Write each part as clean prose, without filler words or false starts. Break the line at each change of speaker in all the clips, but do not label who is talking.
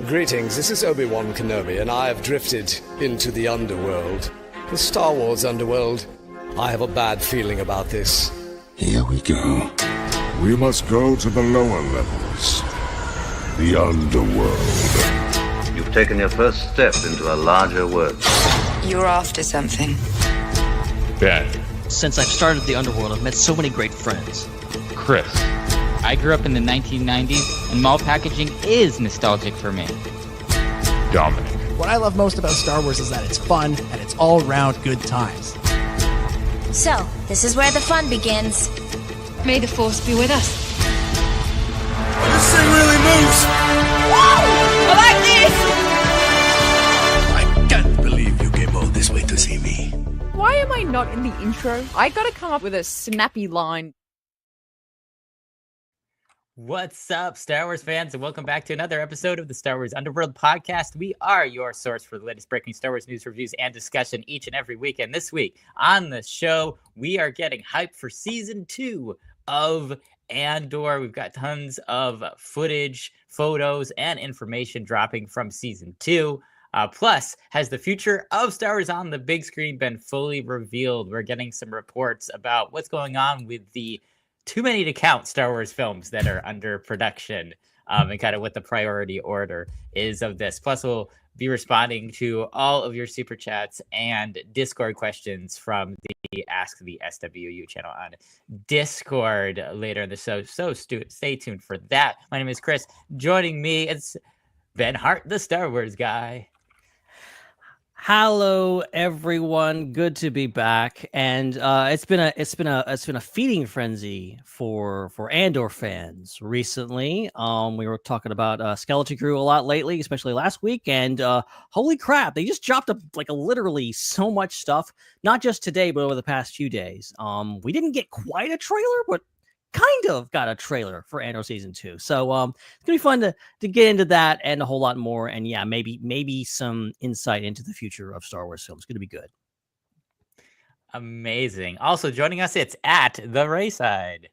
Greetings, this is Obi-Wan Kenobi, and I have drifted into the Underworld. The Star Wars Underworld. I have a bad feeling about this.
Here we go. We must go to the lower levels. The Underworld.
You've taken your first step into a larger world.
You're after something.
Ben.
Since I've started the Underworld, I've met so many great friends.
Chris.
I grew up in the 1990s, and mall packaging is nostalgic for me.
Dominic.
What I love most about Star Wars is that it's fun and it's all-round good times.
So, this is where the fun begins.
May the Force be with us.
This thing really moves!
Woo! I like this!
I can't believe you came all this way to see me.
Why am I not in the intro? I gotta come up with a snappy line.
What's up, Star Wars fans, and welcome back to another episode of the Star Wars Underworld Podcast. We are your source for the latest breaking Star Wars news, reviews, and discussion each and every week. And this week on the show, we are getting hyped for Season 2 of Andor. We've got tons of footage, photos, and information dropping from Season 2. Plus, has the future of Star Wars on the big screen been fully revealed? We're getting some reports about what's going on with the too many to count Star Wars films that are under production, and kind of what the priority order is of this. Plus, we'll be responding to all of your super chats and Discord questions from the Ask the SWU channel on Discord later in the show. So stay tuned for that. My name is Chris. Joining me, it's Ben Hart, the Star Wars guy.
Hello, everyone. Good to be back, and it's been a feeding frenzy for Andor fans recently. We were talking about Skeleton Crew a lot lately, especially last week, and holy crap, they just dropped literally so much stuff. Not just today, but over the past few days. We didn't get quite a trailer, but kind of got a trailer for Andor Season 2. So it's gonna be fun to get into that and a whole lot more. And yeah, maybe some insight into the future of Star Wars films. It's gonna be good.
Amazing. Also joining us, it's at the Raeside.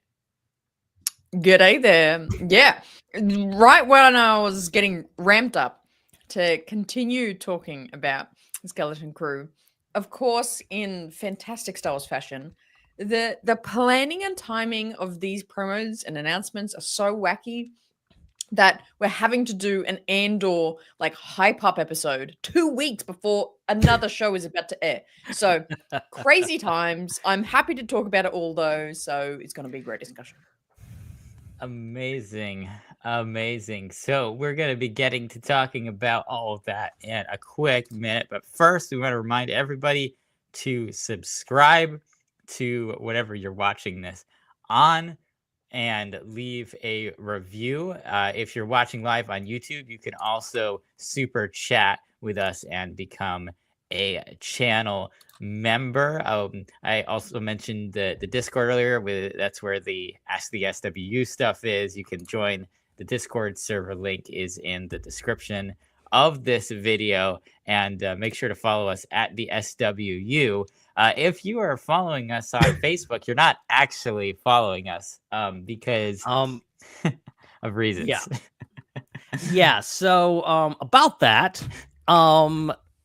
G'day there. Yeah, right when I was getting ramped up to continue talking about the Skeleton Crew, of course, in fantastic Star Wars fashion, the planning and timing of these promos and announcements are so wacky that we're having to do an Andor hype up episode 2 weeks before another show is about to air. So crazy times. I'm happy to talk about it all though. So it's going to be a great discussion.
Amazing. So we're going to be getting to talking about all of that in a quick minute. But first, we want to remind everybody to subscribe to whatever you're watching this on and leave a review. If you're watching live on YouTube, you can also super chat with us and become a channel member. I also mentioned the Discord earlier. That's where the Ask the SWU stuff is. You can join the Discord server. Link is in the description of this video, and make sure to follow us at the SWU. If you are following us on Facebook, you're not actually following us because of reasons.
Yeah. So about that,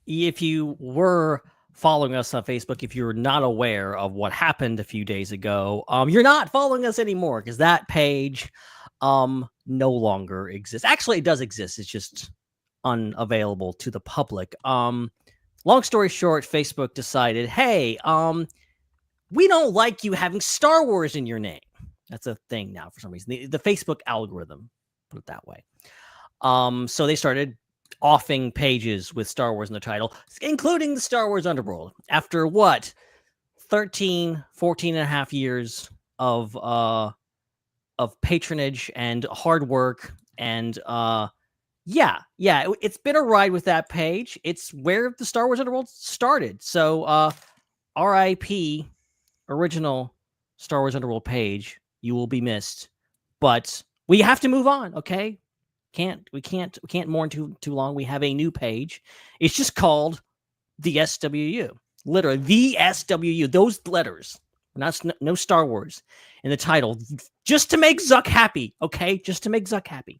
if you were following us on Facebook, if you're not aware of what happened a few days ago, you're not following us anymore because that page no longer exists. Actually, it does exist. It's just unavailable to the public. Long story short, Facebook decided, hey, we don't like you having Star Wars in your name. That's a thing now for some reason. The Facebook algorithm, put it that way. So they started offing pages with Star Wars in the title, including the Star Wars Underworld. After 14 and a half years of patronage and hard work and Yeah, it's been a ride with that page. It's where the Star Wars Underworld started. So, RIP, original Star Wars Underworld page. You will be missed, but we have to move on. Okay, we can't mourn too long. We have a new page. It's just called the SWU. Literally, the SWU. Those letters. No Star Wars in the title, just to make Zuck happy. Okay, just to make Zuck happy.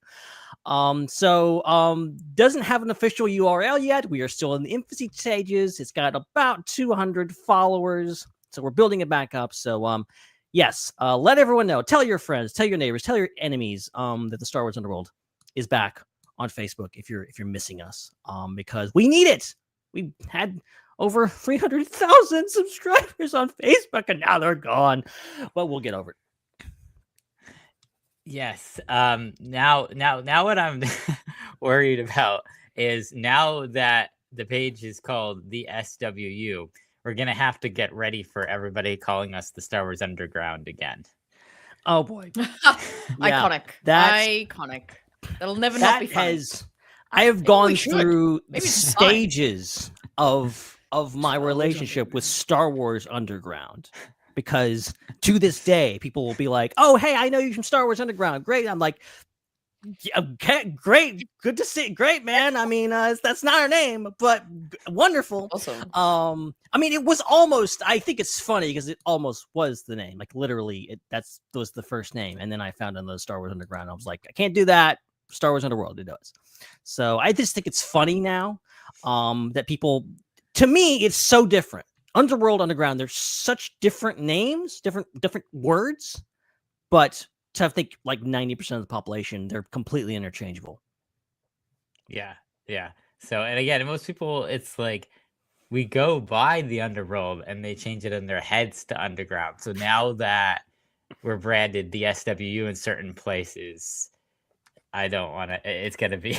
Doesn't have an official URL yet. We are still in the infancy stages. It's got about 200 followers, so we're building it back up. So yes, let everyone know. Tell your friends, tell your neighbors, tell your enemies that the Star Wars Underworld is back on Facebook if you're missing us, because we need it. We had over 300,000 subscribers on Facebook, and now they're gone. But we'll get over it.
Yes. Now what I'm worried about is now that the page is called the SWU, we're gonna have to get ready for everybody calling us the Star Wars Underground again.
Oh boy.
Iconic. Iconic. That'll never not be funny.
I have gone through stages of my relationship with Star Wars Underground, because to this day people will be like, "Oh, hey, I know you from Star Wars Underground. Great." I'm like, yeah, okay, great, good to see. Great, man. I mean, that's not her name, but wonderful.
Awesome.
I mean, it was almost. I think it's funny because it almost was the name. Like literally, that was the first name, and then I found on the Star Wars Underground. I was like, I can't do that. Star Wars Underworld, it does. So I just think it's funny now that people. To me, it's so different. Underworld, Underground. There's such different names, different words, but to think like 90% of the population, they're completely interchangeable.
Yeah. So, and again, most people, it's like we go by the Underworld and they change it in their heads to Underground. So now that we're branded the SWU in certain places, I don't want to. It's gonna be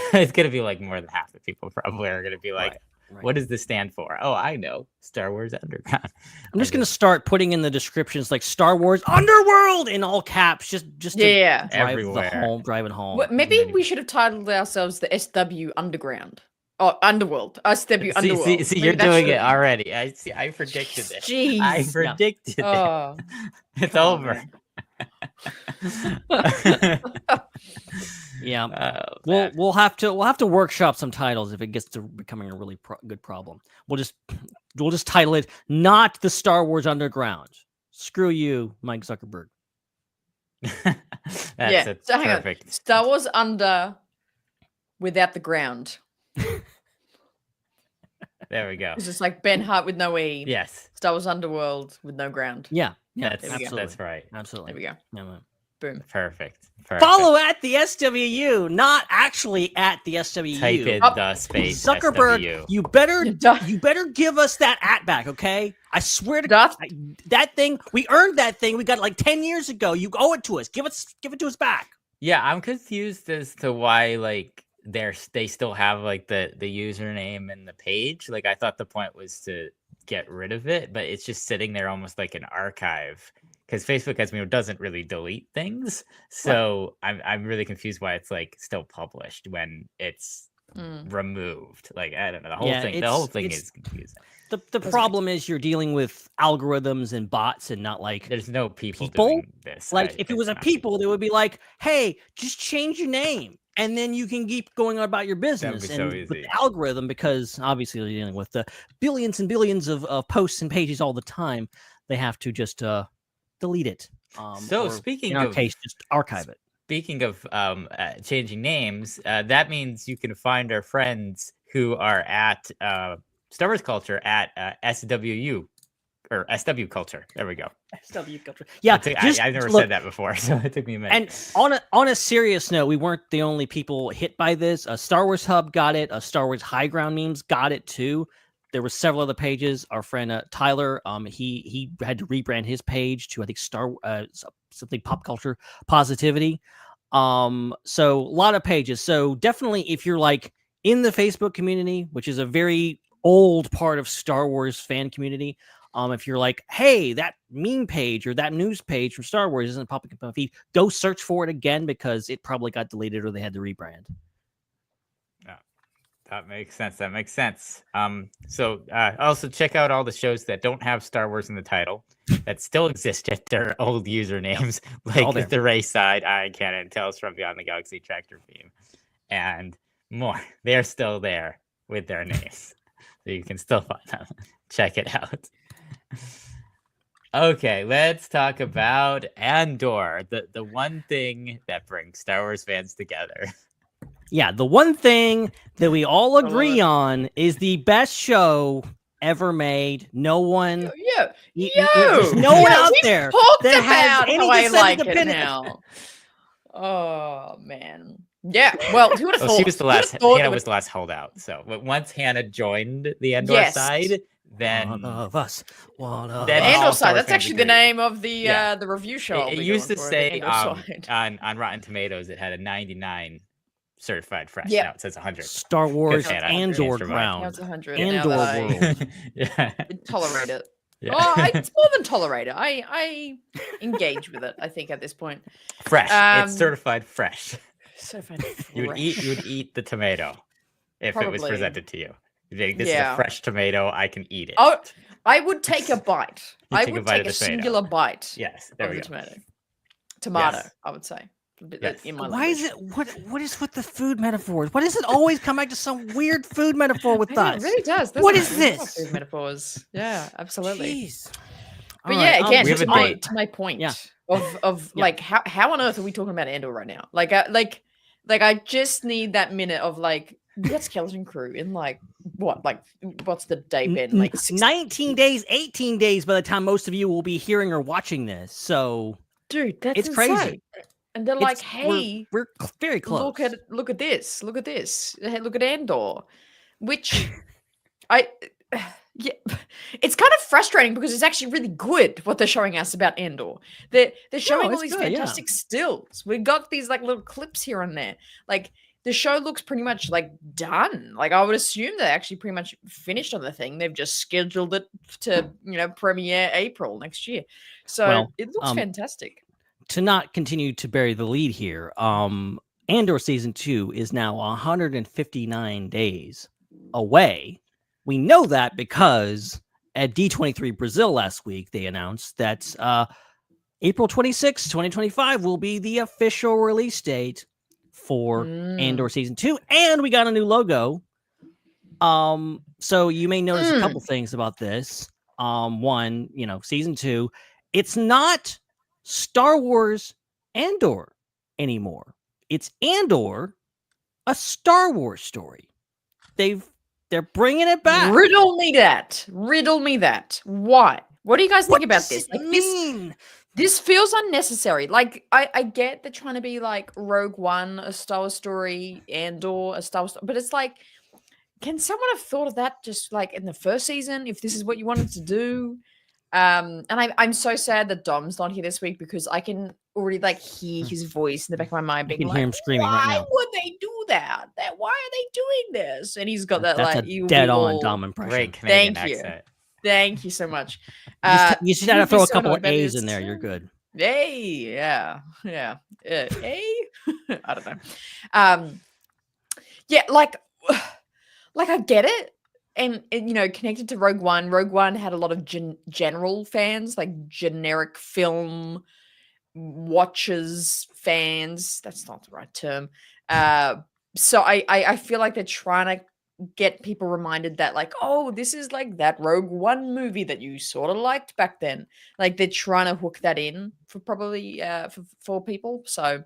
like more than half the people probably are gonna be like. Right. What does this stand for? Oh, I know. Star Wars Underground.
I'm just going to start putting in the descriptions like Star Wars Underworld in all caps, just to drive it home.
Well, maybe we should have titled ourselves the SW Underground. Oh, Underworld. SW Underworld.
See, you're doing it already. I predicted it.
Jeez.
I predicted it. Oh, it's over.
Yeah, we'll have to workshop some titles if it gets to becoming a really good problem. We'll just title it not the Star Wars Underground. Screw you, Mike Zuckerberg.
That's
so
perfect.
Star Wars Under without the ground.
There we go.
It's just like Ben Hart with no E.
Yes.
Star Wars Underworld with no ground.
Yeah,
that's right.
Absolutely.
There we go.
Yeah,
boom.
Perfect.
Follow at the SWU, not actually at the SWU.
Type in the space
Zuckerberg.
SWU.
You better give us that @ back, okay? I swear to God, that thing we earned that thing. We got it like 10 years ago. You owe it to us. Give it to us back.
Yeah, I'm confused as to why like they still have like the username and the page. Like I thought the point was to get rid of it, but it's just sitting there almost like an archive. Because Facebook, as we know, doesn't really delete things, so right. I'm really confused why it's like still published when it's removed. Like I don't know, the whole thing is confusing.
The problem is you're dealing with algorithms and bots and not like
there's no people doing this.
Like if it was a people, they would be like, hey, just change your name. And then you can keep going on about your business.
That'd be so easy.
With the algorithm, because obviously you're dealing with the billions and billions of posts and pages all the time, they have to just delete it.
So speaking
in our case, just archive it.
Speaking of changing names, that means you can find our friends who are at Star Wars Culture at SWU or SW Culture. There we go.
SW Culture. Yeah,
I've never said that before, so it took me a minute.
And on a serious note, we weren't the only people hit by this. Star Wars Hub got it. Star Wars High Ground Memes got it too. There were several other pages. Our friend Tyler, he had to rebrand his page to I think something pop culture positivity. So a lot of pages. So definitely, if you're like in the Facebook community, which is a very old part of Star Wars fan community, if you're like, hey, that meme page or that news page from Star Wars isn't popping up on my feed, go search for it again because it probably got deleted or they had to rebrand.
That makes sense. So also check out all the shows that don't have Star Wars in the title that still exist at their old usernames, like the Raeside, Eye Cannon, Tales from Beyond the Galaxy, Tractor Beam, and more. They're still there with their names, so you can still find them. Check it out. Okay, let's talk about Andor, the one thing that brings Star Wars fans together.
Yeah, the one thing that we all agree on is the best show ever made. No one, there's no one out there that has any
how I
dissenting
like it
opinion.
now. Oh man, yeah. Well, who would have thought?
She was the last. Hannah was the last holdout. So once Hannah joined the Andor side, then
one of us.
The Andor side. That's actually the name of the review show.
It used to say on Rotten Tomatoes it had a 99 certified fresh. Now it says 100.
Star Wars Andor ground.
Now it's 100.
Andor world.
Tolerate it.
Yeah.
Oh, it's more than tolerate it. I engage with it. I think at this point,
fresh. It's certified fresh.
Certified fresh.
You would eat the tomato if it was presented to you. You'd think, this is a fresh tomato. I can eat it.
Oh, I would take a bite. I
take
would
a bite
take
of
a
the tomato.
singular bite.
Yes, there we go.
Tomato.
Yes.
I would say.
Yes.
In my
Why is it? What is with the food metaphors? Why does it always come back to some weird food metaphor with us?
It really does.
What is this?
Food metaphors. Yeah, absolutely.
Jeez.
But
All
yeah,
right,
again,
we have a date.
to my point of like how on earth are we talking about Andor right now? Like I just need that minute of like we got Skeleton Crew in like what's the day been like
19 days, 18 days by the time most of you will be hearing or watching this. So,
dude, that's
it's
insane.
crazy.
And they're like, hey,
we're very close.
Look at this. Hey, look at Andor, which yeah, it's kind of frustrating because it's actually really good what they're showing us about Andor. They're showing all these fantastic stills. We got these like little clips here and there. Like the show looks pretty much like done. Like I would assume they're actually pretty much finished on the thing. They've just scheduled it to premiere April next year. So it looks fantastic.
To not continue to bury the lead here, Andor season 2 is now 159 days away. We know that because at D23 Brazil last week, they announced that April 26, 2025 will be the official release date for Andor season 2. And we got a new logo. So you may notice a couple things about this. One, season 2, it's not Star Wars Andor anymore. It's Andor, a Star Wars story. They're bringing it back.
Riddle me that. Why? What do you guys think about this?
Like,
this feels unnecessary. Like I get they're trying to be like Rogue One, a Star Wars story, Andor, a Star Wars story, but it's like, can someone have thought of that just like in the first season if this is what you wanted to do? And I'm so sad that Dom's not here this week because I can already like hear his voice in the back of my mind being like,
hear him screaming right now.
Why would they do that? Why are they doing this? And he's got that
That's
like
a dead-on Dom impression.
Great Canadian
Thank you.
accent.
Thank you so much.
You just gotta throw a couple of A's in there. You're good.
Hey, yeah. A? I don't know. Yeah, like I get it. And connected to Rogue One. Rogue One had a lot of general fans, like generic film watchers fans. That's not the right term. So I feel like they're trying to get people reminded that like, oh, this is like that Rogue One movie that you sort of liked back then. Like they're trying to hook that in for probably for people. So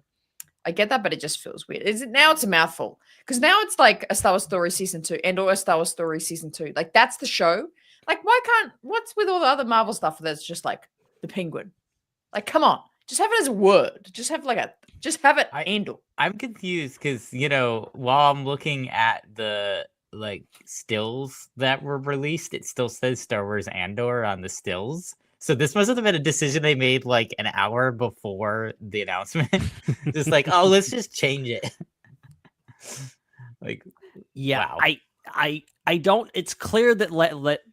I get that, but it just feels weird. Now it's a mouthful because now it's like a Star Wars Story season 2 and or a Star Wars Story season 2. Like that's the show. Like what's with all the other Marvel stuff that's just like the Penguin? Like come on, just have it as a word. Just have it Andor.
I'm confused because while I'm looking at the like stills that were released, it still says Star Wars Andor on the stills. So this must have been a decision they made like an hour before the announcement. Just like, oh, let's just change it. Like,
yeah,
wow.
I don't. It's clear that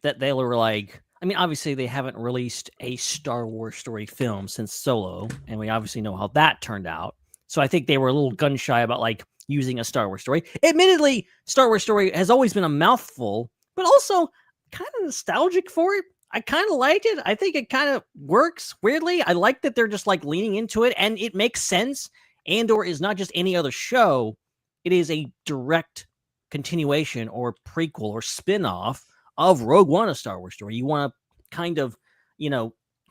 that they were like. I mean, obviously they haven't released a Star Wars story film since Solo, and we obviously know how that turned out. So I think they were a little gun shy about like using a Star Wars story. Admittedly, Star Wars story has always been a mouthful, but also kind of nostalgic for it. I kind of liked it. I think it kind of works weirdly. I like that they're just like leaning into it and it makes sense. Andor is not just any other show. It is a direct continuation or prequel or spin-off of Rogue One, a Star Wars story. You want to kind of,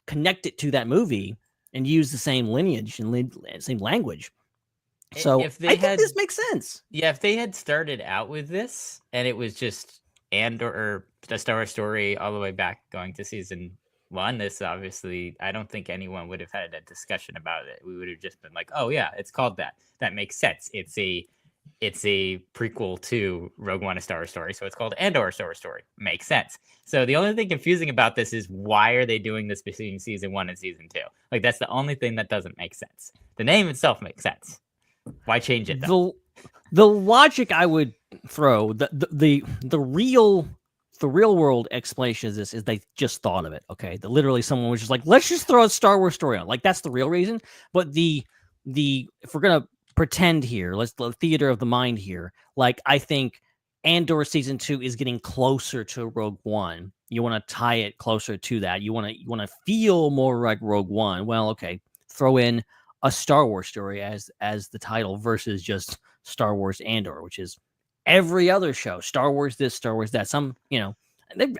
connect it to that movie and use the same lineage and same language. So
if they
I think
had,
this makes sense.
Yeah, if they had started out with this and it was just Andor or the Star Wars story all the way back going to season 1, this obviously, I don't think anyone would have had a discussion about it. We would have just been like, oh yeah, it's called that. That makes sense. It's a prequel to Rogue One, a Star Wars story, so it's called Andor, a Star Wars story. Makes sense. So the only thing confusing about this is why are they doing this between season 1 and season 2? Like that's the only thing that doesn't make sense. The name itself makes sense. Why change it though?
The logic I would throw, the real world explanation of this is they just thought of it. Okay, literally someone was just like, let's just throw a Star Wars story on. Like that's the real reason. But the if we're gonna pretend here, let's the theater of the mind here. Like I think Andor season 2 is getting closer to Rogue One. You want to tie it closer to that. You want to feel more like Rogue One. Well, okay, throw in a Star Wars story as the title versus just Star Wars Andor, which is every other show. Star Wars this, Star Wars that. Some, I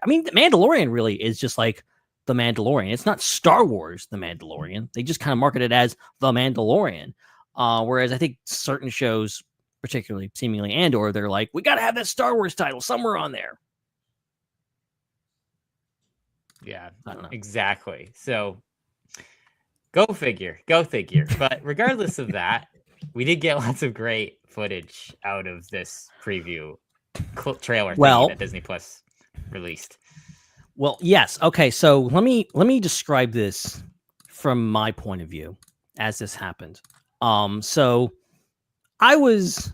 mean, The Mandalorian really is just like The Mandalorian. It's not Star Wars The Mandalorian. They just kind of market it as The Mandalorian. Whereas I think certain shows, particularly seemingly Andor, they're like, we got to have that Star Wars title somewhere on there.
Yeah,
I don't know.
Exactly. So go figure. But regardless of that, we did get lots of great footage out of this preview trailer that Disney Plus released.
Well, yes. Okay, so let me describe this from my point of view as this happened. So I was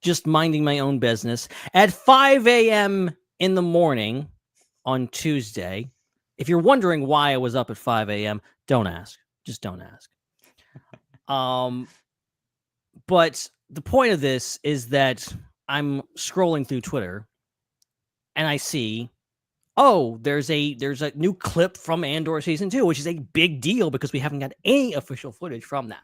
just minding my own business at 5 a.m. in the morning on Tuesday. If you're wondering why I was up at 5 a.m., don't ask. Just don't ask. But the point of this is that I'm scrolling through Twitter and I see, there's a new clip from Andor season 2, which is a big deal because we haven't got any official footage from that.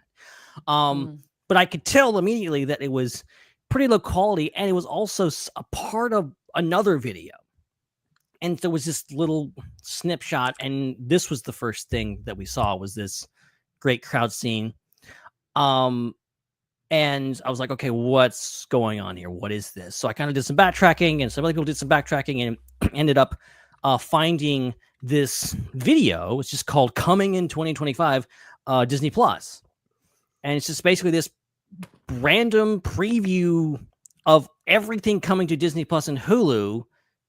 But I could tell immediately that it was pretty low quality, and it was also a part of another video. And there was this little snapshot, and this was the first thing that we saw was this great crowd scene. And I was like, okay, what's going on here? What is this? So I kind of did some backtracking, and some other people did some backtracking, and ended up finding this video. It's just called Coming in 2025 Disney Plus. And it's just basically this random preview of everything coming to Disney Plus and Hulu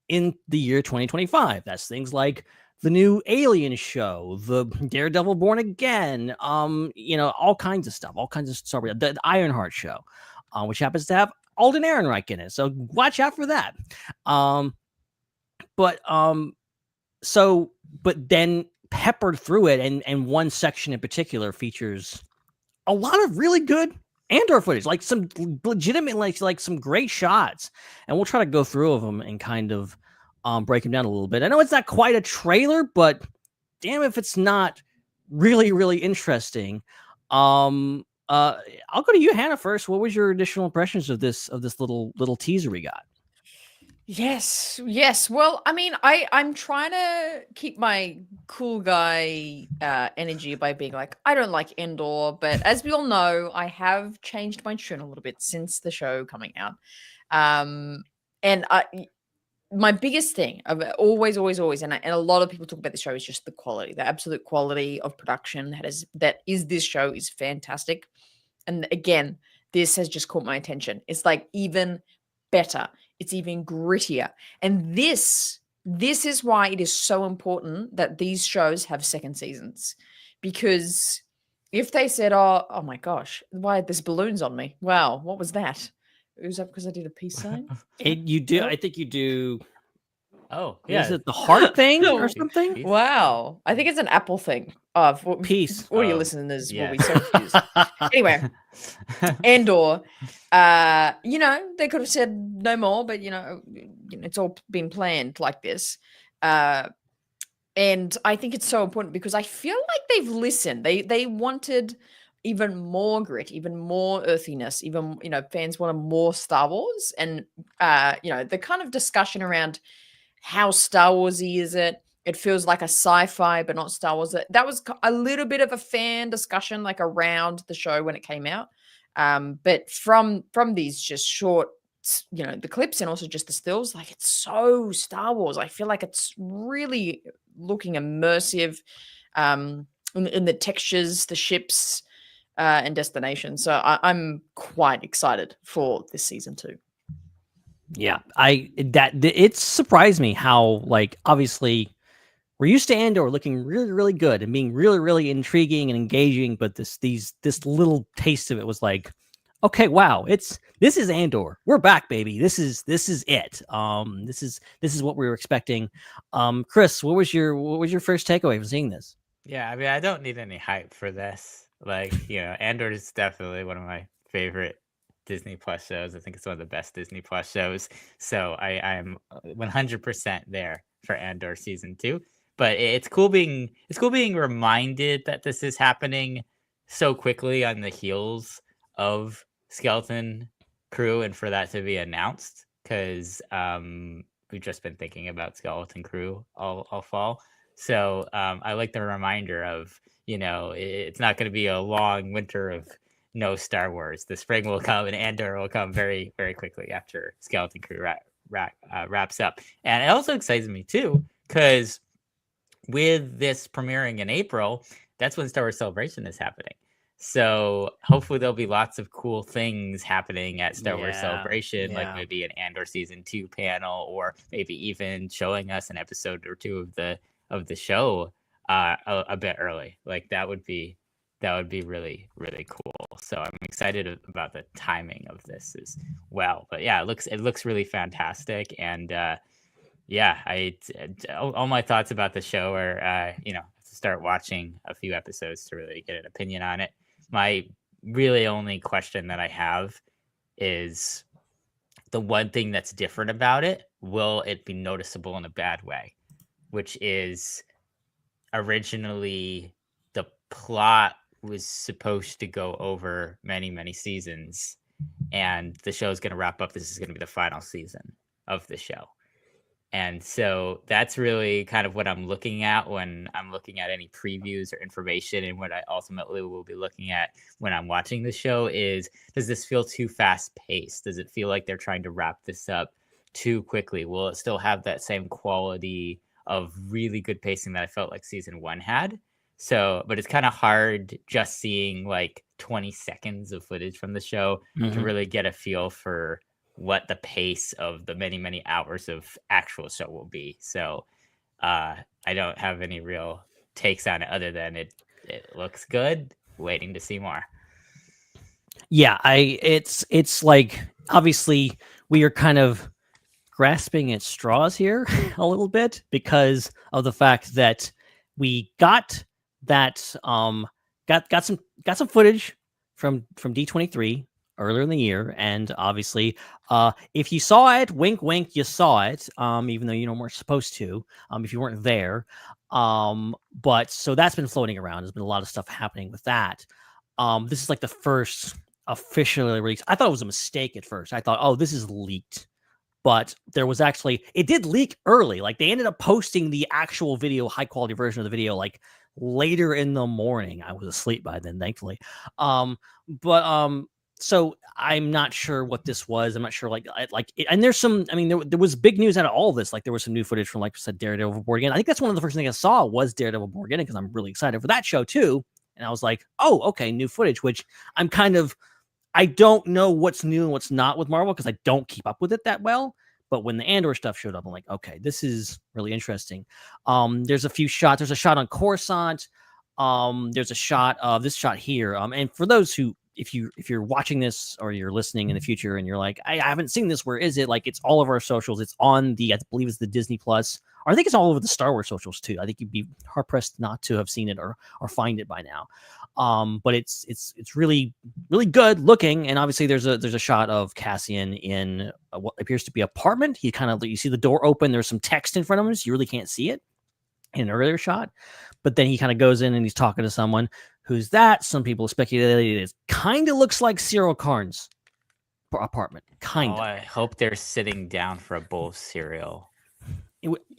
in the year 2025. That's things like the new Alien show, the Daredevil Born Again, all kinds of stuff, all kinds of Star Wars, the Ironheart show, which happens to have Alden Ehrenreich in it. So watch out for that. But then peppered through it, and one section in particular features a lot of really good Andor footage, like some legitimate, like some great shots. And we'll try to go through of them and kind of break them down a little bit. I know it's not quite a trailer, but damn if it's not really, really interesting. I'll go to you, Hannah, first. What was your additional impressions of this little teaser we got?
Yes. Well, I mean, I'm trying to keep my cool guy energy by being like, I don't like Andor, but as we all know, I have changed my tune a little bit since the show coming out. And my biggest thing of always, and a lot of people talk about the show is just the quality, the absolute quality of production that is this show is fantastic. And again, this has just caught my attention. It's like even better. It's even grittier. And this is why it is so important that these shows have second seasons. Because if they said, oh my gosh, why there's balloons on me? Wow, what was that? Was that because I did a peace sign?
You do. I think you do.
Oh, yeah.
Is it the heart thing or something?
Peace.
Wow. I think it's an Apple thing.
Peace.
Audio listeners will be so confused. Anyway, Andor, they could have said no more, but, it's all been planned like this. And I think it's so important because I feel like they've listened. They wanted even more grit, even more earthiness, even, fans wanted more Star Wars. And, the kind of discussion around how Star Warsy is it? It feels like a sci-fi, but not Star Wars. That was a little bit of a fan discussion, like around the show when it came out. But from these just short, the clips and also just the stills, like it's so Star Wars. I feel like it's really looking immersive in the textures, the ships, and destinations. So I'm quite excited for this season 2.
Yeah, it surprised me how, like, obviously we're used to Andor looking really, really good and being really, really intriguing and engaging, but this little taste of it was like, okay, wow, this is Andor. We're back, baby. This is it. This is what we were expecting. Chris, what was your first takeaway from seeing this?
Yeah, I mean, I don't need any hype for this. Like, Andor is definitely one of my favorite Disney Plus shows. I think it's one of the best Disney Plus shows. So I am 100% there for Andor season 2. But it's cool being reminded that this is happening so quickly on the heels of Skeleton Crew, and for that to be announced, because we've just been thinking about Skeleton Crew all fall. So I like the reminder of, it's not going to be a long winter of no Star Wars. The spring will come and Andor will come very, very quickly after Skeleton Crew wraps up. And it also excites me too, because with this premiering in April, that's when Star Wars Celebration is happening. So hopefully there'll be lots of cool things happening at Star Wars Celebration, like maybe an Andor season 2 panel, or maybe even showing us an episode or 2 of the show a bit early. Like that would be really, really cool. So I'm excited about the timing of this as well. But yeah, it looks really fantastic. And all my thoughts about the show are start watching a few episodes to really get an opinion on it. My really only question that I have is the one thing that's different about it. Will it be noticeable in a bad way? Which is, originally the plot was supposed to go over many, many seasons, and the show is going to wrap up. This is going to be the final season of the show. And so that's really kind of what I'm looking at when I'm looking at any previews or information, and what I ultimately will be looking at when I'm watching the show is, does this feel too fast paced? Does it feel like they're trying to wrap this up too quickly? Will it still have that same quality of really good pacing that I felt like season 1 had? So, but it's kind of hard just seeing like 20 seconds of footage from the show to really get a feel for what the pace of the many, many hours of actual show will be. So I don't have any real takes on it other than it looks good. Waiting to see more.
Yeah, it's like, obviously we are kind of grasping at straws here a little bit because of the fact that we got that got some footage from D23 earlier in the year, and obviously if you saw it, wink wink, you saw it, even though you weren't supposed to, if you weren't there, but so that's been floating around. There's been a lot of stuff happening with that. This is like the first officially released. I thought it was a mistake at first. I thought, oh, this is leaked, but there was actually, it did leak early. Like they ended up posting the actual video, high quality version of the video, like later in the morning. I was asleep by then, thankfully. So I'm not sure what this was. I'm not sure, and there's some, I mean, there was big news out of all of this. Like there was some new footage from, like I said, Daredevil Born Again. I think that's one of the first things I saw was Daredevil Born Again, because I'm really excited for that show too. And I was like, oh, okay, new footage, which I don't know what's new and what's not with Marvel because I don't keep up with it that well. But when the Andor stuff showed up, I'm like, okay, this is really interesting. There's a few shots. There's a shot on Coruscant. There's a shot of this shot here. And for those who, if you're watching this or you're listening in the future and you're like, I haven't seen this, where is it? Like, it's all of our socials. It's on I believe it's the Disney Plus, or I think it's all over the Star Wars socials too. I think you'd be hard pressed not to have seen it or find it by now. But it's really, really good looking. And obviously there's a shot of Cassian in what appears to be an apartment. You see the door open. There's some text in front of him, so you really can't see it in an earlier shot. But then he kind of goes in and he's talking to someone. Who's that? Some people speculated it kind of looks like Cyril Karn's apartment. Kind of.
Oh, I hope they're sitting down for a bowl of cereal.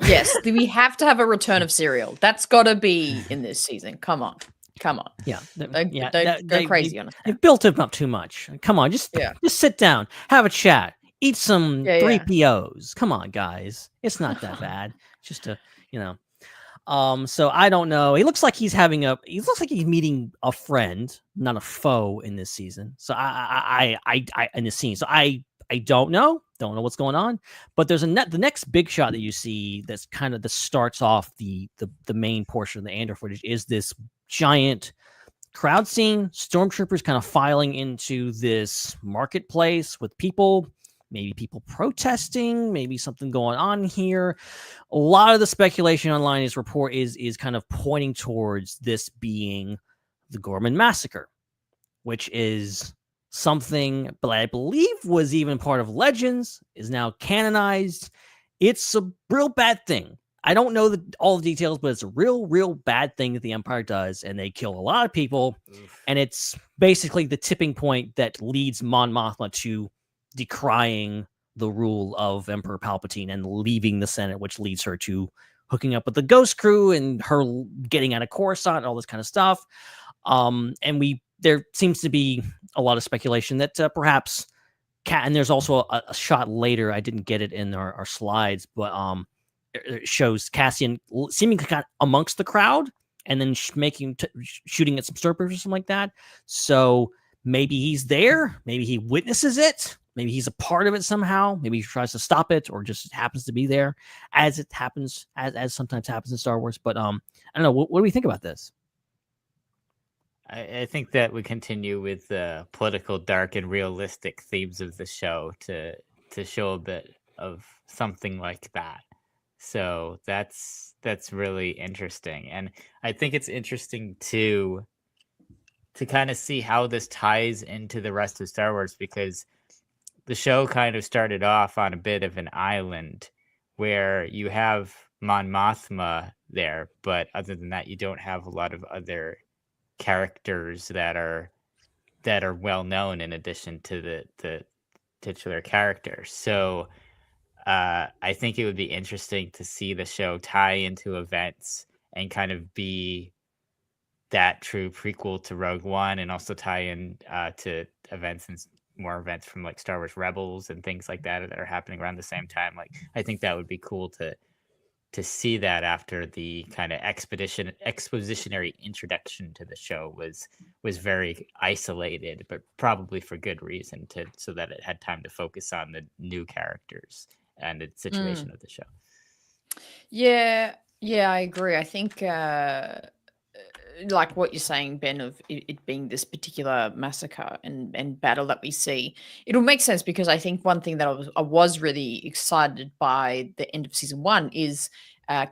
Yes, we have to have a return of cereal. That's got to be in this season. Come on. Come on.
Yeah,
They go crazy on us.
They've built him up too much. Come on, just sit down, have a chat, eat some 3POs. Come on, guys, it's not that bad. Just a So I don't know. He looks like he's meeting a friend, not a foe in this season. So I in this scene. So I don't know what's going on. But there's the next big shot that you see that's kind of that starts off the main portion of the Andor footage is this giant crowd scene. Stormtroopers kind of filing into this marketplace with people. Maybe people protesting, maybe something going on here. A lot of the speculation online is kind of pointing towards this being the Gorman Massacre, which is something that I believe was even part of Legends, is now canonized. It's a real bad thing. I don't know all the details, but it's a real bad thing that the Empire does, and they kill a lot of people. And it's basically the tipping point that leads Mon Mothma to decrying the rule of Emperor Palpatine and leaving the Senate, which leads her to hooking up with the Ghost Crew and her getting out of Coruscant and all this kind of stuff. There seems to be a lot of speculation that perhaps and there's also a shot later. I didn't get it in our slides, but it shows Cassian seemingly kind of amongst the crowd and then shooting at some stormtroopers or something like that. So maybe he's there. Maybe he witnesses it. Maybe he's a part of it somehow. Maybe he tries to stop it or just happens to be there, as it happens, as sometimes happens in Star Wars. But I don't know. What do we think about this?
I think that we continue with the political, dark, and realistic themes of the show to show a bit of something like that. So that's really interesting, and I think it's interesting to kind of see how this ties into the rest of Star Wars, because the show kind of started off on a bit of an island where you have Mon Mothma there, but other than that, you don't have a lot of other characters that are well known in addition to the titular character. So I think it would be interesting to see the show tie into events and kind of be that true prequel to Rogue One, and also tie in to events and more events from like Star Wars Rebels and things like that are happening around the same time. Like, I think that would be cool to see that after the kind of expositionary introduction to the show was very isolated, but probably for good reason, so that it had time to focus on the new characters and the situation of the show.
Yeah, I agree. I think like what you're saying, Ben, of it being this particular massacre and battle that we see, it'll make sense, because I think one thing that I was really excited by the end of season 1 is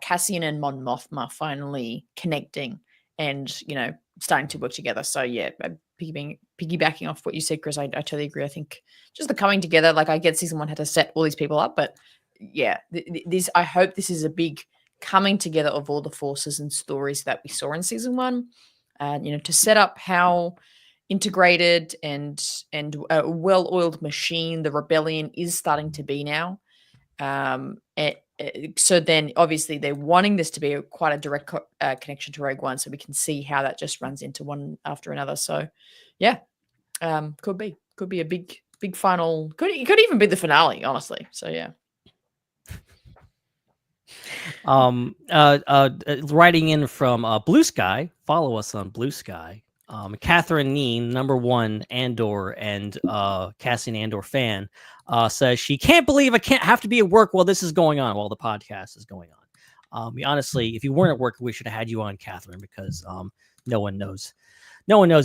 Cassian and Mon Mothma finally connecting and, starting to work together. So yeah, piggybacking off what you said, Chris, I totally agree. I think just the coming together, like I get season 1 had to set all these people up, but yeah, I hope this is a big coming together of all the forces and stories that we saw in season 1, to set up how integrated and a well-oiled machine the rebellion is starting to be now. So then obviously they're wanting this to be quite a direct connection to Rogue One, so we can see how that just runs into one after another. So yeah, could be a big final, could even be the finale, honestly. So yeah.
Writing in from Blue Sky, follow us on Blue Sky. Catherine Neen, number 1 Andor and Cassian Andor fan, says she can't believe I can't have to be at work while this is going on, while the podcast is going on. Honestly, if you weren't at work, we should have had you on, Catherine, because no one knows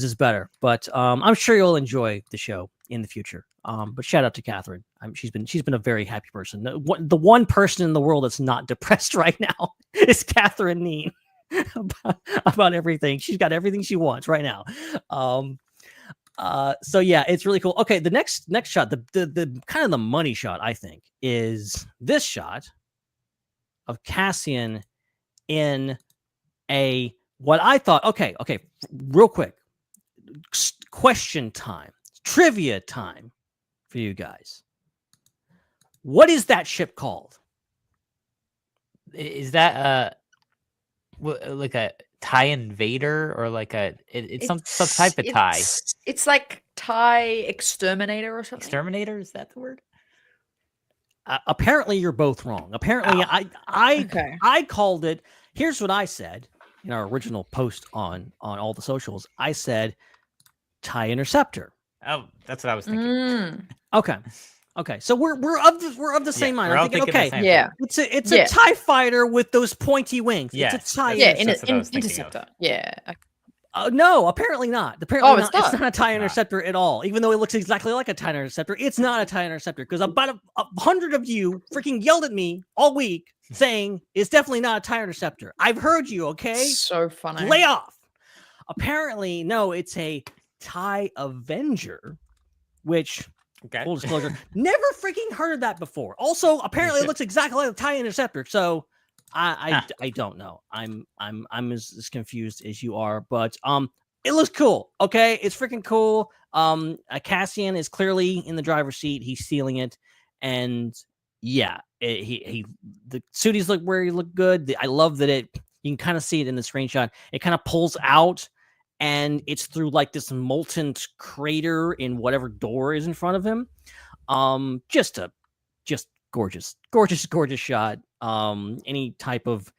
is better. But I'm sure you'll enjoy the show in the future. But shout out to Catherine. She's been a very happy person. The one person in the world that's not depressed right now is Catherine Neen about everything. She's got everything she wants right now. So yeah, it's really cool. Okay, the next shot, the kind of the money shot, I think, is this shot of Cassian in what I thought. Okay, real quick, question time, trivia time for you guys. What is that ship called?
Is that like a TIE invader or like it's some type of TIE.
It's like TIE exterminator or something.
Exterminator, is that the word?
Apparently, you're both wrong. Apparently, I called it. Here's what I said in our original post on all the socials. I said TIE interceptor.
Oh, that's what I was thinking.
Okay. So we're of the same mind. I'm thinking, okay, it's a TIE fighter with those pointy wings.
Yes.
It's a TIE.
Interceptor. Yeah.
No, apparently not. Apparently
it's
not a TIE interceptor at all. Even though it looks exactly like a TIE interceptor, it's not a TIE interceptor because about 100 of you freaking yelled at me all week saying it's definitely not a TIE interceptor. I've heard you. Okay,
so funny.
Lay off. Apparently, no, it's a TIE Avenger, which.
Okay.
Full disclosure, never freaking heard of that before. Also, apparently, it looks exactly like a TIE interceptor. So, I don't know. I'm as confused as you are, but it looks cool. Okay, it's freaking cool. Cassian is clearly in the driver's seat. He's stealing it, and yeah, the suities look good. I love that you can kind of see it in the screenshot. It kind of pulls out. And it's through like this molten crater in whatever door is in front of him. Just gorgeous shot. Any type of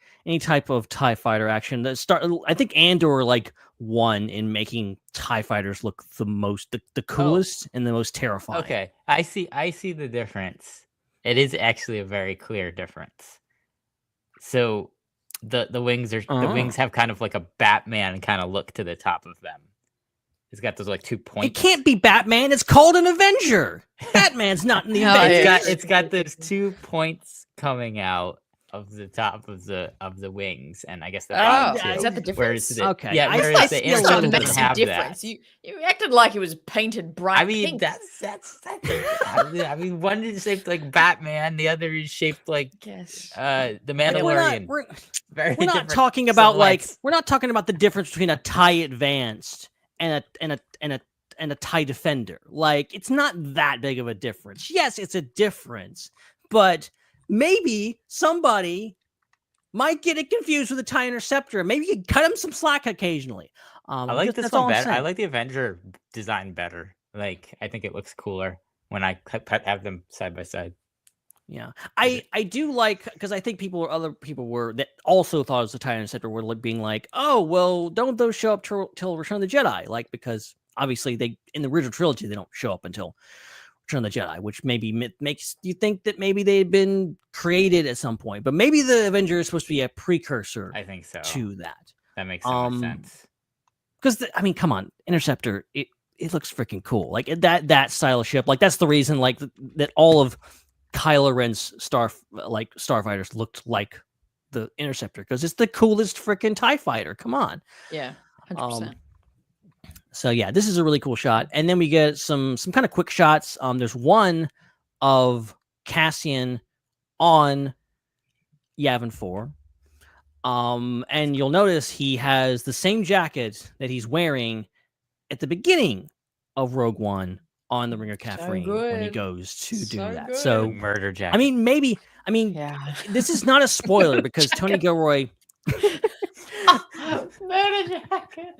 TIE fighter action. I think Andor won in making TIE fighters look the coolest and the most terrifying.
Okay, I see the difference. It is actually a very clear difference. So. The wings the wings have kind of like a Batman kind of look to the top of them. It's got those 2 points.
It can't be Batman. It's called an Avenger. Batman's not in the Avenger.
It's got those 2 points coming out of the top of the wings, and I guess the bottom too.
Is that the difference?
Okay,
yeah. Whereas the interceptor doesn't have
difference.
that.
You acted like it was painted bright.
I mean,
pink.
that's I mean, one is shaped like Batman, the other is shaped like the Mandalorian.
We're not talking about we're not talking about the difference between a TIE Advanced and a TIE Defender. It's not that big of a difference. Yes, it's a difference, but maybe somebody might get it confused with a TIE Interceptor. Maybe you cut him some slack occasionally.
I like this one better. I like the Avenger design better. I think it looks cooler when I have them side by side.
Yeah, I do like, because I think other people were that also thought it was a TIE Interceptor were being like, oh well, don't those show up till Return of the Jedi? Because obviously they in the original trilogy they don't show up until Return of the Jedi, which maybe makes you think that maybe they had been created at some point, but maybe the Avenger is supposed to be a precursor.
I think so.
To that.
That makes so much sense.
Because come on, Interceptor, it looks freaking cool. That style of ship. That's the reason that all of Kylo Ren's starfighters looked like the Interceptor, because it's the coolest freaking TIE fighter. Come on.
Yeah, 100%.
So yeah, this is a really cool shot. And then we get some kind of quick shots. There's one of Cassian on Yavin 4. And you'll notice he has the same jacket that he's wearing at the beginning of Rogue One on the Ring of Catherine when he goes to do that.
Good.
So
murder jacket.
This is not a spoiler because Tony Gilroy.
Murder jacket.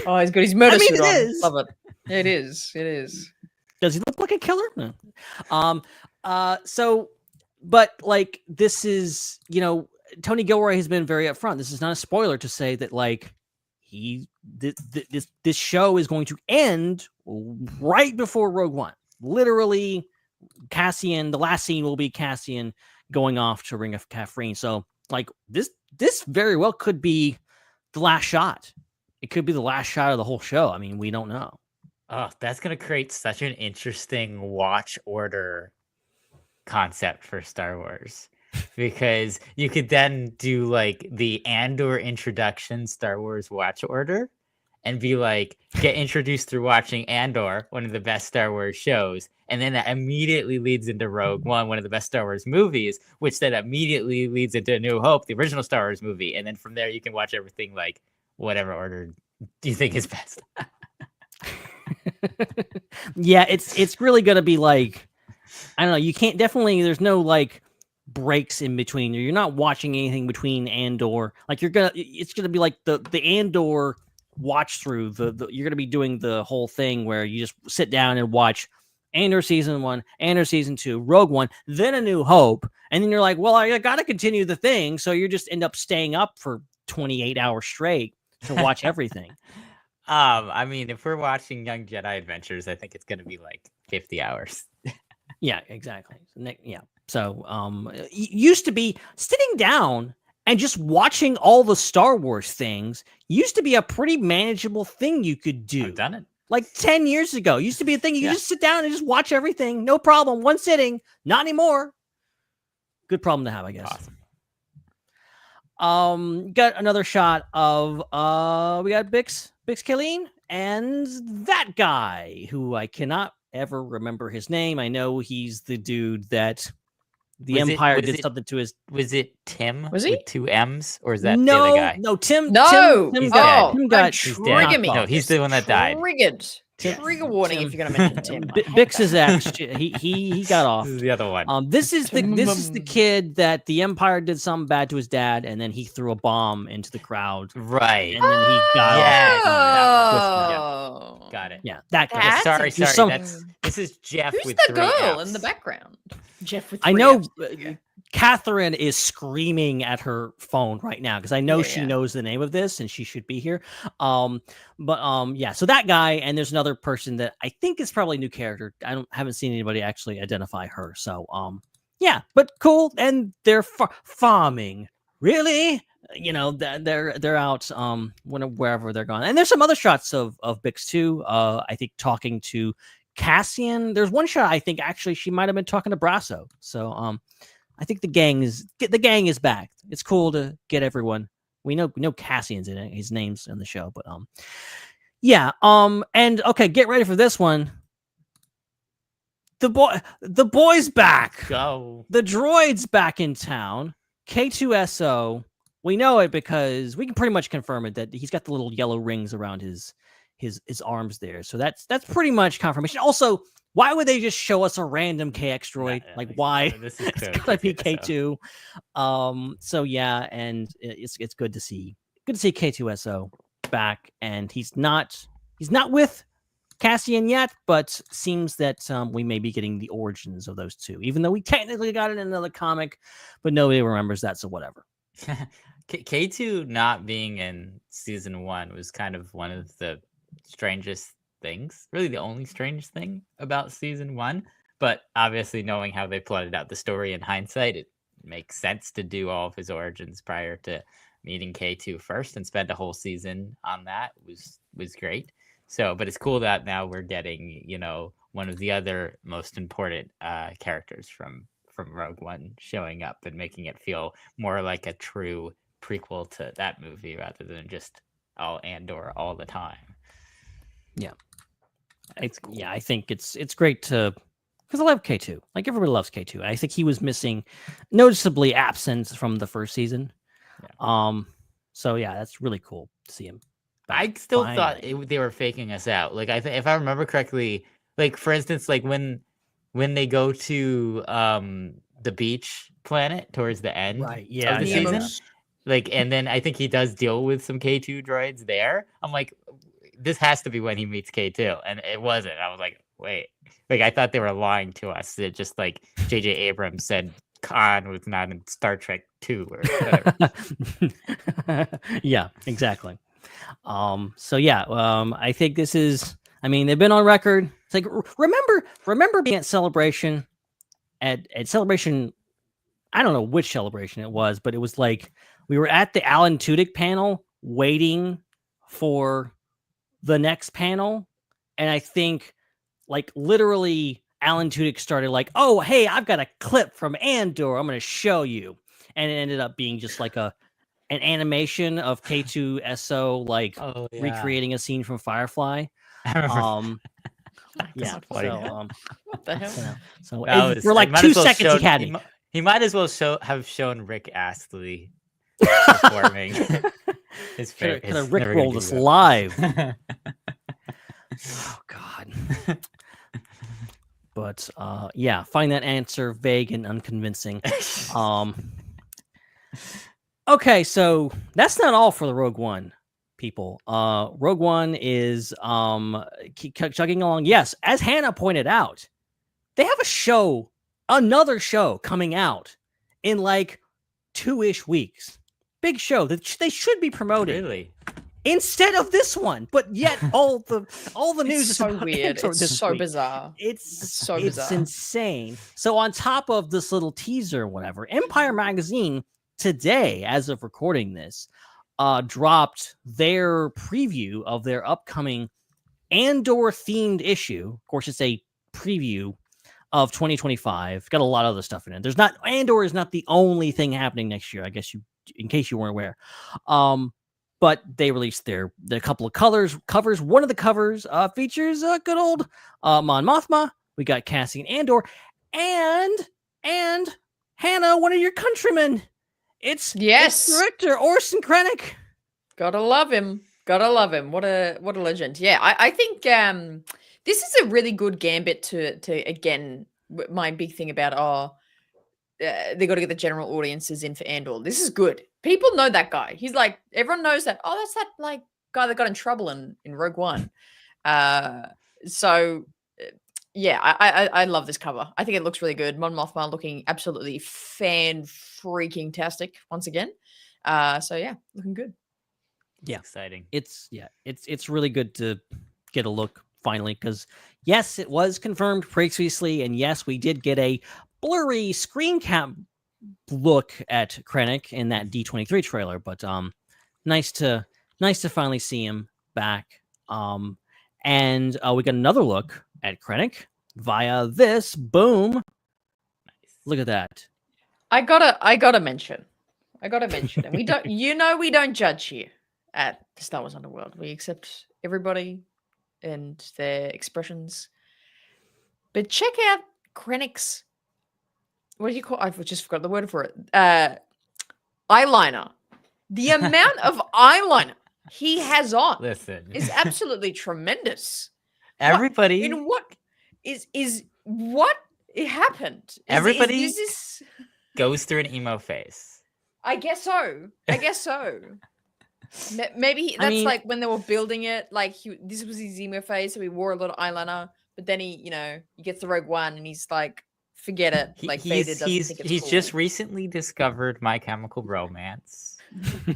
Oh, he's got his murder suit on.
Is.
Love it. It is.
Does he look like a killer? No. But this is, Tony Gilroy has been very upfront. This is not a spoiler to say that this show is going to end right before Rogue One. Literally, Cassian. The last scene will be Cassian going off to Ring of Catherine. So this very well could be the last shot. It could be the last shot of the whole show. I mean, we don't know.
Oh, that's going to create such an interesting watch order concept for Star Wars. Because you could then do the Andor introduction Star Wars watch order and be get introduced through watching Andor, one of the best Star Wars shows. And then that immediately leads into Rogue One of the best Star Wars movies, which then immediately leads into A New Hope, the original Star Wars movie. And then from there, you can watch everything whatever order do you think is best.
Yeah, it's really going to be I don't know. You can't there's no breaks in between. You're not watching anything between Andor. Like it's gonna be like the Andor watch through. You're gonna be doing the whole thing where you just sit down and watch Andor season 1, Andor season 2, Rogue One, then A New Hope, and then you're like, well, I got to continue the thing, so you just end up staying up for 28 hours straight to watch everything.
I mean, if we're watching Young Jedi Adventures, I think it's going to be like 50 hours.
Yeah, exactly. Yeah. So, used to be sitting down and just watching all the Star Wars things used to be a pretty manageable thing you could do.
I've done it.
Like 10 years ago, used to be a thing. You just sit down and just watch everything. No problem. One sitting. Not anymore. Good problem to have, I guess. Awesome. Got another shot of we got Bix Killeen and that guy who I cannot ever remember his name. I know he's the dude that the Empire did something to his.
Was it Tim?
Was he
with 2 M's, or is that
no,
the other guy?
No, Tim.
No,
Tim
he's
got,
dead.
Tim got
trigger me.
No, he's the one that died.
Triggered. Trigger warning if you're gonna mention Tim.
Bix's ex. He got off.
This is the other one.
This is the kid that the Empire did something bad to his dad, and then he threw a bomb into the crowd.
Right.
And then he got
off.
Yeah. Got it.
Yeah, that guy.
Sorry. This is Jeff.
Who's
with
the
3
girl
Fs.
in the background? Jeff with
I
3
know
Fs. Okay.
Catherine is screaming at her phone right now because I know she knows the name of this and she should be here. So that guy, and there's another person that I think is probably a new character. Haven't seen anybody actually identify her. So but cool. And they're farming. Really? You know, they're out wherever they're gone. And there's some other shots of Bix too. I think talking to Cassian. There's one shot I think actually she might have been talking to Brasso. So I think the gang is back. It's cool to get everyone. We know Cassian's in it. His name's in the show, but and okay, get ready for this one. The boy's back.
Go.
The droid's back in town. K2SO. We know it because we can pretty much confirm it that he's got the little yellow rings around his arms there. So that's pretty much confirmation. Also, why would they just show us a random KX droid? Why?
This is
It's gotta be K2. And it's good to see K2SO back, and he's not with Cassian yet, but seems that we may be getting the origins of those two, even though we technically got it in another comic, but nobody remembers that, so whatever.
K2 not being in season 1 was kind of one of the strangest things, really the only strange thing about season 1, but obviously knowing how they plotted out the story in hindsight, it makes sense to do all of his origins prior to meeting K2 first and spend a whole season on that. Was great. So, but it's cool that now we're getting, one of the other most important characters from Rogue One showing up and making it feel more like a true prequel to that movie rather than just all Andor all the time.
Yeah. I think it's great to, because I love K2. Like everybody loves K2. I think he was noticeably absent from the first season. Yeah. That's really cool to see him back.
I still thought they were faking us out. Like if I remember correctly, like for instance, like when they go to the beach planet towards the end of the season, like, and then I think he does deal with some K2 droids there. I'm like, this has to be when he meets K2, and it wasn't. I was like, wait, like I thought they were lying to us. It just like J.J. Abrams said Khan was not in Star Trek 2 or whatever.
Yeah, exactly. I think this is. I mean, they've been on record. It's like remember being at Celebration, at Celebration. I don't know which celebration it was, but it was like we were at the Alan Tudyk panel waiting for the next panel, and I think like literally Alan Tudyk started like, oh hey, I've got a clip from Andor, I'm going to show you, and it ended up being just like an animation of K2SO like recreating a scene from Firefly.
What the hell?
We're like 2 seconds he had me.
He might as well have shown Rick Astley performing. His
could have Rick rolled us live. Oh God. But yeah, find that answer vague and unconvincing. Okay, so that's not all for the Rogue One people. Rogue One is keep chugging along. Yes, as Hannah pointed out, they have another show coming out in like 2-ish weeks. Big show that they should be promoting.
Really?
Instead of this one, but yet all the news is
so weird. It's so bizarre.
It's
so bizarre.
It's insane. So on top of this little teaser, whatever, Empire Magazine today, as of recording this, dropped their preview of their upcoming Andor themed issue. Of course, it's a preview of 2025. Got a lot of other stuff in it. Andor is not the only thing happening next year. I guess in case you weren't aware. But they released their couple of covers. One of the covers features good old Mon Mothma. We got Cassian Andor, and Hannah, one of your countrymen. It's director Orson Krennic.
Gotta love him. What a legend. Yeah, I think this is a really good gambit to again. My big thing about they got to get the general audiences in for Andor. This is good. People know that guy. He's like, everyone knows that. Oh, that's that like guy that got in trouble in Rogue One. So yeah, I love this cover. I think it looks really good. Mon Mothma looking absolutely fan-freaking-tastic once again. So yeah, looking good.
Yeah,
exciting.
It's really good to get a look finally, because yes, it was confirmed previously, and yes, we did get a blurry screen cap look at Krennic in that D23 trailer, but nice to finally see him back. And we got another look at Krennic via this. Boom! Nice. Look at that.
I gotta mention, and we don't, we don't judge here at the Star Wars Underworld. We accept everybody and their expressions. But check out Krennic's, what do you call? I just forgot the word for it. Eyeliner. The amount of eyeliner he has on is absolutely tremendous.
Everybody,
what happened?
Everybody
is this...
goes through an emo phase.
I guess so. Maybe that's like when they were building it. Like this was his emo phase, so he wore a lot of eyeliner. But then he gets the Rogue One, and he's like, forget it. Like Vader doesn't think it's
he's
cool.
just recently discovered My Chemical Romance.
like, am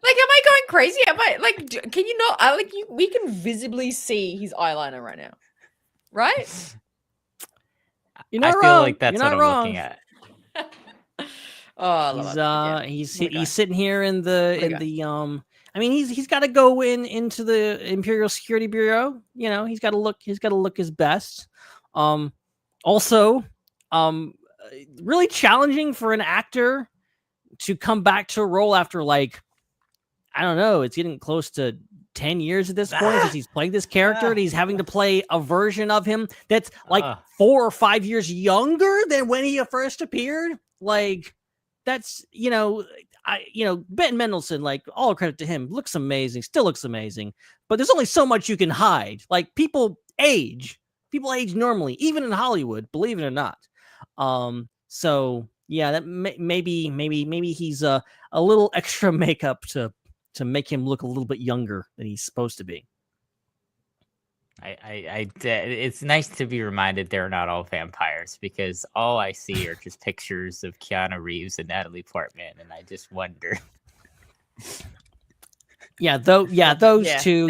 I going crazy? Am I like? Can you not? We can visibly see his eyeliner right now, right?
You're not
I
wrong.
feel like that's
You're
what
not
I'm
wrong.
looking at.
Oh,
he's sitting here in the I mean, he's got to go into the Imperial Security Bureau. He's got to look his best. Also, really challenging for an actor to come back to a role after, like, I don't know, it's getting close to 10 years at this point because he's playing this character and he's having to play a version of him that's like 4 or 5 years younger than when he first appeared. Like, that's, Ben Mendelsohn, like, all credit to him, looks amazing, still looks amazing, but there's only so much you can hide. Like, people age normally, even in Hollywood, believe it or not. So yeah, that maybe he's a little extra makeup to make him look a little bit younger than he's supposed to be.
It's nice to be reminded they're not all vampires, because all I see are just pictures of Keanu Reeves and Natalie Portman, and I just wonder. Those two,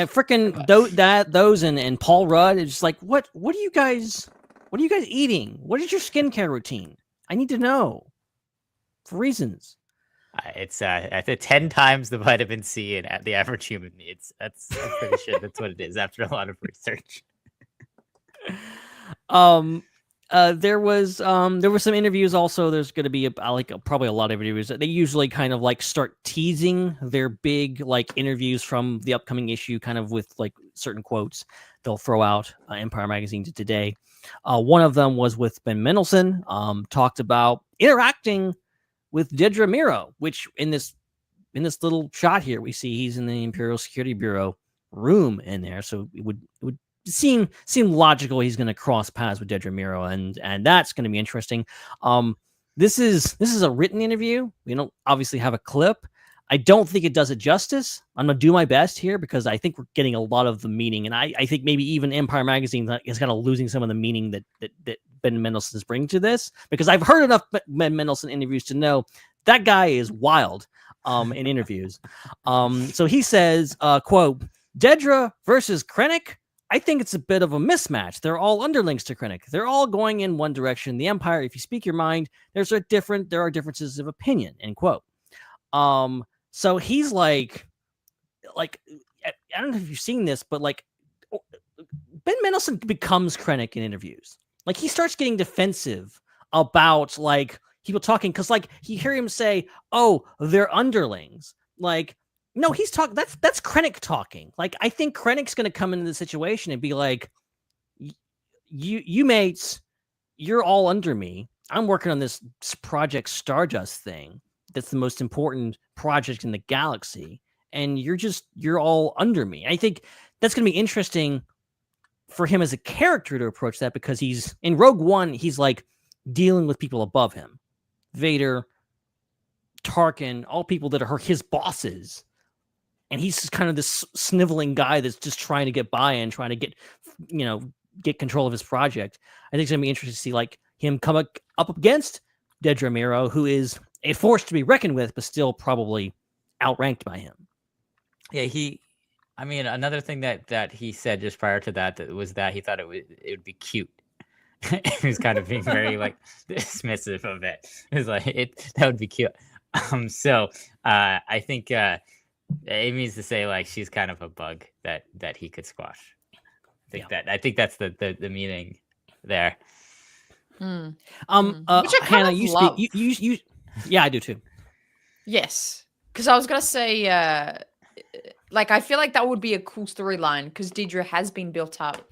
freaking those and Paul Rudd is just like, what are you guys eating? What is your skincare routine? I need to know for reasons. It's at 10 times the vitamin C and the average human needs. I'm pretty sure that's what it is after a lot of research. There was some interviews also. There's going to be probably a lot of interviews. They usually kind of like start teasing their big like interviews from the upcoming issue, kind of with like certain quotes they'll throw out. Empire Magazine did today. One of them was with Ben Mendelsohn. Talked about interacting with Dedra Meero, which in this little shot here we see he's in the Imperial Security Bureau room in there. So it would
seem logical. He's going to cross paths with Dedra Miro, and that's going to be interesting. This is a written interview. We don't obviously have a clip. I don't think it does it justice. I'm going to do my best here because I think we're getting a lot of the meaning. And I think maybe even Empire Magazine is kind of losing some of the meaning that Ben Mendelsohn is bringing to this, because I've heard enough Ben Mendelsohn interviews to know that guy is wild in interviews. So he says, quote, Dedra versus Krennic, I think it's a bit of a mismatch. They're all underlings to Krennic. They're all going in one direction. The Empire, if you speak your mind, there are differences of opinion, end quote. So he's like, I don't know if you've seen this, but like Ben Mendelsohn becomes Krennic in interviews. Like he starts getting defensive about like people talking, because like you hear him say, "Oh, they're underlings." Like, no, he's talking. That's Krennic talking. Like I think Krennic's going to come into the situation and be like, "You mates, you're all under me. I'm working on this Project Stardust thing. That's the most important project in the galaxy, and you're all under me." I think that's going to be interesting for him as a character to approach that, because he's in Rogue One, he's like dealing with people above him, Vader, Tarkin, all people that are his bosses, and he's just kind of this sniveling guy that's just trying to get by and trying to get control of his project. I think it's going to be interesting to see like him come up against Dedra Miro, who is a force to be reckoned with, but still probably outranked by him.
Yeah, another thing that he said just prior to that was that he thought it would be cute. He was kind of being very like dismissive of it. It was like that would be cute. So I think it means to say like she's kind of a bug that he could squash. I think that's the meaning there.
Which I
Hannah,
you love.
Speak. You. Yeah, I do too.
Yes, because I was gonna say, like, I feel like that would be a cool storyline, because Dedra has been built up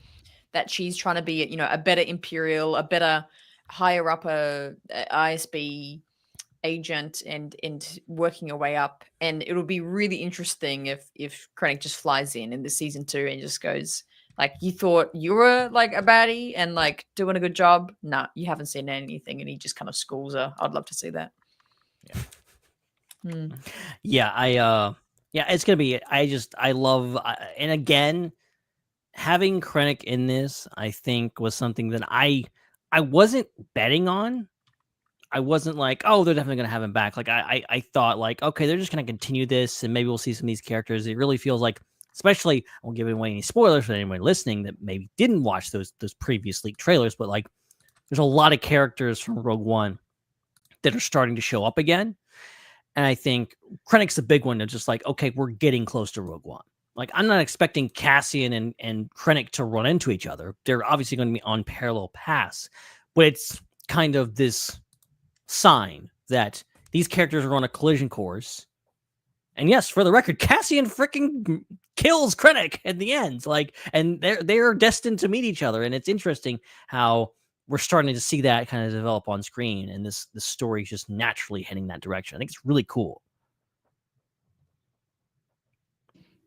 that she's trying to be, a better Imperial, a better higher up ISB agent, and working her way up. And it would be really interesting if Krennic just flies in the season 2 and just goes like, "You thought you were like a baddie and like doing a good job? Nah, you haven't seen anything," and he just kind of schools her. I'd love to see that.
Yeah. It's gonna be. I love, and again, having Krennic in this, I think, was something that I wasn't betting on. I wasn't like, oh, they're definitely gonna have him back. Like I thought, like, okay, they're just gonna continue this, and maybe we'll see some of these characters. It really feels like, especially, I won't give away any spoilers for anyone listening that maybe didn't watch those previous leaked trailers, but like, there's a lot of characters from Rogue One that are starting to show up again. And I think Krennic's a big one. They're just like, okay, we're getting close to Rogue One. Like, I'm not expecting Cassian and Krennic to run into each other. They're obviously going to be on parallel paths, but it's kind of this sign that these characters are on a collision course. And yes, for the record, Cassian freaking kills Krennic at the end. Like, and they're destined to meet each other. And it's interesting how we're starting to see that kind of develop on screen, and this story is just naturally heading that direction. I think it's really cool.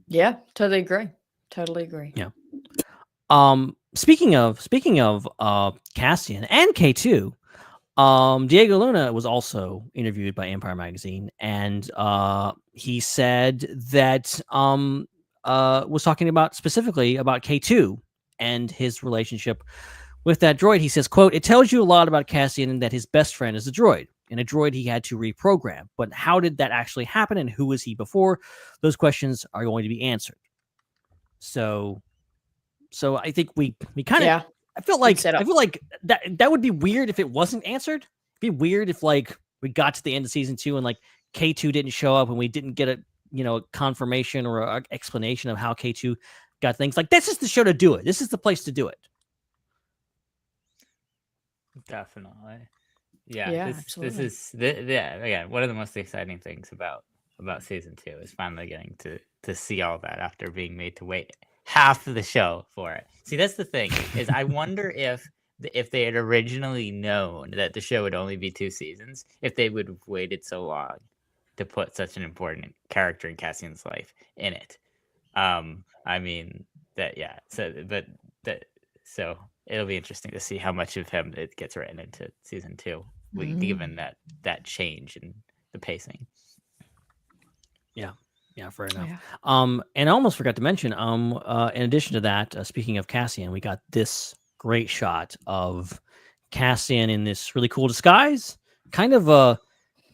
Yeah, totally agree.
Yeah. Speaking of Cassian and K2, Diego Luna was also interviewed by Empire Magazine, and he said that was talking specifically about K2 and his relationship with that droid. He says, quote, "It tells you a lot about Cassian and that his best friend is a droid, and a droid he had to reprogram. But how did that actually happen, and who was he before? Those questions are going to be answered." So I think we kind of, I feel like that would be weird if it wasn't answered. It'd be weird if like we got to the end of season 2 and like K2 didn't show up and we didn't get a confirmation or an explanation of how K2 got things. Like, this is the show to do it. This is the place to do it.
Definitely. Yeah, this is again, one of the most exciting things about season 2 is finally getting to see all that after being made to wait half of the show for it. See, that's the thing, is I wonder if they had originally known that the show would only be 2 seasons, if they would have waited so long to put such an important character in Cassian's life in it. I mean that, yeah. So, but So it'll be interesting to see how much of him it gets written into season 2, given that change in the pacing.
Yeah, fair enough. And I almost forgot to mention, in addition to that, speaking of Cassian, we got this great shot of Cassian in this really cool disguise, kind of a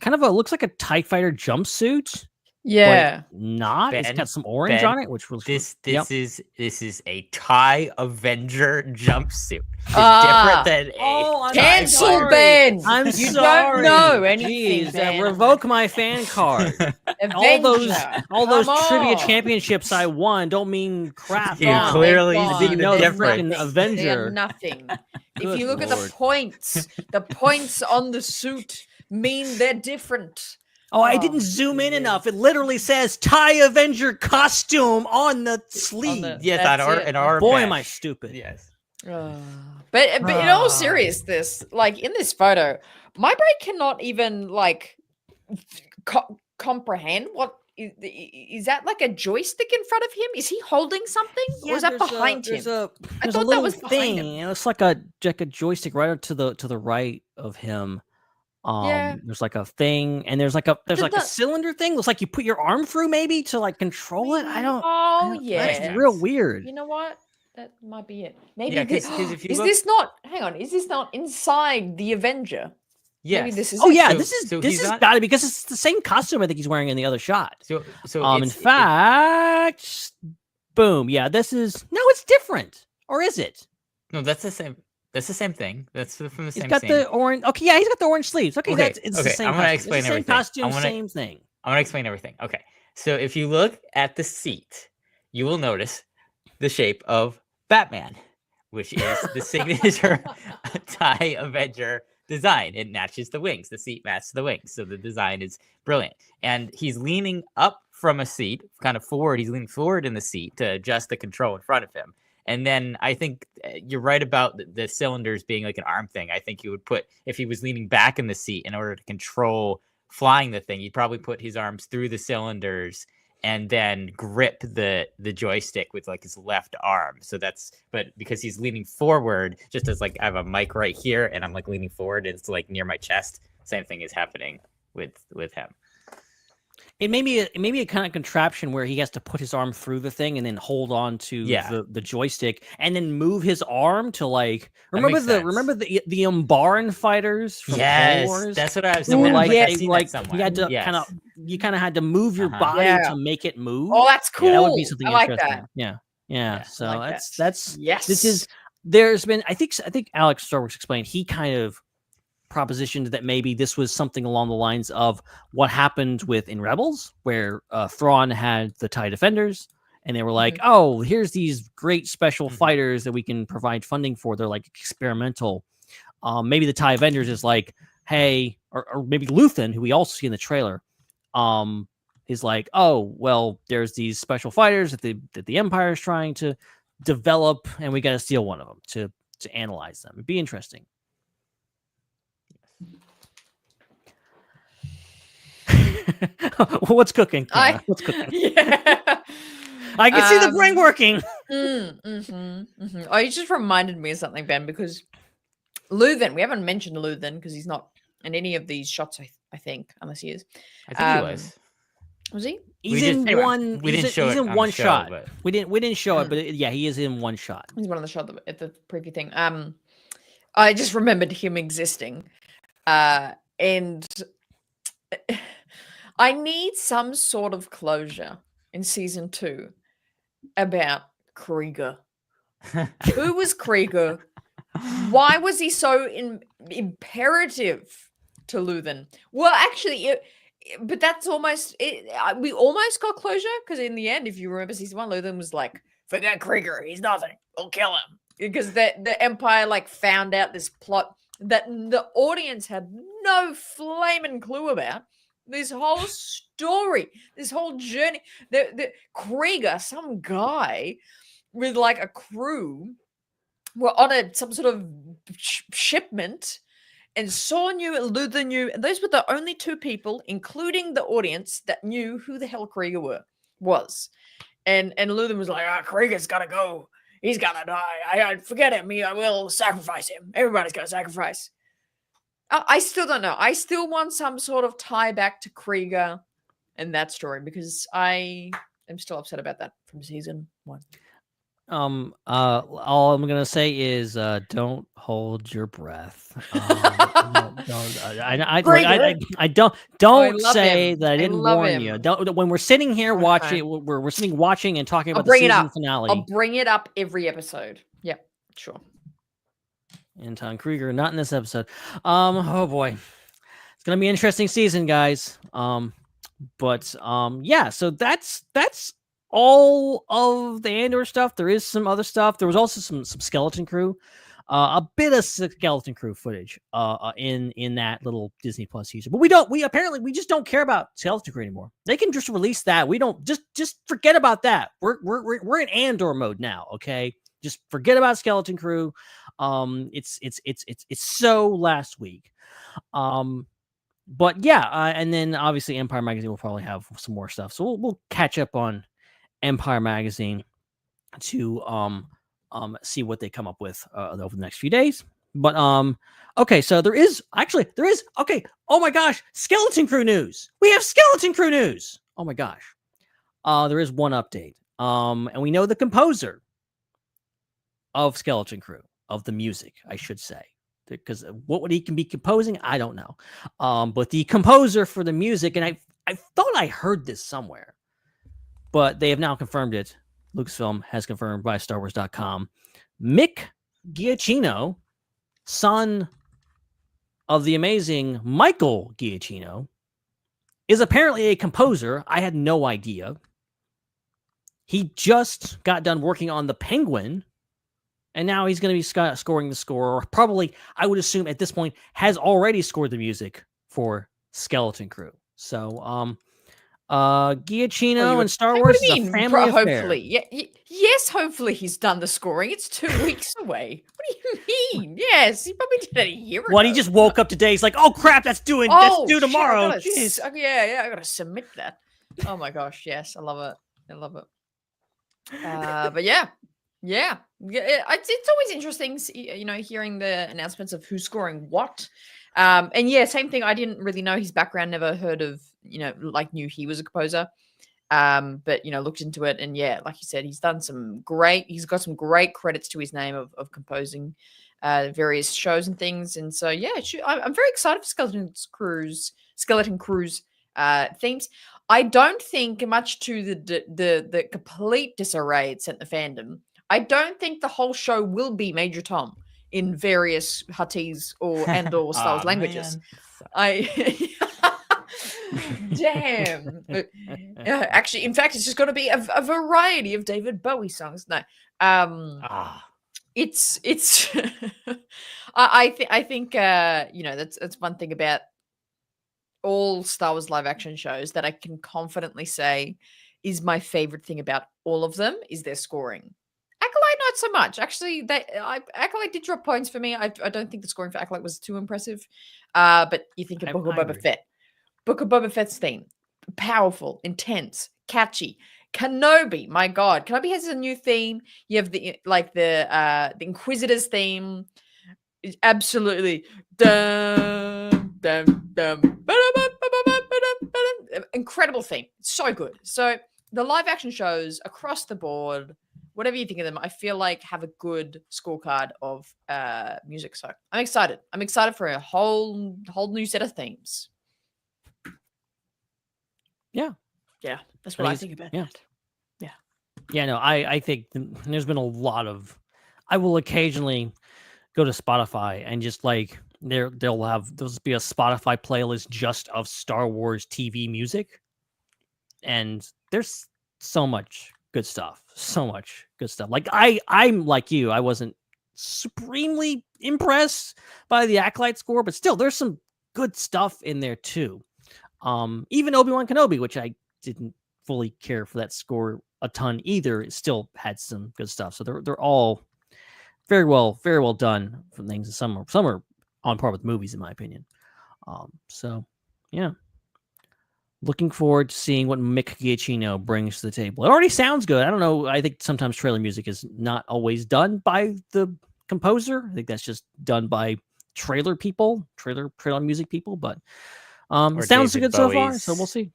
looks like a TIE fighter jumpsuit.
Yeah,
but not. It's got some orange on it, which was
this is a TIE Avenger jumpsuit. It's different than a
cancel, Ben.
I'm
you
sorry.
don't know anything.
Jeez,
Ben.
Revoke my fan card. all those trivia championships I won don't mean crap.
You clearly see the
difference.
They're
Avenger.
nothing.
Good
if you look at
Lord.
the points on the suit mean they're different.
Oh, I didn't zoom in enough. It literally says TIE Avenger costume on the sleeve.
Yes, in our
boy,
patch.
am I stupid.
Yes.
But in all seriousness, like in this photo, my brain cannot even like comprehend what is that like a joystick in front of him? Is he holding something, or is that behind him?
There's a little thing. It looks like a joystick right up to the right of him. There's like a thing, and there's like a cylinder thing. Looks like you put your arm through maybe to like control it. It's real weird.
You know what? That might be it. Maybe
is
this not? Hang on, is this not inside the Avenger?
Yes.
Maybe this is.
Oh
it.
yeah, this is got to because it's the same costume I think he's wearing in the other shot. In fact, boom. Yeah, it's different, or is it?
No, that's the same. That's the same thing. That's from the same.
He's got
scene.
the orange. Okay, yeah, he's got the orange sleeves. Okay, it's the same.
I'm gonna explain everything.
Same costume, same thing.
I'm gonna explain everything. Okay, so if you look at the seat, you will notice the shape of Batman, which is the signature TIE Avenger design. It matches the wings. The seat matches the wings, so the design is brilliant. And he's leaning up from a seat, kind of forward. He's leaning forward in the seat to adjust the control in front of him. And then I think you're right about the cylinders being like an arm thing. I think you would put, if he was leaning back in the seat in order to control flying the thing, he'd probably put his arms through the cylinders and then grip the joystick with like his left arm. But because he's leaning forward, just as like I have a mic right here and I'm like leaning forward, and it's like near my chest. Same thing is happening with him.
It may be a kind of contraption where he has to put his arm through the thing and then hold on to the joystick and then move his arm to like remember the Umbaran fighters from Star Wars?
That's what I was
saying.
You
kind of had to move your body to make it move.
Oh, that's cool.
That would be something
I like
interesting.
that.
Yeah. So
like
that's
yes.
This is there's been I think Alex Star Wars explained he kind of propositioned that maybe this was something along the lines of what happened in Rebels, where Thrawn had the TIE Defenders, and they were like, oh, here's these great special fighters that we can provide funding for. They're like experimental. Maybe the TIE Avengers is like, hey, or maybe Luthen, who we also see in the trailer, is like, oh, well, there's these special fighters that the Empire is trying to develop, and we got to steal one of them to analyze them. It'd be interesting. What's cooking? What's cooking?
Yeah.
I can see the brain working.
Oh, you just reminded me of something, Ben, because Luthen, we haven't mentioned Luthen because he's not in any of these shots, I think, unless he is.
I think he was.
Was he?
He's in one.
We didn't show it.
He's in one shot.
But...
We didn't show it, but he is in one shot.
He's one of the shots at the preview thing. I just remembered him existing, and I need some sort of closure in season 2 about Krieger. Who was Krieger? Why was he so imperative to Luthen? Well, actually, but that's almost it. We almost got closure because in the end, if you remember season 1, Luthen was like, "Forget Krieger, he's nothing. We'll kill him." Because the Empire like found out this plot that the audience had no flaming clue about. This whole story, this whole journey, the Krieger, some guy with like a crew, were on some sort of shipment, and Saw knew, Luther knew, and those were the only 2 people, including the audience, that knew who the hell Krieger was. And Luther was like, Krieger's gotta go. He's gonna die. I forget him. I will sacrifice him. Everybody's gonna sacrifice. I still don't know. I still want some sort of tie back to Krieger and that story because I am still upset about that from season 1.
All I'm gonna say is don't hold your breath. Don't say that I didn't warn you. Don't, when we're sitting here watching, we're sitting watching and talking about the season finale.
I'll bring it up every episode. Yeah, sure.
Anton Krieger, not in this episode. Oh boy, it's gonna be an interesting season, guys. Yeah. So that's all of the Andor stuff. There is some other stuff. There was also some Skeleton Crew, a bit of Skeleton Crew footage in that little Disney Plus teaser. But we just don't care about Skeleton Crew anymore. They can just release that. We don't just forget about that. We're in Andor mode now. Okay, just forget about Skeleton Crew. It's so last week. But yeah, and then obviously Empire Magazine will probably have some more stuff. So we'll catch up on Empire Magazine to see what they come up with over the next few days. But okay, so there is okay. Oh my gosh, Skeleton Crew news. We have Skeleton Crew news. Oh my gosh. There is one update. And we know the composer of Skeleton Crew, of the music, I should say. Because what would he can be composing? I don't know. But the composer for the music, and I thought I heard this somewhere, but they have now confirmed it. Lucasfilm has confirmed by StarWars.com. Mick Giacchino, son of the amazing Michael Giacchino, is apparently a composer. I had no idea. He just got done working on The Penguin, and now he's going to be scoring the score, or probably, I would assume at this point, has already scored the music for Skeleton Crew. So, Giacchino and Star Wars is a family affair.
Hopefully. Yes, hopefully he's done the scoring. It's 2 weeks away. What do you mean? Yes, he probably did that a year ago.
What, he just woke up today. He's like, oh, crap, that's due tomorrow.
I got to submit that. Oh, my gosh, yes, I love it. But yeah. It's always interesting, hearing the announcements of who's scoring what. And yeah, same thing. I didn't really know his background, never heard of, knew he was a composer. But looked into it, and yeah, like you said, he's got some great credits to his name of composing various shows and things. And so yeah, I'm very excited for Skeleton Crew's themes. I don't think, much to the complete disarray it sent the fandom, I don't think the whole show will be Major Tom in various Huttese or Andor Star Wars languages. Damn. Actually, in fact, it's just going to be a variety of David Bowie songs. No, it's. I think that's one thing about all Star Wars live action shows that I can confidently say is my favorite thing about all of them is their scoring. Acolyte, not so much. Actually, Acolyte did drop points for me. I don't think the scoring for Acolyte was too impressive. But you think of Book of Boba Fett. Book of Boba Fett's theme. Powerful, intense, catchy. Kenobi, my God. Kenobi has a new theme. You have the Inquisitor's theme. It's absolutely incredible theme. So good. So the live action shows across the board, whatever you think of them, I feel like have a good scorecard of music. So I'm excited. I'm excited for a whole new set of themes. Yeah, that's what I think about that.
Yeah, no, I think there's been a lot of. I will occasionally go to Spotify and just there'll be a Spotify playlist just of Star Wars TV music, and there's so much good stuff. Like I'm like you. I wasn't supremely impressed by the Acolyte score, but still, there's some good stuff in there too. Even Obi-Wan Kenobi, which I didn't fully care for that score a ton either, it still had some good stuff. So they're all very well done from things. Some are on par with movies, in my opinion. So yeah. looking forward to seeing what Mick Giacchino brings to the table. It already sounds good. I don't know. I think sometimes trailer music is not always done by the composer. I think that's just done by trailer music people. But it sounds
David
good so far.
Bowie's,
So we'll see.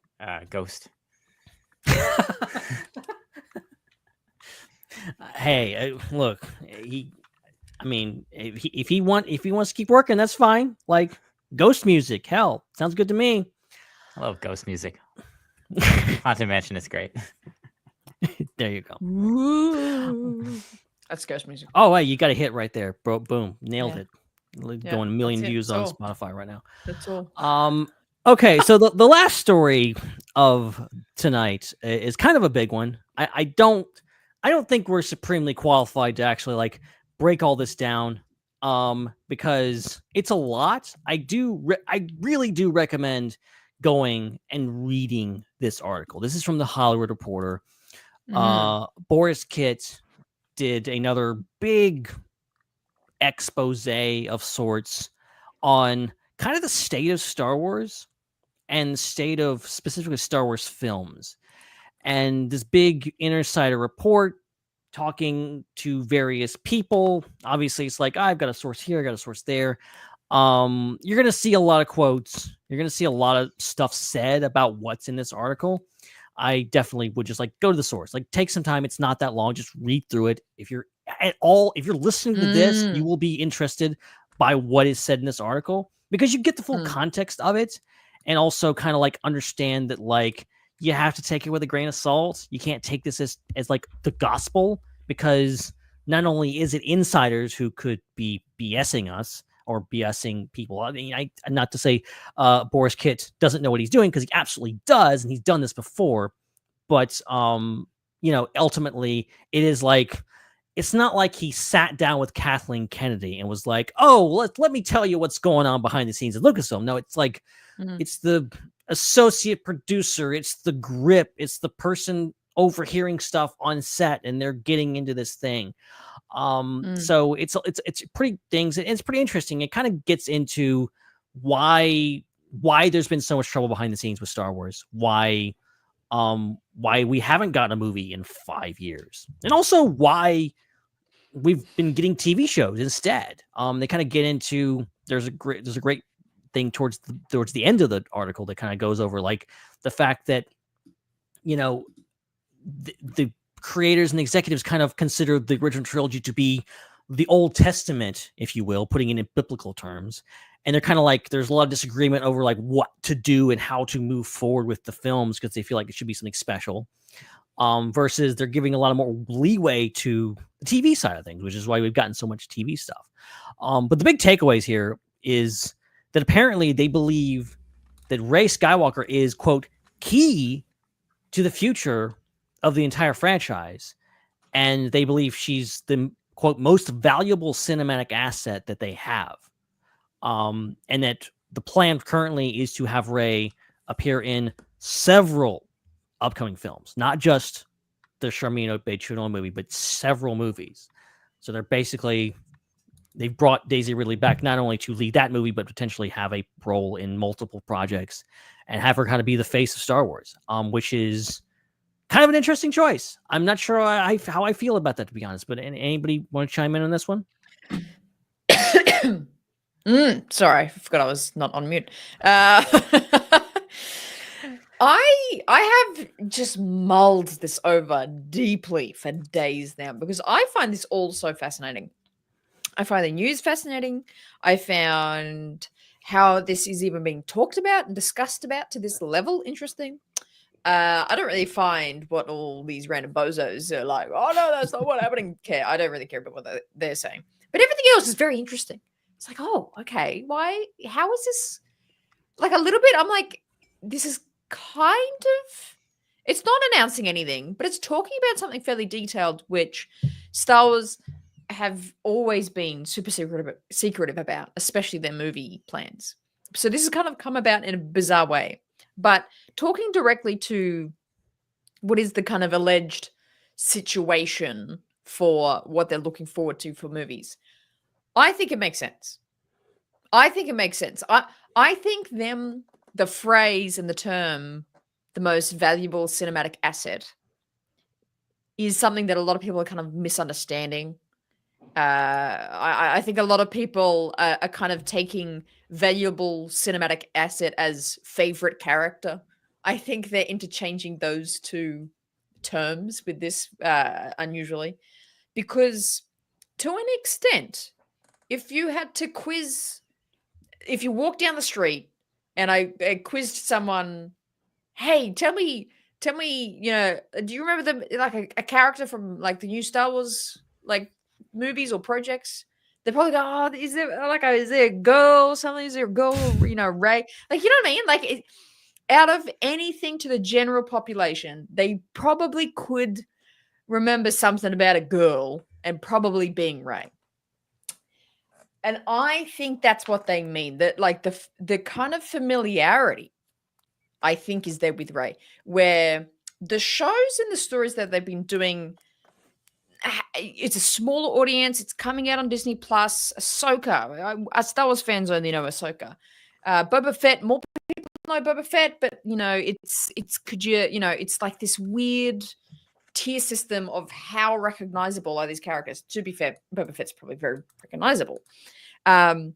Ghost.
Hey, look, if he wants to keep working, that's fine. Like Ghost music, hell, sounds good to me.
I love Ghost music. Haunted Mansion is great.
There you go.
Ooh. That's Ghost music.
Oh, wait, you got a hit right there, bro. Boom, nailed it. Going a million
that's it.
views on
That's all.
Spotify right now.
That's all.
Okay, so the last story of tonight is kind of a big one. I don't think we're supremely qualified to actually like break all this down, because it's a lot. I really do recommend going and reading this article. This is from the Hollywood Reporter. Boris Kitt did another big expose of sorts on kind of the state of Star Wars and the state of specifically Star Wars films. And this big insider report talking to various people. Obviously, it's like, I've got a source here, I got a source there. You're going to see a lot of quotes. You're going to see a lot of stuff said about what's in this article. I definitely would just like go to the source, like take some time. It's not that long. Just read through it. If you're listening to this, you will be interested by what is said in this article because you get the full context of it. And also kind of like understand that like you have to take it with a grain of salt. You can't take this as like the gospel, because not only is it insiders who could be BSing us or BSing people. I mean, not to say Boris Kitt doesn't know what he's doing, because he absolutely does, and he's done this before. But ultimately, it is like, it's not like he sat down with Kathleen Kennedy and was like, "Oh, let me tell you what's going on behind the scenes at Lucasfilm." No, it's like it's the associate producer, it's the grip, it's the person overhearing stuff on set, and they're getting into this thing. So it's pretty things. It's pretty interesting. It kind of gets into why there's been so much trouble behind the scenes with Star Wars. Why we haven't gotten a movie in 5 years, and also why we've been getting TV shows instead. They kind of get into there's a great thing towards the end of the article that kind of goes over like the fact that the creators and executives kind of consider the original trilogy to be the Old Testament, if you will, putting it in biblical terms. And they're kind of like, there's a lot of disagreement over like what to do and how to move forward with the films, because they feel like it should be something special. Versus they're giving a lot of more leeway to the TV side of things, which is why we've gotten so much TV stuff. But the big takeaways here is that apparently they believe that Rey Skywalker is, quote, key to the future of the entire franchise. And they believe she's the, quote, most valuable cinematic asset that they have. And that the plan currently is to have Rey appear in several upcoming films, not just the Charmin Obe-Chuno movie, but several movies. So they've brought Daisy Ridley back not only to lead that movie, but potentially have a role in multiple projects and have her kind of be the face of Star Wars, which is kind of an interesting choice. I'm not sure how I feel about that, to be honest, but anybody want to chime in on this one?
Sorry, I forgot I was not on mute. I have just mulled this over deeply for days now, because I find this all so fascinating. I find the news fascinating. I found how this is even being talked about and discussed about to this level interesting. I don't really find what all these random bozos are like, oh no, that's not what happening. Care. I don't really care about what they're saying. But everything else is very interesting. It's like, oh, okay. Why? How is this? Like a little bit, I'm like, this is kind of, it's not announcing anything, but it's talking about something fairly detailed, which Star Wars have always been super secretive about, especially their movie plans. So this has kind of come about in a bizarre way. But talking directly to what is the kind of alleged situation for what they're looking forward to for movies, I think it makes sense. I think the phrase and the term the most valuable cinematic asset is something that a lot of people are kind of misunderstanding. I think a lot of people are kind of taking valuable cinematic asset as favorite character. I think they're interchanging those two terms with this unusually, because to an extent, if you had to if you walk down the street and I quizzed someone, hey, tell me, do you remember a character from like the new Star Wars like movies or projects? They probably go, oh, is there a girl or something? Is there a girl, Ray? Like, you know what I mean? Like, out of anything to the general population, they probably could remember something about a girl and probably being Ray. And I think that's what they mean. That like the kind of familiarity, I think, is there with Ray, where the shows and the stories that they've been doing, it's a smaller audience. It's coming out on Disney Plus. Ahsoka, Star Wars fans only know Ahsoka. Boba Fett, more people know Boba Fett, but it's like this weird tier system of how recognizable are these characters. To be fair, Boba Fett's probably very recognizable. I'm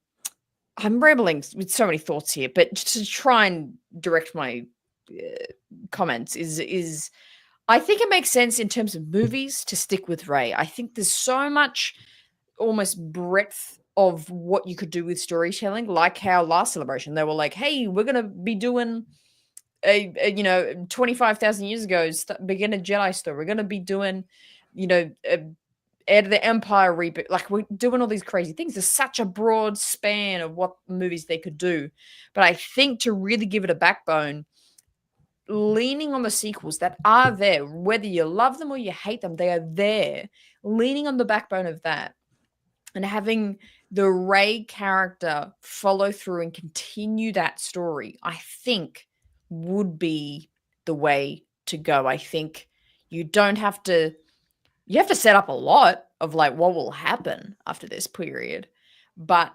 rambling with so many thoughts here, but to try and direct my comments is I think it makes sense in terms of movies to stick with Rey. I think there's so much almost breadth of what you could do with storytelling, like how last Celebration, they were like, hey, we're going to be doing 25,000 years ago, begin a Jedi story. We're going to be doing, Heir to the Empire reboot. Like, we're doing all these crazy things. There's such a broad span of what movies they could do. But I think to really give it a backbone, leaning on the sequels that are there, whether you love them or you hate them, they are there, leaning on the backbone of that and having the Rey character follow through and continue that story, I think would be the way to go. I think you have to set up a lot of like what will happen after this period, but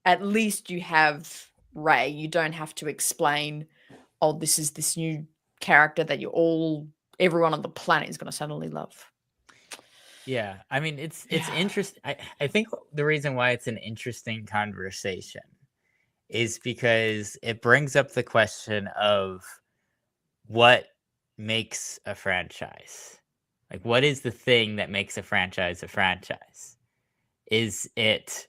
at least you have Rey. You don't have to explain, oh, this is this new character that everyone on the planet is going to suddenly love.
Yeah, I mean, it's interesting. I think the reason why it's an interesting conversation is because it brings up the question of what makes a franchise. Like, what is the thing that makes a franchise a franchise? Is it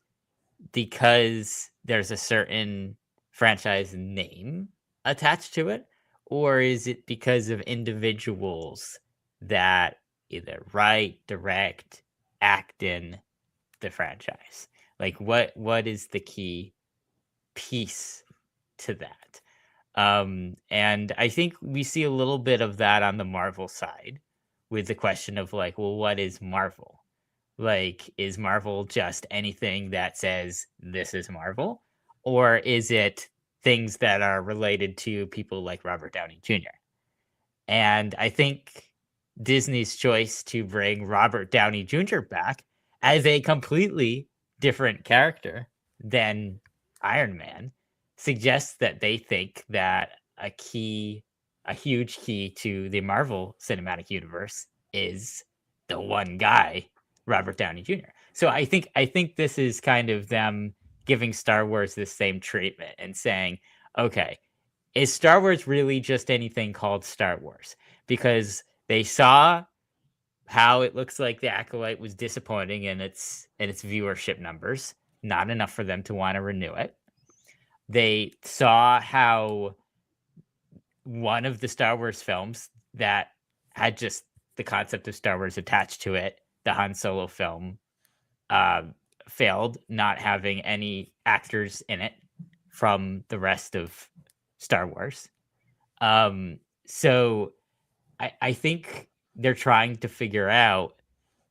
because there's a certain franchise name attached to it? Or is it because of individuals that either write, direct, act in the franchise? Like, what is the key piece to that? And I think we see a little bit of that on the Marvel side with the question of like, well, what is Marvel? Like, is Marvel just anything that says this is Marvel? Or is it things that are related to people like Robert Downey Jr.? And I think Disney's choice to bring Robert Downey Jr. back as a completely different character than Iron Man suggests that they think that a huge key to the Marvel Cinematic Universe is the one guy, Robert Downey Jr. So I think this is kind of them giving Star Wars the same treatment and saying, okay, is Star Wars really just anything called Star Wars? Because they saw how it looks like the Acolyte was disappointing in its viewership numbers, not enough for them to want to renew it. They saw how one of the Star Wars films that had just the concept of Star Wars attached to it, the Han Solo film, failed, not having any actors in it from the rest of Star Wars. So I think they're trying to figure out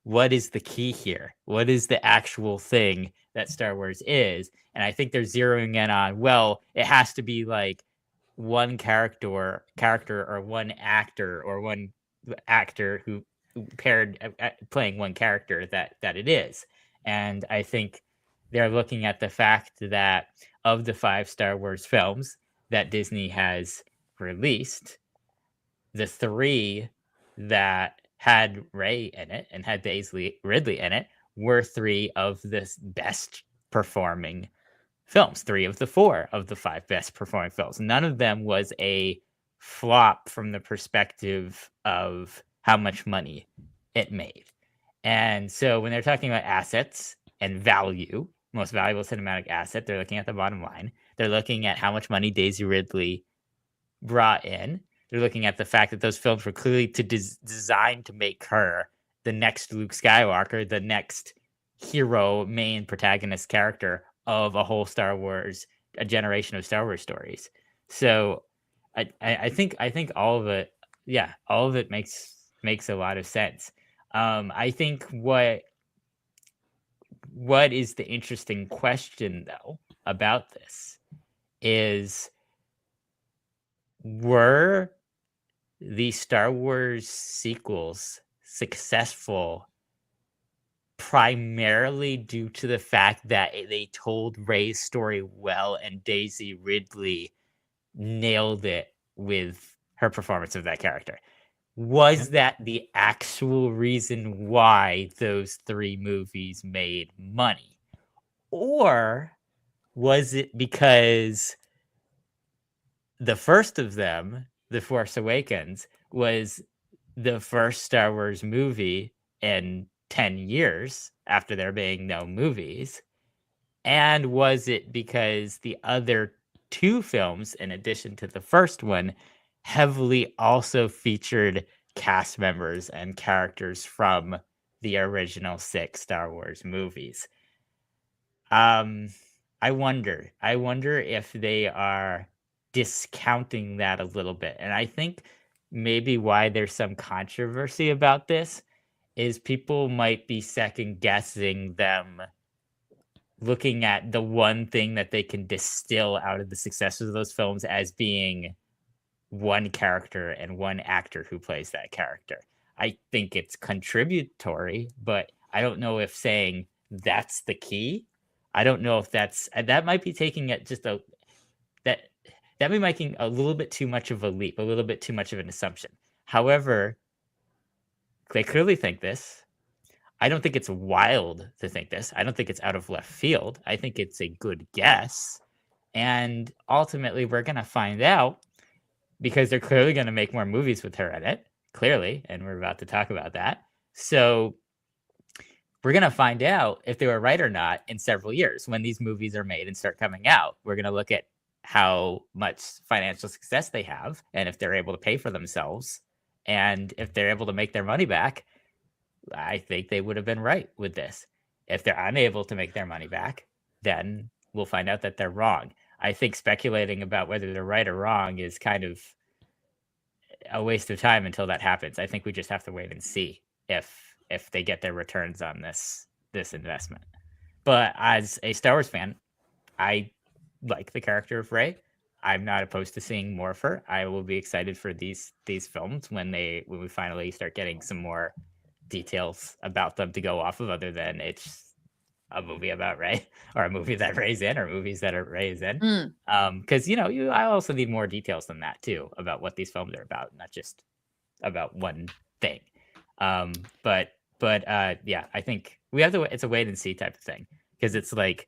what is the key here. What is the actual thing that Star Wars is? And I think they're zeroing in on, well, it has to be like one character or one actor or one actor who paired playing one character that it is. And I think they're looking at the fact that of the 5 Star Wars films that Disney has released, the three that had Rey in it and had Daisy Ridley in it were three of the best performing films, 3 of the 4 of the 5 best performing films. None of them was a flop from the perspective of how much money it made. And so when they're talking about assets and value, most valuable cinematic asset, they're looking at the bottom line. They're looking at how much money Daisy Ridley brought in. They're looking at the fact that those films were clearly designed to make her the next Luke Skywalker, the next hero, main protagonist character of a whole Star Wars, a generation of Star Wars stories. So I think all of it, all of it makes a lot of sense. I think what is the interesting question though about this is, were the Star Wars sequels successful primarily due to the fact that they told Rey's story well and Daisy Ridley nailed it with her performance of that character? Was that the actual reason why those 3 movies made money? Or was it because the first of them, The Force Awakens, was the first Star Wars movie in 10 years after there being no movies? And was it because the other 2 films, in addition to the first one, heavily also featured cast members and characters from the original 6 Star Wars movies? I wonder if they are discounting that a little bit. And I think maybe why there's some controversy about this is people might be second guessing them, looking at the one thing that they can distill out of the successes of those films as being one character and one actor who plays that character. I think it's contributory, but I don't know if saying that's the key. I don't know if that might be taking it just that might be making a little bit too much of a leap, a little bit too much of an assumption. However, they clearly think this. I don't think it's wild to think this. I don't think it's out of left field. I think it's a good guess. And ultimately, we're going to find out, because they're clearly going to make more movies with her in it, clearly, and we're about to talk about that. So we're going to find out if they were right or not in several years when these movies are made and start coming out. We're going to look at how much financial success they have and if they're able to pay for themselves. And if they're able to make their money back, I think they would have been right with this. If they're unable to make their money back, then we'll find out that they're wrong. I think speculating about whether they're right or wrong is kind of a waste of time until that happens. I think we just have to wait and see if they get their returns on this investment. But as a Star Wars fan, I like the character of Rey. I'm not opposed to seeing more of her. I will be excited for these films when we finally start getting some more details about them to go off of, other than it's a movie about Rey or a movie that Rey's in or movies that Rey's in. Because I also need more details than that too about what these films are about, not just about one thing. But I think we have to. It's a wait and see type of thing, because it's like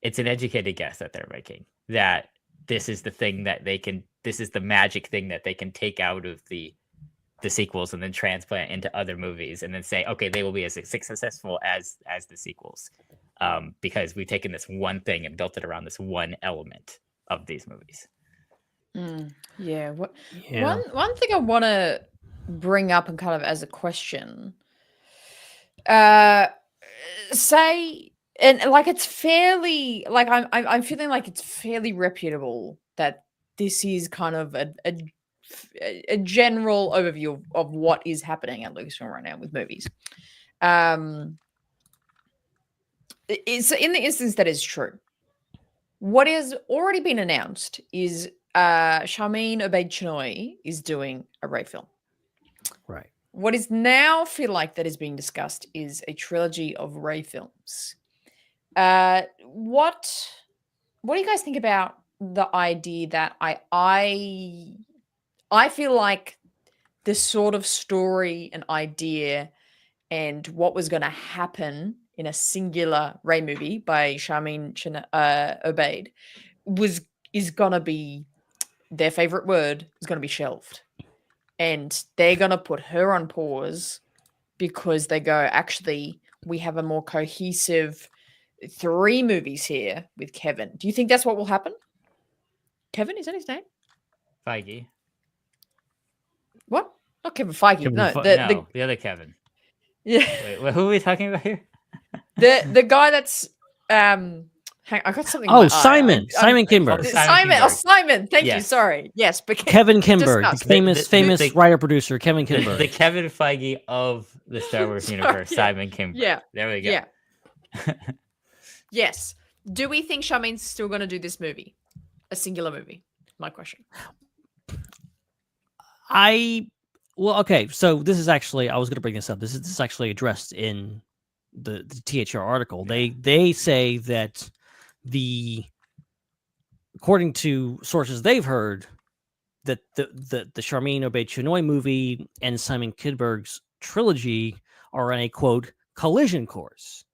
it's an educated guess that they're making that this is the thing that they can. This is the magic thing that they can take out of the sequels and then transplant into other movies and then say, okay, they will be as successful as the sequels, because we've taken this one thing and built it around this one element of these movies.
One thing I want to bring up and kind of as a question, say, and like it's fairly, like I'm feeling like it's fairly reputable that this is kind of a general overview of what is happening at Lucasfilm right now with movies. It's in the instance that is true. What has already been announced is Sharmeen Obaid-Chinoy is doing a Rey film.
Right.
What is now feel like that is being discussed is a trilogy of Rey films. What do you guys think about the idea that I feel like the sort of story and idea and what was going to happen in a singular Rey movie by Charmin Obaid is going to be, their favorite word is going to be shelved. And they're going to put her on pause because they go, actually, we have a more cohesive 3 movies here with Kevin. Do you think that's what will happen? Kevin, is that his name?
Feige.
What? Not Kevin Feige.
The other Kevin.
Yeah.
Wait, who are we talking about here?
The guy that's I got something.
Oh, Simon Kinberg.
Simon. Thank you. Sorry. Yes, but
Kevin Kinberg, famous writer producer Kevin Kinberg,
the Kevin Feige of the Star Wars universe. Simon Kinberg.
Yeah,
there we go.
Yeah. Yes. Do we think Charmin's still going to do this movie, a singular movie? My question.
Okay. So this is actually, I was going to bring this up. This is actually addressed in the THR article. They say that according to sources they've heard, that the Charmin Obaid-Chinoy movie and Simon Kinberg's trilogy are on a quote collision course,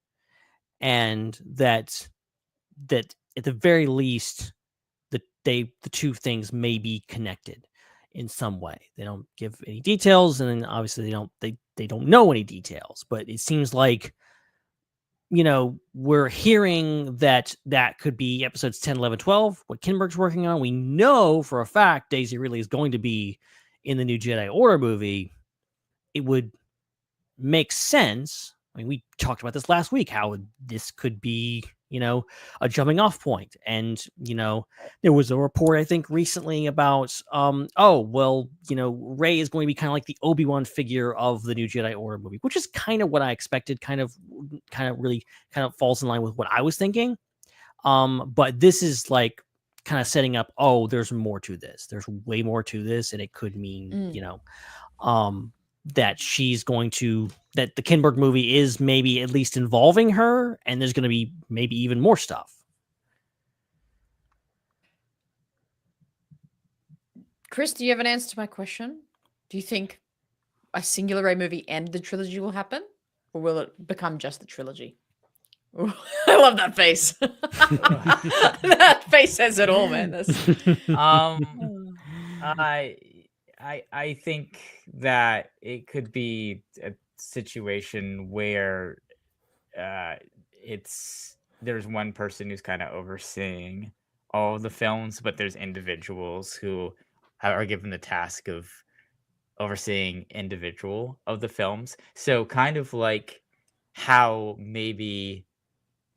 and that at the very least the two things may be connected in some way. They don't give any details, and then obviously they don't know any details, but it seems like, you know, we're hearing that could be episodes 10, 11, 12, what Kinberg's working on. We know for a fact Daisy Ridley is going to be in the new Jedi Order movie. It would make sense. I mean, we talked about this last week, how this could be, you know, a jumping off point. And, you know, there was a report, I think, recently about, Rey is going to be kind of like the Obi-Wan figure of the new Jedi Order movie, which is kind of what I expected, kind of falls in line with what I was thinking. But this is like kind of setting up, there's more to this. There's way more to this. And it could mean, that that the Kinberg movie is maybe at least involving her, and there's going to be maybe even more stuff.
Chris, do you have an answer to my question? Do you think a singular Rey movie and the trilogy will happen, or will it become just the trilogy? Ooh, I love that face. That face says it all, man.
I think that it could be a situation where there's one person who's kind of overseeing all of the films, but there's individuals who are given the task of overseeing individual of the films. So kind of like how maybe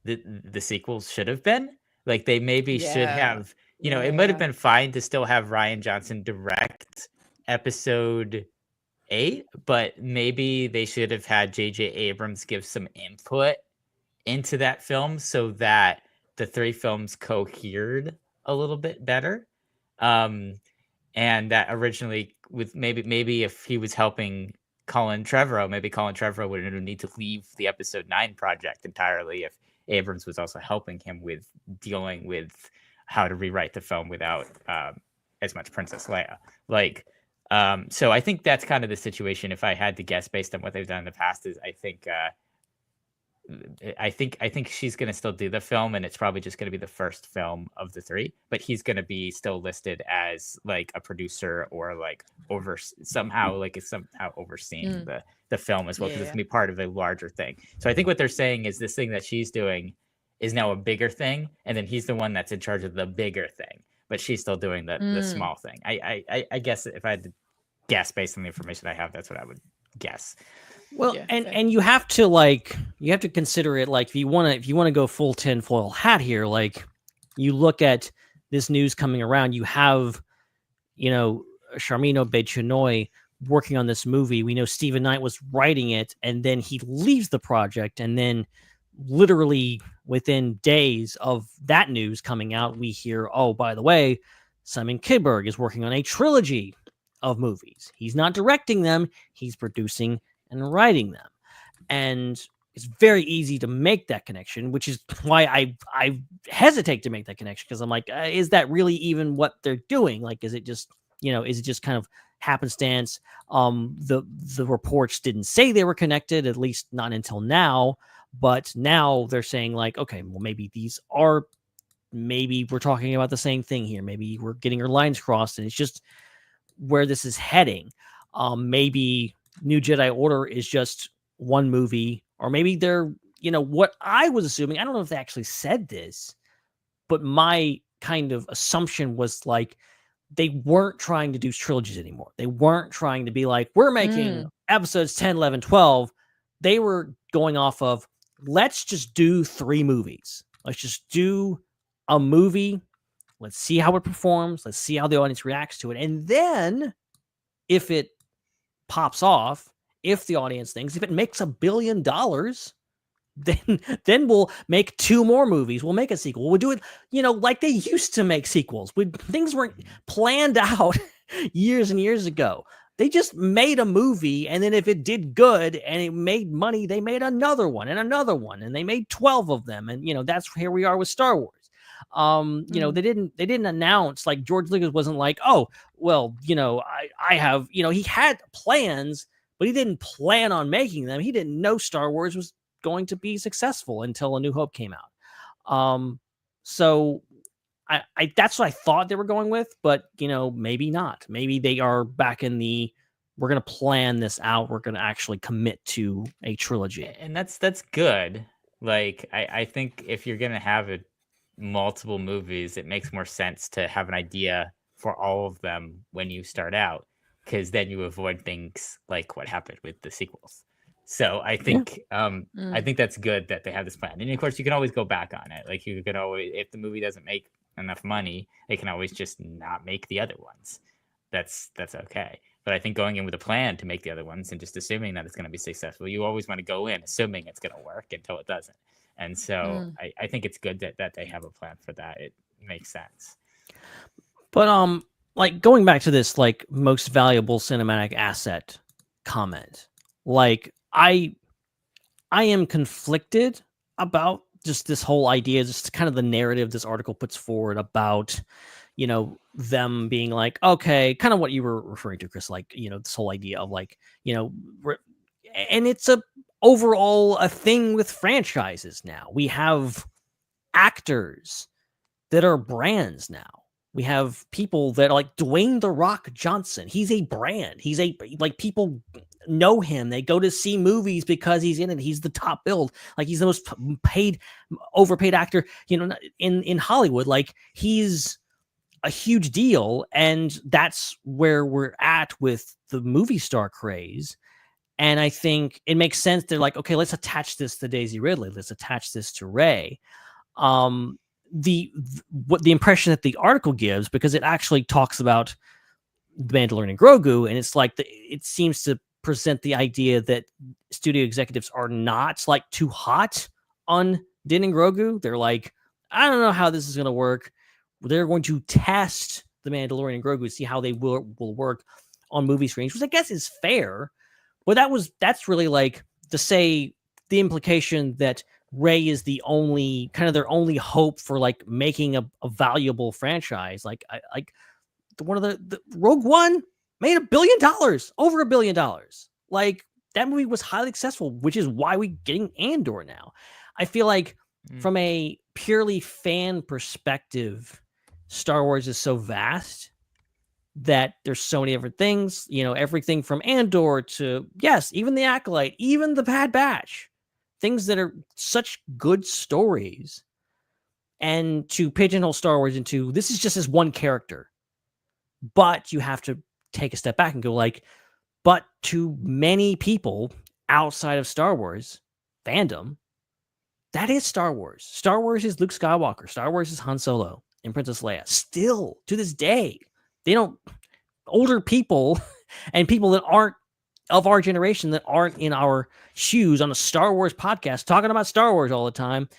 the sequels should have been. Like they maybe should have, it might have been fine to still have Rian Johnson direct episode 8, but maybe they should have had J.J. Abrams give some input into that film so that the 3 films cohered a little bit better. And that originally, with maybe if he was helping Colin Trevorrow wouldn't need to leave the episode 9 project entirely if Abrams was also helping him with dealing with how to rewrite the film without as much Princess Leia. So I think that's kind of the situation. If I had to guess based on what they've done in the past, is I think she's going to still do the film, and it's probably just going to be the first film of the 3, but he's going to be still listed as like a producer or like somehow overseeing the film as well, because it's going to be part of a larger thing. So I think what they're saying is this thing that she's doing is now a bigger thing, and then he's the one that's in charge of the bigger thing, but she's still doing the small thing. I guess if I had to guess based on the information I have, that's what I would guess.
Well, and you have to consider it, like if you want to go full tinfoil hat here, like you look at this news coming around, you have, Charmin Obaid-Chinoy working on this movie. We know Stephen Knight was writing it, and then he leaves the project, and then literally within days of that news coming out, we hear, by the way, Simon Kinberg is working on a trilogy of movies. He's not directing them, he's producing and writing them. And it's very easy to make that connection, which is why I hesitate to make that connection, because I'm like, is that really even what they're doing? Like, is it just kind of happenstance. The reports didn't say they were connected, at least not until now. But now they're saying like, okay, well, maybe we're talking about the same thing here. Maybe we're getting our lines crossed, and it's just where this is heading. Maybe New Jedi Order is just one movie, or maybe they're, what I was assuming, I don't know if they actually said this, but my kind of assumption was like, they weren't trying to do trilogies anymore. They weren't trying to be like, we're making episodes 10, 11, 12. They were going off of, let's just do 3 movies. Let's just do a movie. Let's see how it performs. Let's see how the audience reacts to it. And then if it pops off, if the audience thinks, if it makes $1 billion, then we'll make 2 more movies. We'll make a sequel. We'll do it, like they used to make sequels. Things weren't planned out years and years ago. They just made a movie, and then if it did good and it made money, they made another one, and they made 12 of them. And that's here we are with Star Wars. They didn't announce, like George Lucas wasn't like, oh, well, I have, he had plans, but he didn't plan on making them. He didn't know Star Wars was going to be successful until A New Hope came out. So I that's what I thought they were going with, but maybe not. Maybe they are back in the, we're going to plan this out. We're going to actually commit to a trilogy.
And that's good. Like, I think if you're going to have multiple movies, it makes more sense to have an idea for all of them when you start out, because then you avoid things like what happened with the sequels. So I think I think that's good that they have this plan. And of course, you can always go back on it. Like, you can always, if the movie doesn't make enough money, they can always just not make the other ones. That's okay. But I think going in with a plan to make the other ones and just assuming that it's going to be successful, you always want to go in assuming it's going to work until it doesn't. And so I think it's good that they have a plan for that. It makes sense.
But like, going back to this, like, most valuable cinematic asset comment, like, I am conflicted about just this whole idea, just kind of the narrative this article puts forward about, them being like, okay, kind of what you were referring to, Chris, like, this whole idea of like, and it's overall a thing with franchises now. We have actors that are brands now. We have people that are like Dwayne "The Rock" Johnson. He's a brand. He's like, people know him. They go to see movies because he's in it. He's the top billed. Like, he's the most overpaid actor, in Hollywood. Like, he's a huge deal. And that's where we're at with the movie star craze. And I think it makes sense. They're like, okay, let's attach this to Daisy Ridley. Let's attach this to Rey. The impression that the article gives, because it actually talks about the Mandalorian and Grogu, and it's like it seems to present the idea that studio executives are not like too hot on Din and Grogu. They're like, I don't know how this is going to work. They're going to test the Mandalorian and Grogu, see how they will work on movie screens, which I guess is fair. But that's really like to say the implication that Rey is the only kind of their only hope for like making a valuable franchise. Like one of the Rogue One made $1 billion, over $1 billion. Like, that movie was highly successful, which is why we're getting Andor now. I feel like from a purely fan perspective, Star Wars is so vast that there's so many different things, everything from Andor to, yes, even the Acolyte, even the Bad Batch, things that are such good stories, and to pigeonhole Star Wars into, this is just as one character. But you have to take a step back and go like, but to many people outside of Star Wars fandom, that is Star Wars. Star Wars is Luke Skywalker. Star Wars is Han Solo and Princess Leia. Still, to this day, older people and people that aren't of our generation, that aren't in our shoes on a Star Wars podcast talking about Star Wars all the time,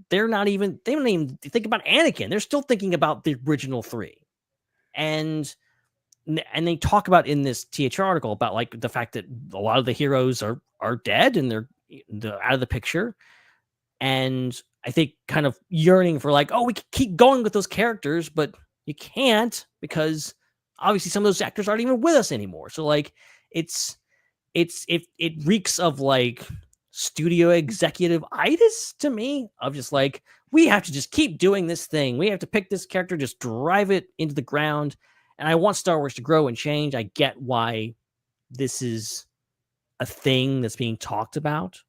they don't even think about Anakin. They're still thinking about the original 3. And they talk about in this THR article about like the fact that a lot of the heroes are dead and they're out of the picture. And I think kind of yearning for like, oh, we can keep going with those characters, but you can't, because obviously some of those actors aren't even with us anymore. So like it reeks of like studio executive itis to me, of just like, we have to just keep doing this thing. We have to pick this character, just drive it into the ground. And I want Star Wars to grow and change. I get why this is a thing that's being talked about,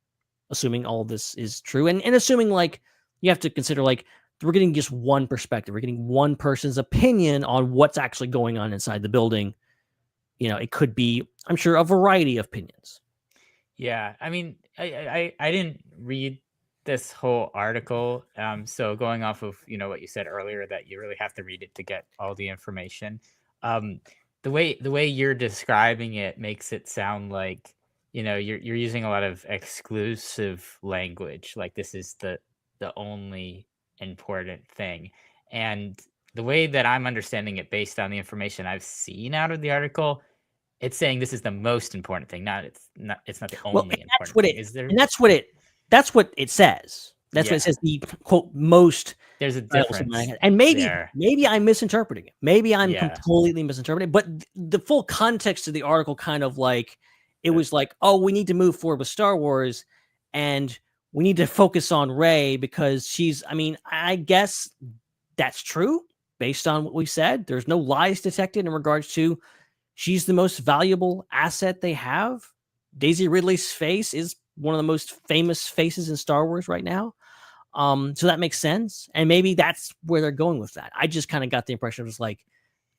assuming all of this is true. And assuming like you have to consider like we're getting just one perspective. We're getting one person's opinion on what's actually going on inside the building. You know, it could be, I'm sure, a variety of opinions.
Yeah, I mean, I didn't read this whole article, so going off of what you said earlier, that you really have to read it to get all the information. The way you're describing it makes it sound like you're using a lot of exclusive language, like this is the only important thing. And the way that I'm understanding it, based on the information I've seen out of the article, it's saying this is the most important thing. It's not the only important thing. Is there?
And that's what it says. That's what it says. The quote most.
There's a difference.
And maybe I'm misinterpreting it. Maybe I'm completely misinterpreting it. But the full context of the article kind of like, it was like, oh, we need to move forward with Star Wars, and we need to focus on Rey because she's. I mean, I guess that's true based on what we said. There's no lies detected in regards to. She's the most valuable asset they have. Daisy Ridley's face is one of the most famous faces in Star Wars right now. So that makes sense. And maybe that's where they're going with that. I just kind of got the impression it was like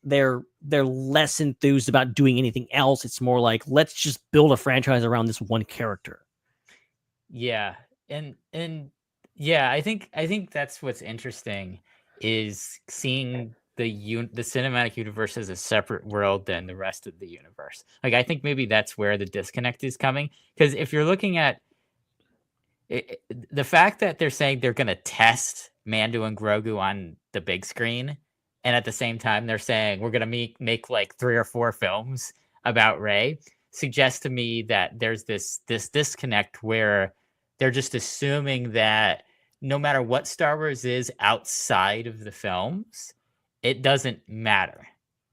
they're less enthused about doing anything else. It's more like, let's just build a franchise around this one character.
Yeah. And yeah, I think that's what's interesting, is seeing the cinematic universe as a separate world than the rest of the universe. Like, I think maybe that's where the disconnect is coming. Because if you're looking at it, the fact that they're saying they're going to test Mando and Grogu on the big screen, and at the same time they're saying we're going to make like 3 or 4 films about Rey, suggests to me that there's this disconnect where they're just assuming that no matter what Star Wars is outside of the films, it doesn't matter.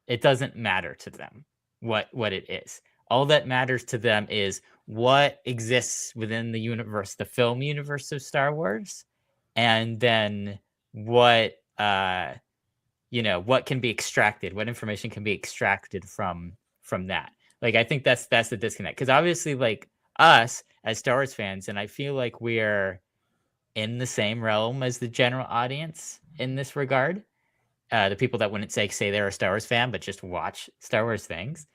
It doesn't matter to them what it is. All that matters to them is what exists within the universe, the film universe of Star Wars, and then what what can be extracted, what information can be extracted from that. Like, I think that's the disconnect, because obviously, like, us as Star Wars fans, and I feel like we're in the same realm as the general audience in this regard. The people that wouldn't say they're a Star Wars fan, but just watch Star Wars things.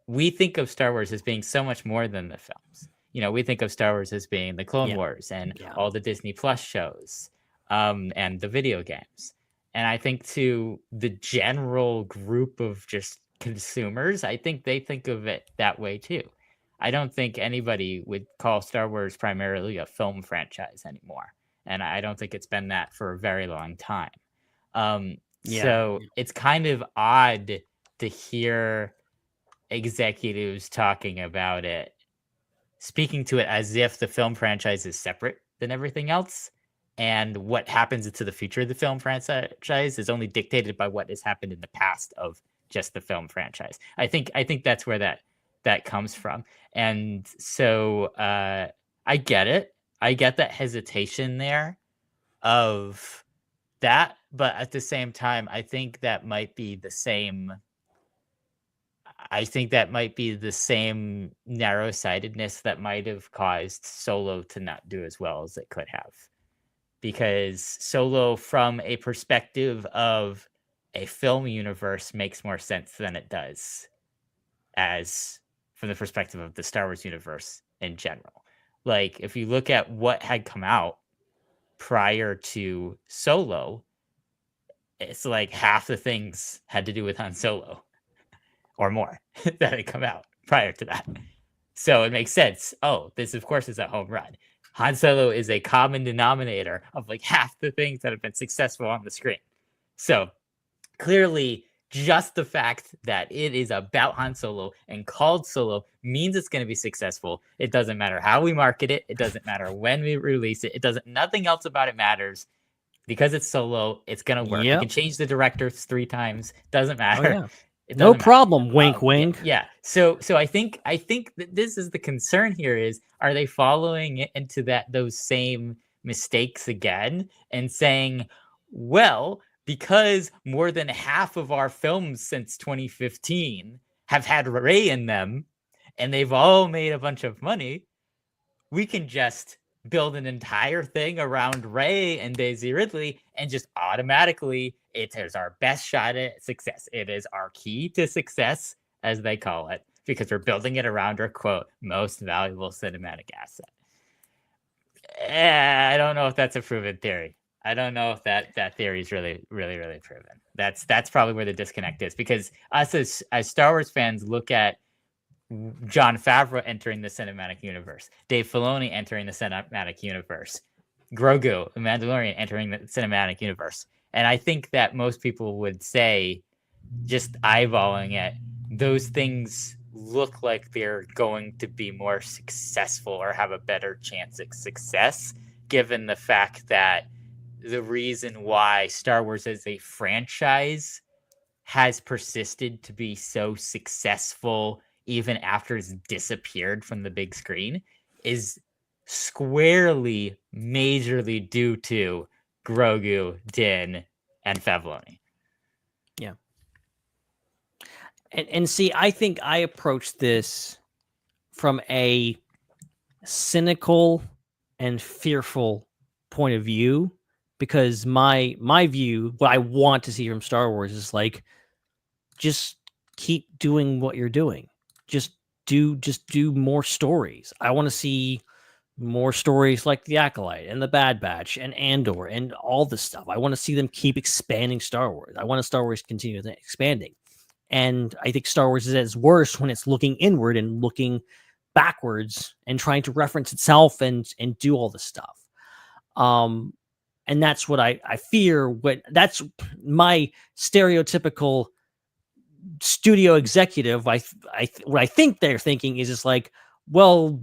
We think of Star Wars as being so much more than the films. We think of Star Wars as being the Clone Wars and all the Disney Plus shows, and the video games. And I think to the general group of just consumers, I think they think of it that way too. I don't think anybody would call Star Wars primarily a film franchise anymore. And I don't think it's been that for a very long time. So it's kind of odd to hear executives talking about it, speaking to it as if the film franchise is separate than everything else, and what happens to the future of the film franchise is only dictated by what has happened in the past of just the film franchise. I think that's where that comes from. And so I get it. I get that hesitation there of that, but at the same time, I think that might be the same. I think that might be the same narrow-sightedness that might have caused Solo to not do as well as it could have. Because Solo, from a perspective of a film universe, makes more sense than it does as from the perspective of the Star Wars universe in general. Like, if you look at what had come out prior to Solo, it's like half the things had to do with Han Solo or more that had come out prior to that. So it makes sense. Oh, this of course is a home run. Han Solo is a common denominator of like half the things that have been successful on the screen. So clearly, just the fact that it is about Han Solo and called Solo means it's going to be successful. It doesn't matter how we market it. It doesn't matter when we release it. Nothing else about it matters. because it's solo, it's gonna work. You
Yep.
can change the directors 3 times, doesn't
Oh,
matter.
yeah.
It
No
doesn't matter.
problem. Wink, wink.
Yeah. So I think that this is the concern here is, are they following it into those same mistakes again and saying, well, because more than half of our films since 2015 have had Rey in them and they've all made a bunch of money, we can just build an entire thing around Rey and Daisy Ridley and just automatically it is our best shot at success. It is our key to success, as they call it, because we're building it around our, quote, most valuable cinematic asset. I don't know if that's a proven theory. I don't know if that theory is really proven. That's probably where the disconnect is, because us as Star Wars fans look at Jon Favreau entering the cinematic universe, Dave Filoni entering the cinematic universe, Grogu, the Mandalorian, entering the cinematic universe. And I think that most people would say, just eyeballing it, those things look like they're going to be more successful or have a better chance at success, given the fact that the reason why Star Wars as a franchise has persisted to be so successful even after it's disappeared from the big screen is squarely, majorly due to Grogu, Din, and Favloni.
Yeah. And see, I think I approach this from a cynical and fearful point of view, because my view, what I want to see from Star Wars is like, just keep doing what you're doing. Just do more stories. I want to see more stories like The Acolyte and The Bad Batch and Andor and all this stuff. I want to see them keep expanding Star Wars. I want Star Wars to continue expanding. And I think Star Wars is at its worst when it's looking inward and looking backwards and trying to reference itself and do all this stuff. And that's what I fear. That's my stereotypical studio executive. What I think they're thinking is just like, well,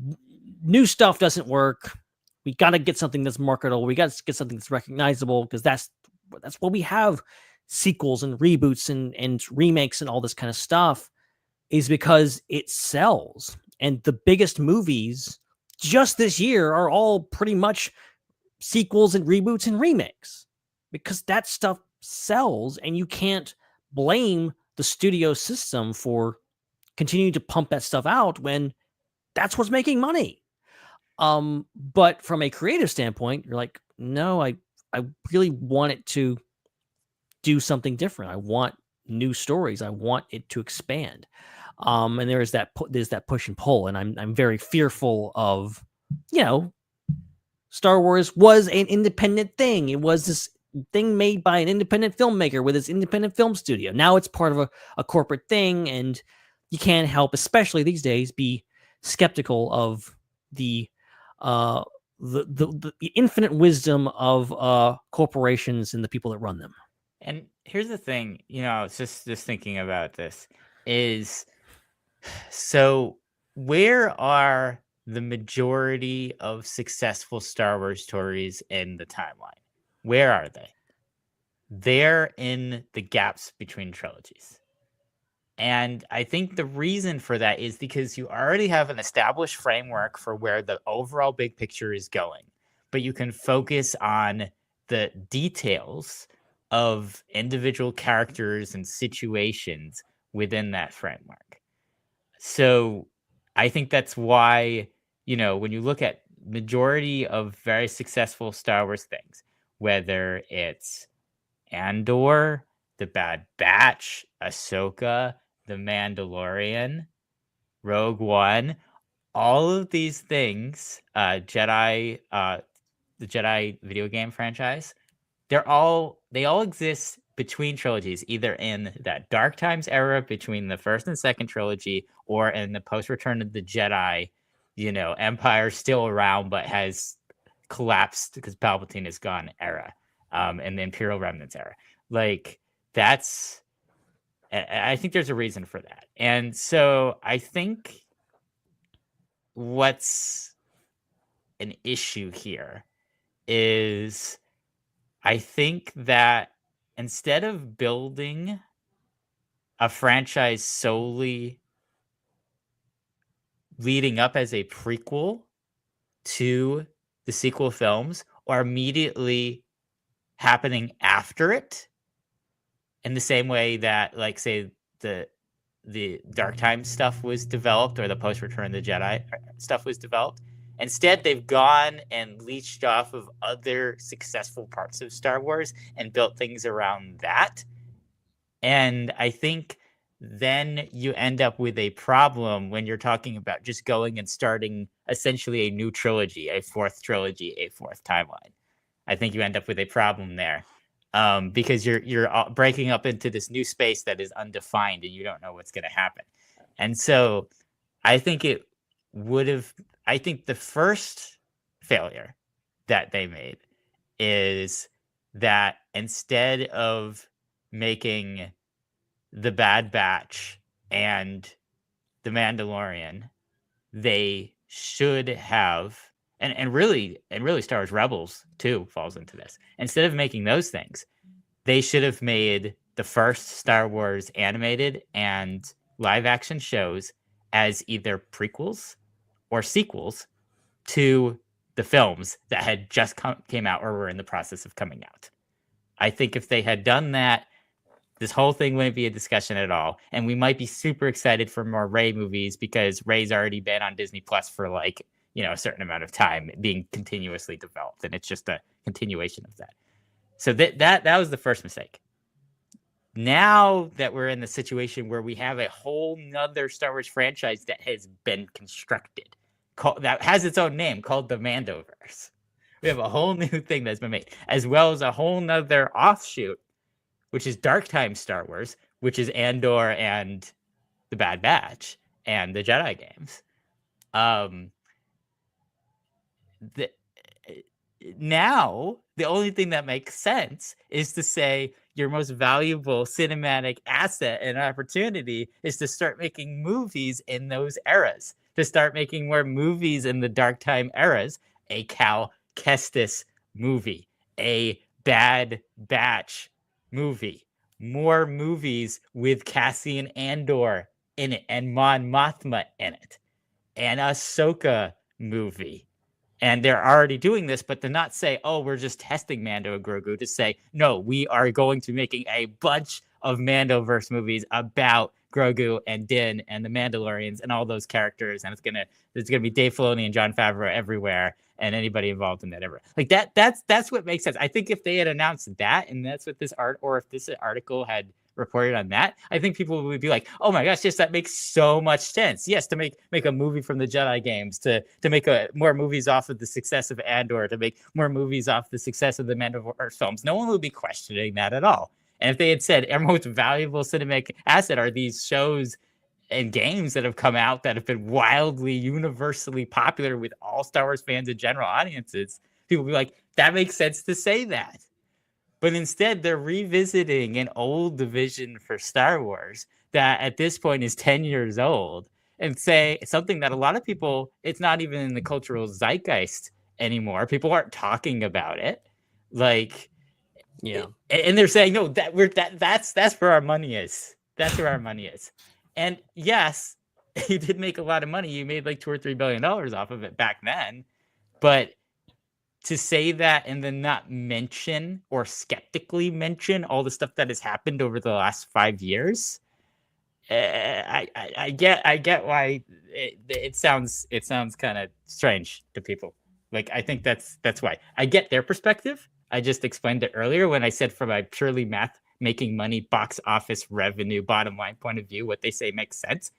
new stuff doesn't work. We got to get something that's marketable. We got to get something that's recognizable, because that's what we have. Sequels and reboots and remakes and all this kind of stuff is because it sells. And the biggest movies just this year are all pretty much sequels and reboots and remakes, because that stuff sells, and you can't blame the studio system for continuing to pump that stuff out when that's what's making money. But from a creative standpoint, you're like, no, I really want it to do something different. I want new stories. I want it to expand. And there's that push and pull, and I'm very fearful of, Star Wars was an independent thing. It was this thing made by an independent filmmaker with his independent film studio. Now it's part of a corporate thing, and you can't help, especially these days, be skeptical of the infinite wisdom of corporations and the people that run them.
And here's the thing, it's just thinking about this is, so where are the majority of successful Star Wars stories in the timeline? Where are they? They're in the gaps between trilogies. And I think the reason for that is because you already have an established framework for where the overall big picture is going, but you can focus on the details of individual characters and situations within that framework. So I think that's why, when you look at majority of very successful Star Wars things, whether it's Andor, The Bad Batch, Ahsoka, The Mandalorian, Rogue One, all of these things, the Jedi video game franchise, they all exist between trilogies, either in that Dark Times era between the first and second trilogy, or in the post Return of the Jedi, Empire's still around but has collapsed because Palpatine is gone era, and the Imperial Remnants era. Like, I think there's a reason for that. And so I think what's an issue here is I think that instead of building a franchise solely leading up as a prequel to the sequel films or immediately happening after it, in the same way that, like, say, the Dark Time stuff was developed or the post Return of the Jedi stuff was developed. Instead, they've gone and leached off of other successful parts of Star Wars and built things around that. And I think then you end up with a problem when you're talking about just going and starting essentially a new trilogy, a fourth trilogy, a fourth timeline. I think you end up with a problem there. Because you're breaking up into this new space that is undefined and you don't know what's going to happen. And so I think the first failure that they made is that instead of making The Bad Batch and The Mandalorian, they should have, and really Star Wars Rebels too falls into this. Instead of making those things, they should have made the first Star Wars animated and live action shows as either prequels or sequels to the films that had just came out or were in the process of coming out. I think if they had done that, this whole thing wouldn't be a discussion at all. And we might be super excited for more Rey movies because Rey's already been on Disney Plus for a certain amount of time being continuously developed. And it's just a continuation of that. So that was the first mistake. Now that we're in the situation where we have a whole nother Star Wars franchise that has been constructed, that has its own name called the Mandoverse. We have a whole new thing that's been made, as well as a whole nother offshoot, which is Dark Time Star Wars, which is Andor and the Bad Batch and the Jedi games. Now, the only thing that makes sense is to say your most valuable cinematic asset and opportunity is to start making movies in those eras, to start making more movies in the Dark Time eras, a Cal Kestis movie, a Bad Batch movie, more movies with Cassian Andor in it and Mon Mothma in it, and Ahsoka movie. And they're already doing this, but to not say, oh, we're just testing Mando and Grogu, to say, no, we are going to be making a bunch of Mandoverse movies about Grogu and Din and the Mandalorians and all those characters. And there's gonna be Dave Filoni and Jon Favreau everywhere and anybody involved in that ever. Like that's what makes sense. I think if they had announced that, and that's what this or if this article had reported on that, I think people would be like, oh my gosh, yes, that makes so much sense. Yes, to make a movie from the Jedi games, to make more movies off of the success of Andor, to make more movies off the success of the Mandalorian films. No one would be questioning that at all. And if they had said our most valuable cinematic asset are these shows and games that have come out that have been wildly, universally popular with all Star Wars fans and general audiences, people would be like, that makes sense to say that. But instead, they're revisiting an old division for Star Wars that at this point is 10 years old and say something that a lot of people, it's not even in the cultural zeitgeist anymore. People aren't talking about it. Like, yeah. And they're saying, no, that's where our money is. That's where our money is. And yes, you did make a lot of money. You made like $2 or $3 billion off of it back then. But to say that and then not mention or skeptically mention all the stuff that has happened over the last 5 years, I get why it sounds kind of strange to people. Like, I think that's why. I get their perspective. I just explained it earlier when I said from a purely math making money, box office revenue, bottom line point of view, what they say makes sense.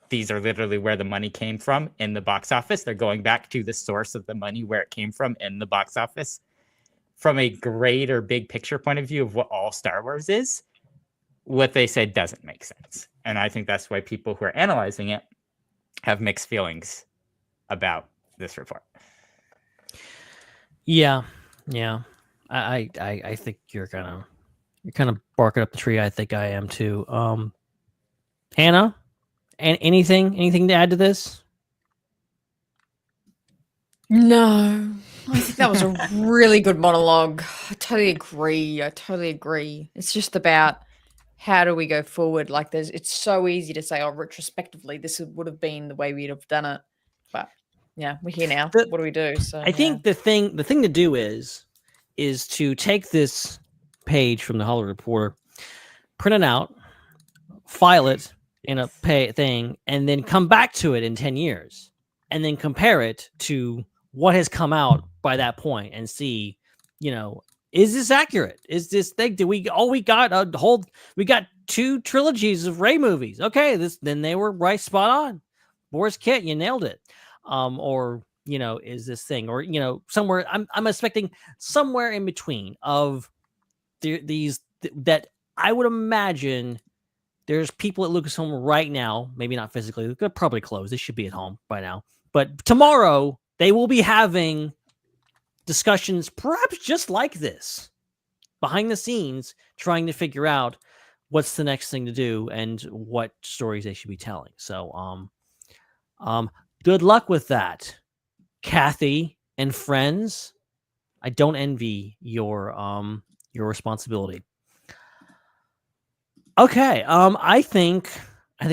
These are literally where the money came from in the box office. They're going back to the source of the money, where it came from in the box office. From a greater big picture point of view of what all Star Wars is, what they said doesn't make sense. And I think that's why people who are analyzing it have mixed feelings about this report.
Yeah. I think you're kind of barking up the tree. I think I am too. Hannah, and anything to add to this?
No. I think that was a really good monologue. I totally agree. It's just about how do we go forward? Like, it's so easy to say, oh, retrospectively, this would have been the way we'd have done it. But yeah, we're here now. What do we do? So
I think the thing to do is to take this page from the Hollywood Reporter, print it out, file it in a thing, and then come back to it in 10 years, and then compare it to what has come out by that point, and see, is this accurate? Is this thing? We got 2 trilogies of Rey movies. Okay, then they were right, spot on. Boris Kit, you nailed it. Or is this thing, or somewhere I'm expecting somewhere in between of these that I would imagine there's people at Lucasfilm right now, maybe not physically, they're probably closed. They should be at home by now. But tomorrow they will be having discussions, perhaps just like this, behind the scenes, trying to figure out what's the next thing to do and what stories they should be telling. So, good luck with that, Kathy and friends. I don't envy your responsibility. Okay, I think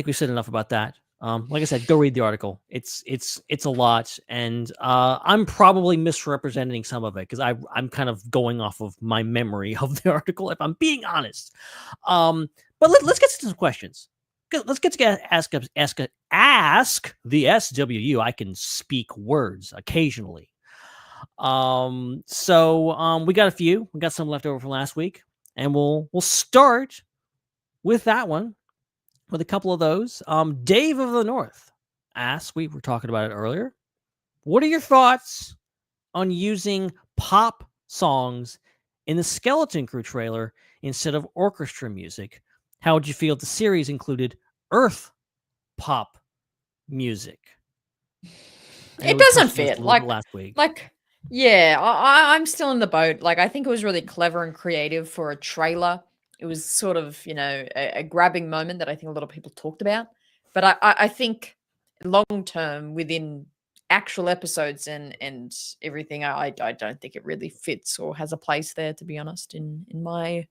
we've said enough about that. Like I said, go read the article. It's a lot, and I'm probably misrepresenting some of it because I'm kind of going off of my memory of the article, if I'm being honest. But let's get to some questions. Let's get to ask the SWU. I can speak words occasionally. So we got a few. We got some left over from last week, and we'll start with that one, with a couple of those. Dave of the North asks, we were talking about it earlier, what are your thoughts on using pop songs in the Skeleton Crew trailer instead of orchestra music? How would you feel if the series included Earth pop music?
It doesn't fit like
last week.
Yeah, I'm still in the boat. Like, I think it was really clever and creative for a trailer. It was sort of, a grabbing moment that I think a lot of people talked about. But I think long term, within actual episodes and everything, I don't think it really fits or has a place there, to be honest, in my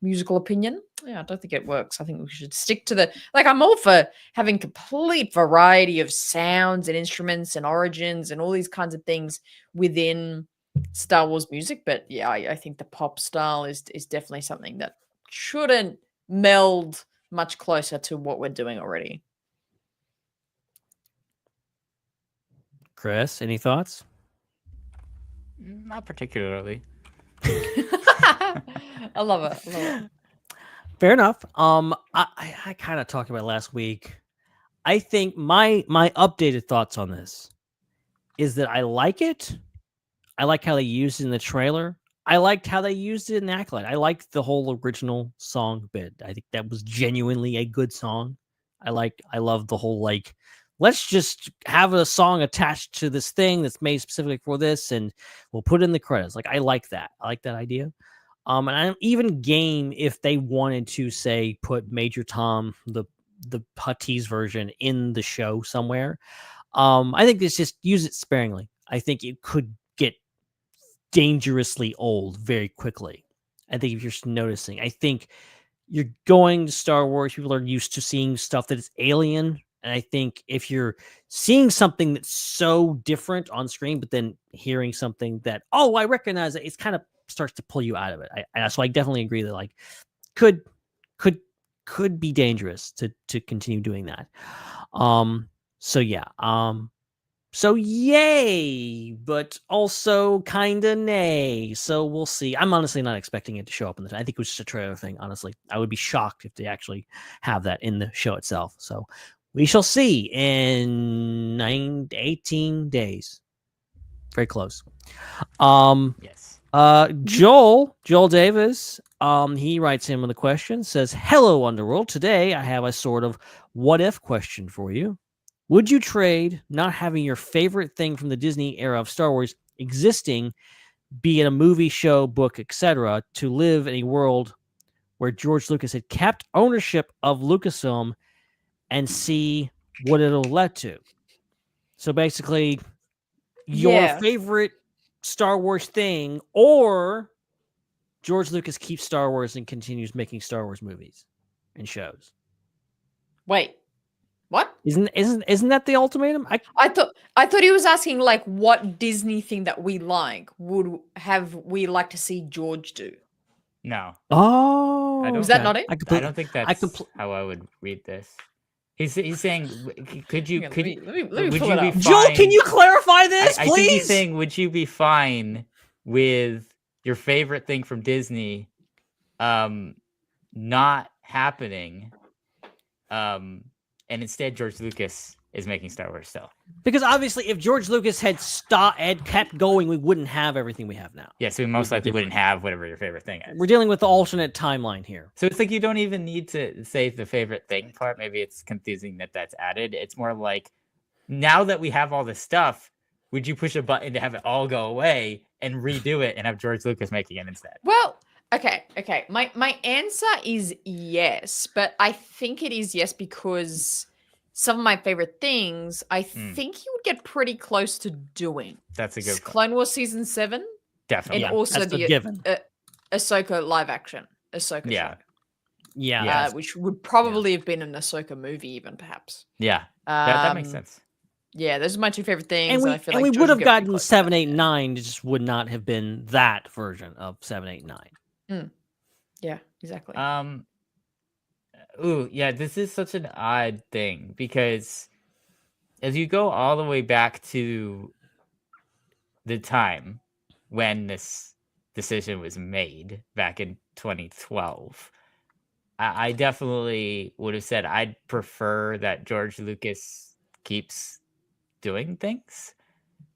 musical opinion. Yeah, I don't think it works. I think we should stick to I'm all for having complete variety of sounds and instruments and origins and all these kinds of things within Star Wars music. But yeah, I think the pop style is definitely something that shouldn't meld much closer to what we're doing already.
Chris, any thoughts?
Not particularly.
I love it.
Fair enough. I kind of talked about it last week. I think my updated thoughts on this is that I like it. I like how they used it in the trailer. I liked how they used it in Acolyte. I liked the whole original song bit. I think that was genuinely a good song. I love the whole, let's just have a song attached to this thing that's made specifically for this, and we'll put it in the credits. I like that. I like that idea. And I'm even game if they wanted to, say, put Major Tom, the Huttese version, in the show somewhere. I think it's just use it sparingly. I think it could get dangerously old very quickly. I think if you're noticing, I think you're going to Star Wars, people are used to seeing stuff that is alien. And I think if you're seeing something that's so different on screen, but then hearing something that, oh, I recognize it, it's kind of starts to pull you out of it. So I definitely agree that could be dangerous to continue doing that. So yeah. So yay, but also kind of nay. So we'll see. I'm honestly not expecting it to show up in this. I think it was just a trailer thing, honestly. I would be shocked if they actually have that in the show itself. So we shall see in 9 to 18 days. Very close.
Yes.
Joel Davis, he writes in with a question, says, hello, Underworld. Today I have a sort of what if question for you. Would you trade not having your favorite thing from the Disney era of Star Wars existing, be it a movie, show, book, etc., to live in a world where George Lucas had kept ownership of Lucasfilm and see what it'll lead to? So basically, your favorite Star Wars thing, or George Lucas keeps Star Wars and continues making Star Wars movies and shows.
Wait, what?
Isn't that the ultimatum?
I thought he was asking like what Disney thing that we like would we like to see George do.
No.
Oh,
was that not it?
I don't think that's how I would read this. He's saying, could you
Let me
would
pull
you
it
be
up.
fine?
Joel, can you clarify this,
I
please?
think he's saying, would you be fine with your favorite thing from Disney, not happening, and instead George Lucas is making Star Wars still?
Because obviously, if George Lucas had kept going, we wouldn't have everything we have now.
Yeah, so we most likely wouldn't have whatever your favorite thing is.
We're dealing with the alternate timeline here.
So it's like you don't even need to say the favorite thing part. Maybe it's confusing that that's added. It's more like, now that we have all this stuff, would you push a button to have it all go away and redo it and have George Lucas making it instead?
Well, okay. My answer is yes, but I think it is yes because some of my favorite things, I think he would get pretty close to doing.
That's a good point.
Clone Wars Season 7.
Definitely.
And also
that's
the
given.
Ahsoka live action. Ahsoka show.
Yeah.
Which would probably have been an Ahsoka movie even, perhaps.
Yeah, that makes sense.
Yeah, those are my two favorite things.
And we,
I feel like
we
George
would have
get pretty
gotten
close to
7,
that.
8, 9. It just would not have been that version of 7, 8, 9.
Yeah, exactly.
Ooh, yeah, this is such an odd thing because as you go all the way back to the time when this decision was made back in 2012, I definitely would have said I'd prefer that George Lucas keeps doing things,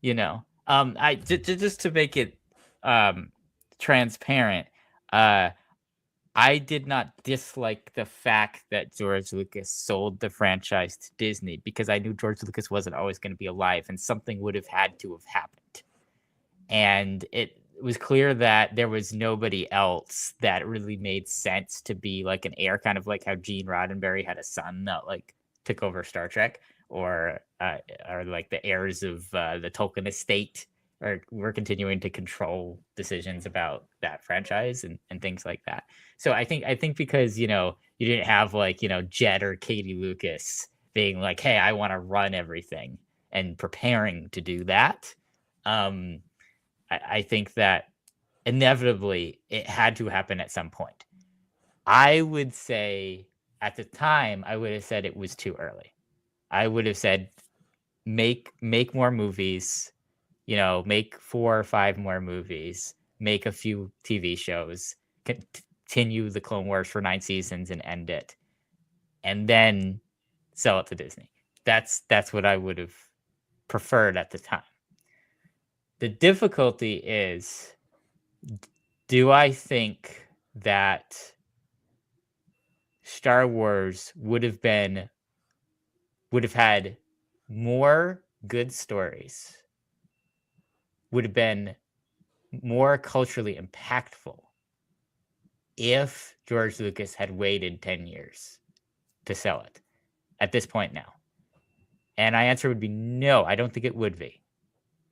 I just to make it transparent, I did not dislike the fact that George Lucas sold the franchise to Disney because I knew George Lucas wasn't always going to be alive and something would have had to have happened. And it was clear that there was nobody else that really made sense to be like an heir, kind of like how Gene Roddenberry had a son that like took over Star Trek, or like the heirs of the Tolkien estate we're continuing to control decisions about that franchise and things like that. So I think because, you didn't have like, Jet or Katie Lucas being like, hey, I want to run everything and preparing to do that. I think that inevitably it had to happen at some point. I would say at the time, I would have said it was too early. I would have said, make more movies, make 4 or 5 more movies, make a few TV shows, continue the Clone Wars for 9 seasons and end it, and then sell it to Disney. That's what I would have preferred at the time. The difficulty is, do I think that Star Wars would have had more good stories, would have been more culturally impactful if George Lucas had waited 10 years to sell it at this point now? And my answer would be no, I don't think it would be.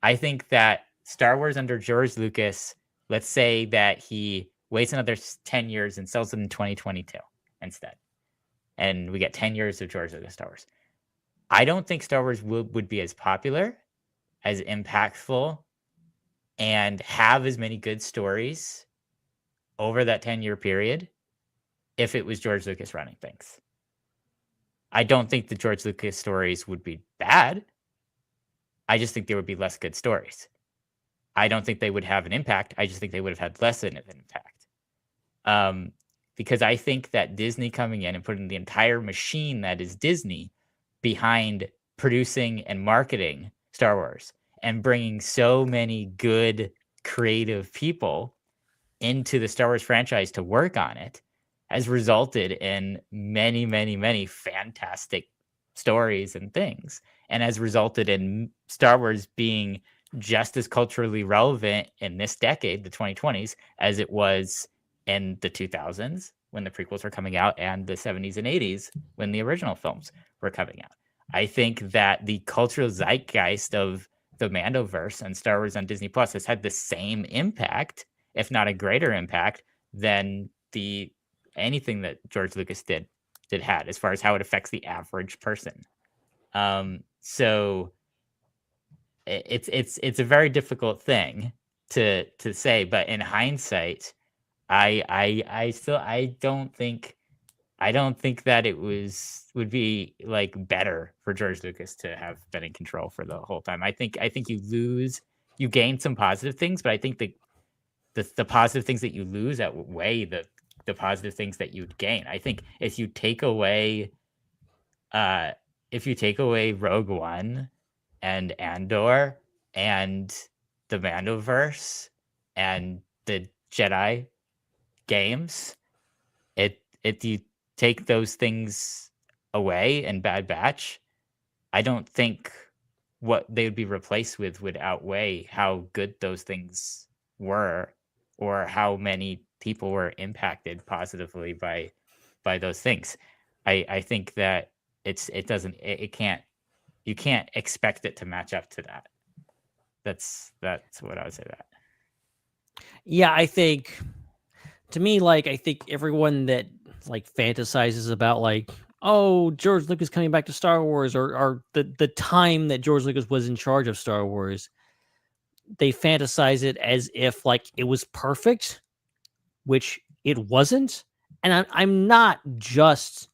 I think that Star Wars under George Lucas, let's say that he waits another 10 years and sells it in 2022 instead, and we get 10 years of George Lucas Star Wars. I don't think Star Wars would be as popular, as impactful, and have as many good stories over that 10-year period if it was George Lucas running things. I don't think the George Lucas stories would be bad. I just think there would be less good stories. I don't think they would have an impact. I just think they would have had less of an impact. Because I think that Disney coming in and putting the entire machine that is Disney behind producing and marketing Star Wars and bringing so many good creative people into the Star Wars franchise to work on it has resulted in many, many, many fantastic stories and things, and has resulted in Star Wars being just as culturally relevant in this decade, the 2020s, as it was in the 2000s when the prequels were coming out, and the 70s and 80s when the original films were coming out. I think that the cultural zeitgeist of the Mandoverse and Star Wars on Disney Plus has had the same impact, if not a greater impact, than anything that George Lucas did had, as far as how it affects the average person. So it's a very difficult thing to say, but in hindsight, I don't think that it would be like better for George Lucas to have been in control for the whole time. I think you gain some positive things, but I think the positive things that you lose outweigh the positive things that you'd gain. I think if you take away Rogue One and Andor and the Mandoverse and the Jedi games, you take those things away in Bad Batch, I don't think what they would be replaced with would outweigh how good those things were, or how many people were impacted positively by those things. I think that you can't expect it to match up to that. That's what I would say that.
Yeah, I think, to me, like, I think everyone that like fantasizes about like, oh, George Lucas coming back to Star Wars, or the time that George Lucas was in charge of Star Wars, they fantasize it as if like it was perfect, which it wasn't. And I'm not just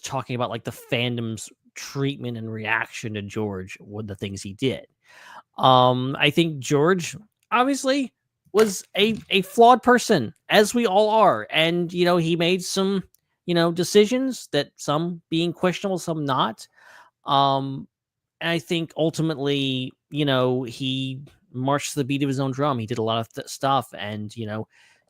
talking about like the fandom's treatment and reaction to George with the things he did. I think George obviously was a flawed person, as we all are. And, he made some, decisions, that some being questionable, some not. And I think ultimately, he marched to the beat of his own drum. He did a lot of stuff. And,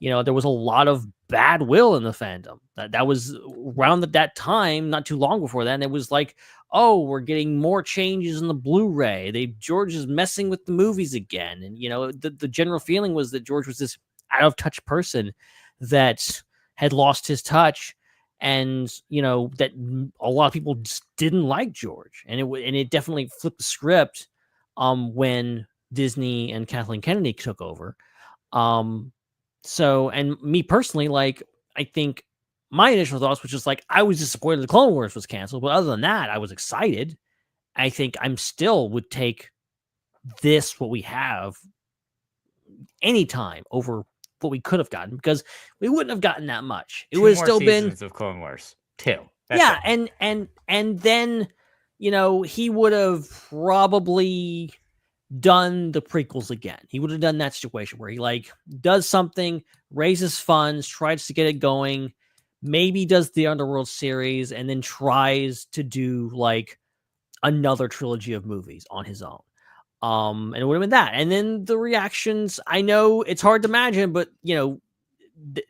there was a lot of bad will in the fandom. That was around that time, not too long before that. And it was like, oh, we're getting more changes in the Blu-ray. George is messing with the movies again. And, the general feeling was that George was this out of touch person that had lost his touch. And, that a lot of people just didn't like George. And it definitely flipped the script when Disney and Kathleen Kennedy took over. So, and me personally, like, I think my initial thoughts was just like, I was disappointed the Clone Wars was canceled, but other than that, I was excited. I think I'm still would take what we have anytime over what we could have gotten, because we wouldn't have gotten that much. It would have still been
of Clone Wars 2.
Yeah, and then he would have probably done the prequels again. He would have done that situation where he like does something, raises funds, tries to get it going, maybe does the Underworld series, and then tries to do like another trilogy of movies on his own. And it would have been that. And then the reactions, I know it's hard to imagine, but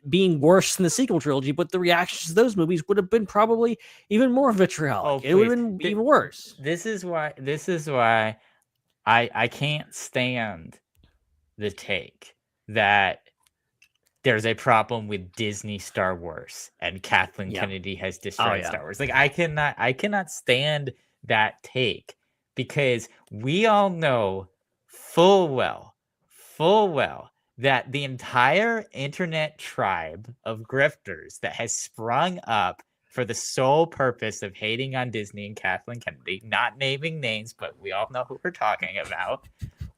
being worse than the sequel trilogy, but the reactions to those movies would have been probably even more vitriolic. It would have been even worse.
This is why I can't stand the take that there's a problem with Disney Star Wars and Kathleen Kennedy has destroyed Star Wars. Like, I cannot stand that take, because we all know full well that the entire internet tribe of grifters that has sprung up for the sole purpose of hating on Disney and Kathleen Kennedy, not naming names, but we all know who we're talking about.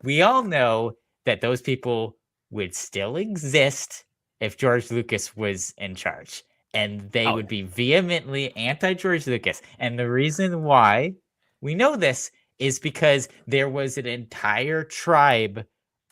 We all know that those people would still exist if George Lucas was in charge, and they would be vehemently anti-George Lucas. And the reason why we know this is because there was an entire tribe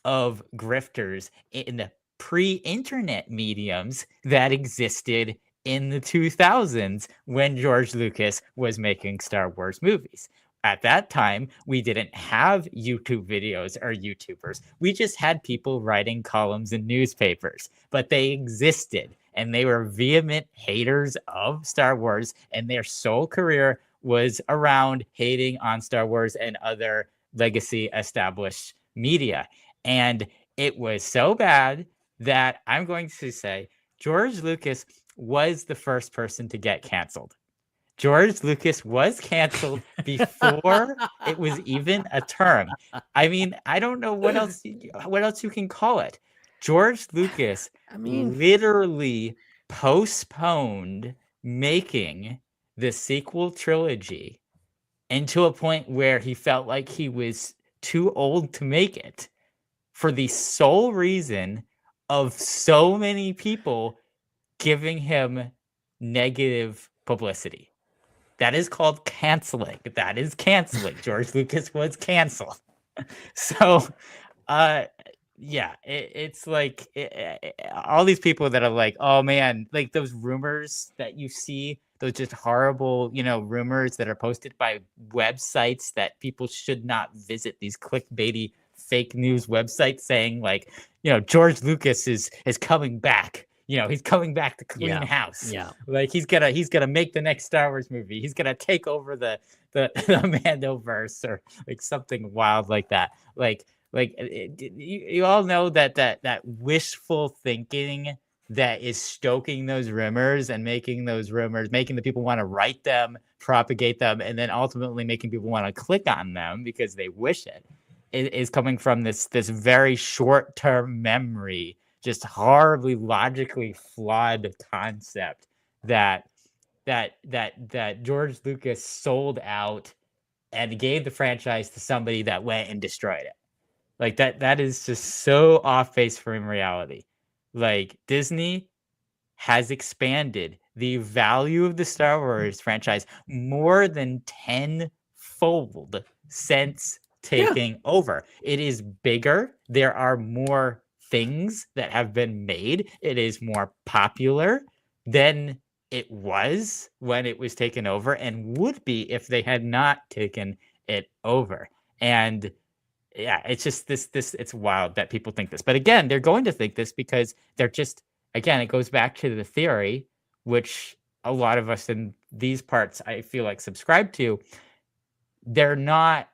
of grifters in the pre-internet mediums that existed in the 2000s when George Lucas was making Star Wars movies. At that time, we didn't have YouTube videos or YouTubers. We just had people writing columns in newspapers, but they existed, and they were vehement haters of Star Wars, and their sole career was around hating on Star Wars and other legacy established media. And it was so bad that I'm going to say George Lucas was the first person to get canceled. George Lucas was canceled before it was even a term. I mean, I don't know what else you can call it. George Lucas literally postponed making the sequel trilogy into a point where he felt like he was too old to make it, for the sole reason of so many people giving him negative publicity. That is called canceling. That is canceling. George Lucas was canceled. So, it's like all these people that are like, oh man, like those rumors that you see, those just horrible, rumors that are posted by websites that people should not visit, these clickbaity fake news websites saying like, George Lucas is coming back. He's coming back to clean house.
Yeah.
Like he's gonna make the next Star Wars movie. He's gonna take over the Mandoverse or like something wild like that. You all know that wishful thinking that is stoking those rumors and making the people want to write them, propagate them, and then ultimately making people want to click on them because they wish it. It is coming from this very short-term memory, just horribly logically flawed concept that George Lucas sold out and gave the franchise to somebody that went and destroyed it. Like that is just so off base from reality. Like Disney has expanded the value of the Star Wars franchise more than 10-fold since taking over. It is bigger. There are more things that have been made. It is more popular than it was when it was taken over, and would be if they had not taken it over. And yeah, it's just this it's wild that people think this. But again, they're going to think this because they're just, again, it goes back to the theory, which a lot of us in these parts I feel like subscribe to. They're not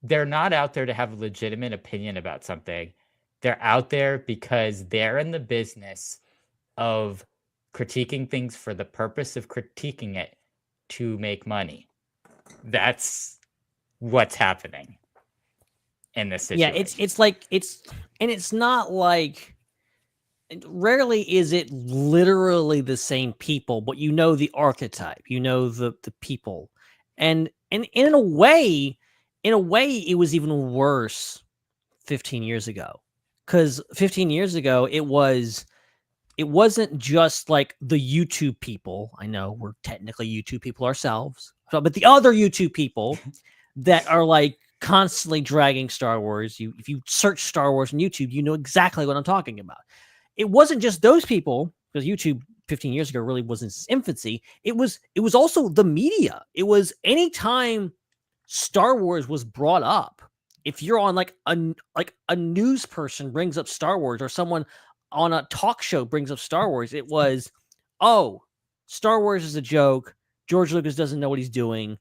out there to have a legitimate opinion about something. They're out there because they're in the business of critiquing things for the purpose of critiquing it to make money. That's what's happening in this situation.
Yeah, it's not like, rarely is it literally the same people, but the archetype, the people. And in a way, it was even worse 15 years ago. Because 15 years ago, it wasn't just like the YouTube people. I know we're technically YouTube people ourselves, but the other YouTube people that are like constantly dragging Star Wars. If you search Star Wars on YouTube, you know exactly what I'm talking about. It wasn't just those people, because YouTube 15 years ago really was in its infancy. It was also the media. It was anytime Star Wars was brought up. If you're on like a news person brings up Star Wars, or someone on a talk show brings up Star Wars, it was, oh, Star Wars is a joke. George Lucas doesn't know what he's doing.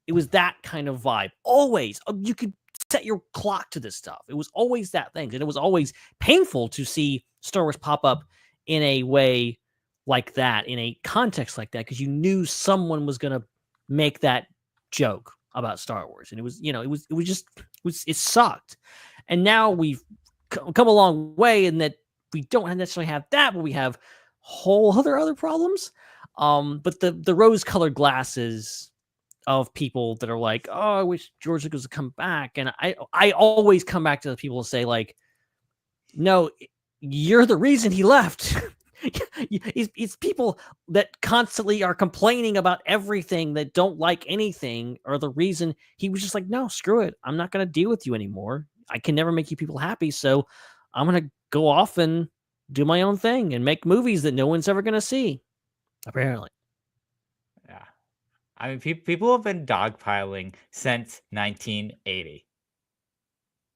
It was that kind of vibe. Always. You could set your clock to this stuff. It was always that thing. And it was always painful to see Star Wars pop up in a way like that, in a context like that, because you knew someone was going to make that joke about Star Wars. And it was, it sucked. And now we've come a long way in that we don't necessarily have that, but we have whole other problems. But the rose-colored glasses of people that are like, oh, I wish George Lucas would come back. And I always come back to the people and say, like, no, you're the reason he left. It's people that constantly are complaining about everything, that don't like anything, are the reason he was just like, no, screw it. I'm not going to deal with you anymore. I can never make you people happy. So I'm going to go off and do my own thing and make movies that no one's ever going to see, apparently.
Yeah. I mean, people have been dogpiling since 1980.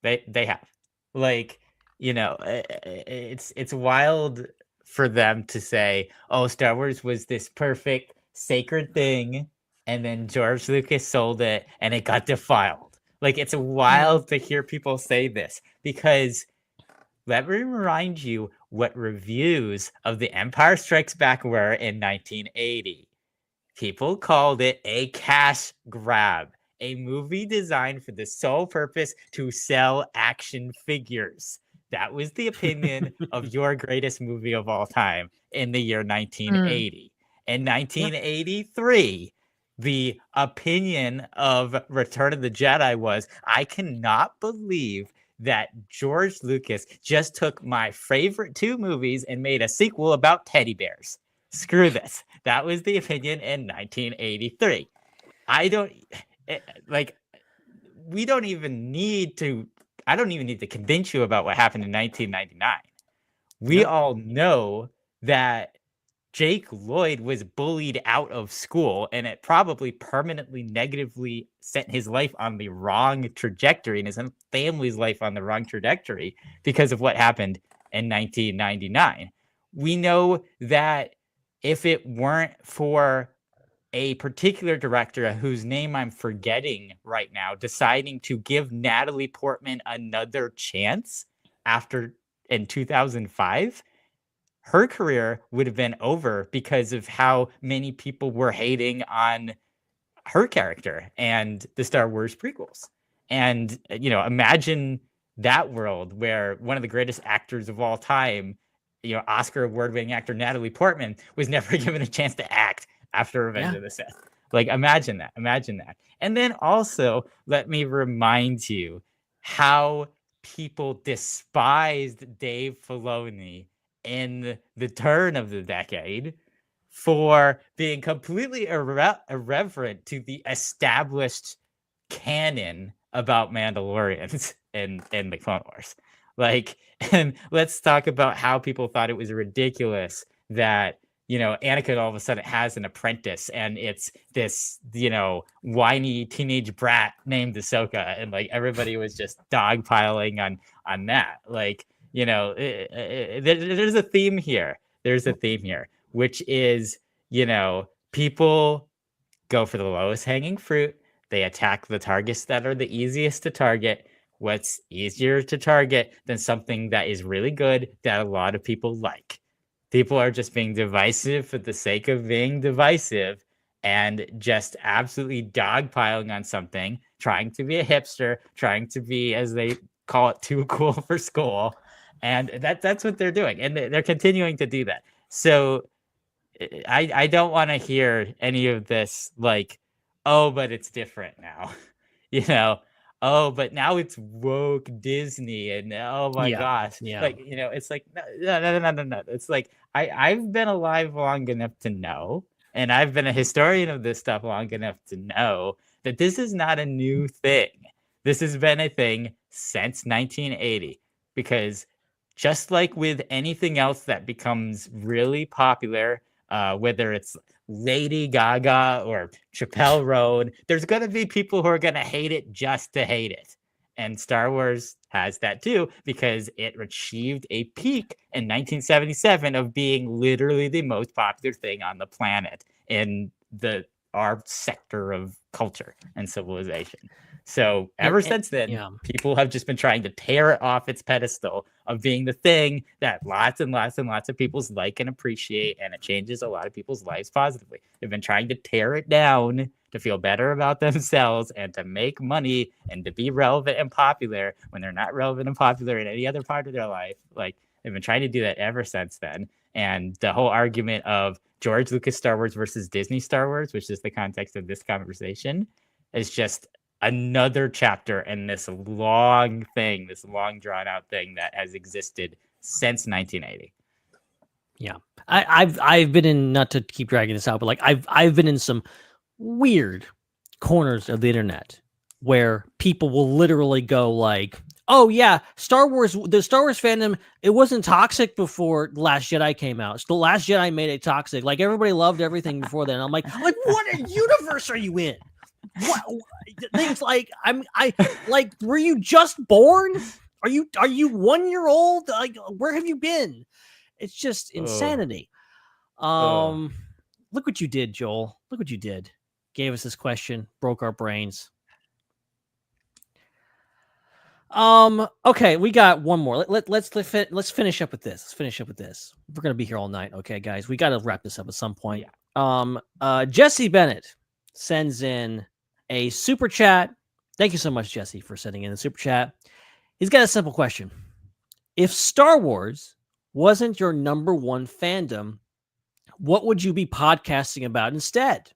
They have. Like, it's wild for them to say, oh, Star Wars was this perfect, sacred thing, and then George Lucas sold it, and it got defiled. Like, it's wild to hear people say this, because let me remind you what reviews of The Empire Strikes Back were in 1980. People called it a cash grab, a movie designed for the sole purpose to sell action figures. That was the opinion of your greatest movie of all time in the year 1980. In 1983, the opinion of Return of the Jedi was, I cannot believe that George Lucas just took my favorite 2 movies and made a sequel about teddy bears. Screw this. That was the opinion in 1983. I don't even need to convince you about what happened in 1999. We all know that Jake Lloyd was bullied out of school, and it probably permanently negatively set his life on the wrong trajectory and his family's life on the wrong trajectory because of what happened in 1999. We know that if it weren't for a particular director whose name I'm forgetting right now, deciding to give Natalie Portman another chance in 2005, her career would have been over because of how many people were hating on her character and the Star Wars prequels. And, imagine that world where one of the greatest actors of all time, Oscar award-winning actor Natalie Portman, was never given a chance to act after Revenge of the Sith. Like, imagine that. And then also, let me remind you how people despised Dave Filoni in the turn of the decade for being completely irreverent to the established canon about Mandalorians in the Clone Wars. And let's talk about how people thought it was ridiculous that, Anakin all of a sudden has an apprentice and it's this, whiny teenage brat named Ahsoka. And everybody was just dogpiling on that. There's a theme here. Which is, people go for the lowest hanging fruit. They attack the targets that are the easiest to target. What's easier to target than something that is really good that a lot of people like? People are just being divisive for the sake of being divisive and just absolutely dogpiling on something, trying to be a hipster, trying to be, as they call it, too cool for school. And that's what they're doing. And they're continuing to do that. So I don't want to hear any of this oh, but it's different now. Oh, but now it's woke Disney and oh my gosh. Yeah. It's no. It's I've been alive long enough to know, and I've been a historian of this stuff long enough to know that this is not a new thing. This has been a thing since 1980, because just like with anything else that becomes really popular, whether it's Lady Gaga or Chappelle Roan, there's going to be people who are going to hate it just to hate it. And Star Wars has that too, because it achieved a peak in 1977 of being literally the most popular thing on the planet in our sector of culture and civilization. So ever since then, people have just been trying to tear it off its pedestal of being the thing that lots and lots and lots of people like and appreciate, and it changes a lot of people's lives positively. They've been trying to tear it down to feel better about themselves and to make money and to be relevant and popular when they're not relevant and popular in any other part of their life. They've been trying to do that ever since then. And the whole argument of George Lucas Star Wars versus Disney Star Wars, which is the context of this conversation, is just another chapter in this long drawn out thing that has existed since 1980.
Yeah. I've been in, not to keep dragging this out, but I've been in some weird corners of the internet where people will literally go oh yeah, the Star Wars fandom, it wasn't toxic before Last Jedi came out. The Last Jedi made it toxic. Everybody loved everything before then. I'm like, what universe are you in? What things were you just born? Are you 1 year old? Where have you been? It's just insanity. Look what you did, Joel. Look what you did. Gave us this question, broke our brains. Okay, we got one more. Let's finish up with this. We're gonna be here all night, okay, guys. We got to wrap this up at some point. Jesse Bennett sends in a super chat. Thank you so much, Jesse, for sending in the super chat. He's got a simple question. If Star Wars wasn't your number one fandom, what would you be podcasting about instead?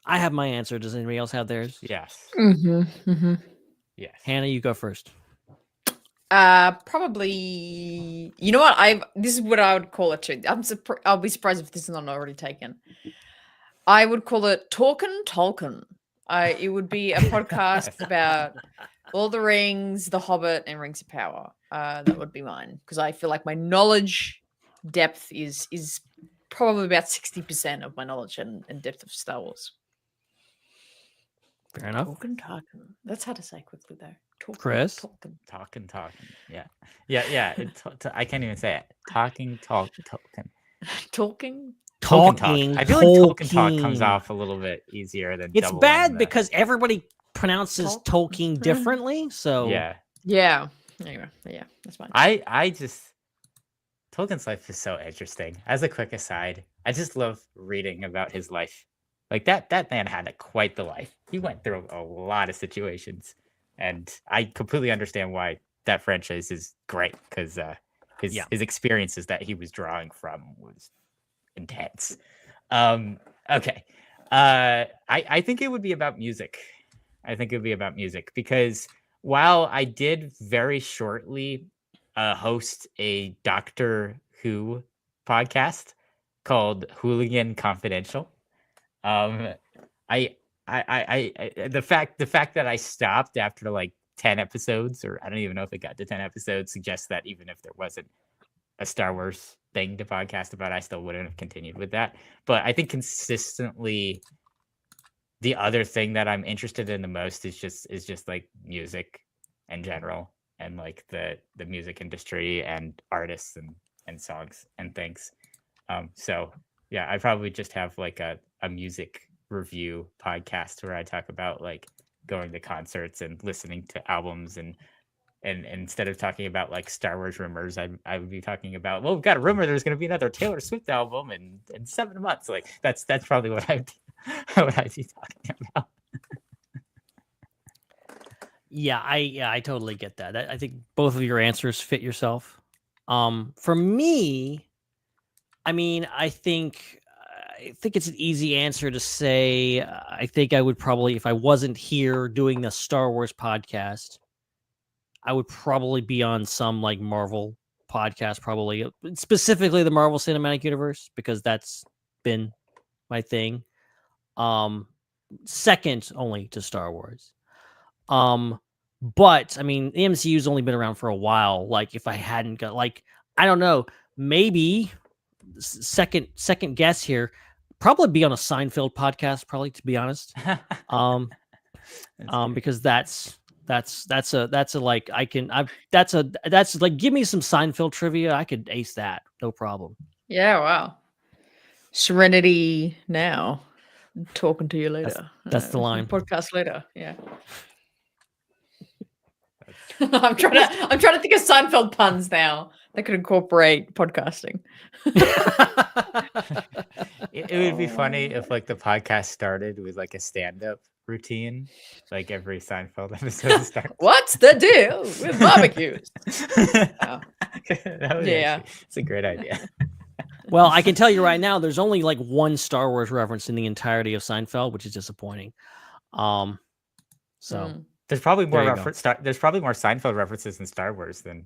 I have my answer. Does anybody else have theirs?
Yes. Yes.
Hannah, you go first.
Probably. You know what? This is what I would call it too. I'll be surprised if this is not already taken. I would call it Talkin' Tolkien. It would be a podcast about Lord of the Rings, The Hobbit, and Rings of Power. That would be mine because I feel like my knowledge depth is probably about 60% of my knowledge and depth of Star Wars.
Fair enough.
Talkin'. That's hard to say quickly though.
Chris?
Talking. Yeah. I can't even say it. Talking.
Talking.
Talking.
I feel like talking comes off a little bit easier than.
It's bad because everybody pronounces Tolkien differently. So
yeah. Anyway, yeah, that's fine.
I just Tolkien's life is so interesting. As a quick aside, I just love reading about his life. Like that man had quite the life. He went through a lot of situations, and I completely understand why that franchise is great because his experiences that he was drawing from was intense. Okay. I think it would be about music. Because while I did very shortly host a Doctor Who podcast called Hooligan Confidential, the fact that I stopped after like 10 episodes, or I don't even know if it got to 10 episodes, suggests that even if there wasn't a Star Wars thing to podcast about, I still wouldn't have continued with that. But I think consistently the other thing that I'm interested in the most is just like music in general, and like the music industry and artists and songs and things. So yeah, I probably just have like a music review podcast where I talk about like going to concerts and listening to albums, and instead of talking about like Star Wars rumors, I would be talking about, well, we've got a rumor there's going to be another Taylor Swift album in 7 months. Like that's probably what I'd be talking about.
Yeah, I totally get that. I think both of your answers fit yourself. For me, I mean, I think it's an easy answer to say. I think I would probably, if I wasn't here doing the Star Wars podcast, I would probably be on some like Marvel podcast, probably specifically the Marvel Cinematic Universe, because that's been my thing. Second only to Star Wars. But I mean, the MCU's only been around for a while. Like if I hadn't got, like, I don't know, maybe second guess here, probably be on a Seinfeld podcast, probably, to be honest. Because that's like, that's like, give me some Seinfeld trivia. I could ace that. No problem.
Yeah. Wow. Serenity now. Talking to you later.
That's the line.
Podcast later. Yeah. I'm trying to think of Seinfeld puns now that could incorporate podcasting.
It would be funny if like the podcast started with like a stand-up routine, like every Seinfeld episode starts.
What's the deal with barbecues?
Yeah, it's a great idea.
Well, I can tell you right now, there's only like one Star Wars reference in the entirety of Seinfeld, which is disappointing. So
there's probably more there's probably more Seinfeld references in Star Wars than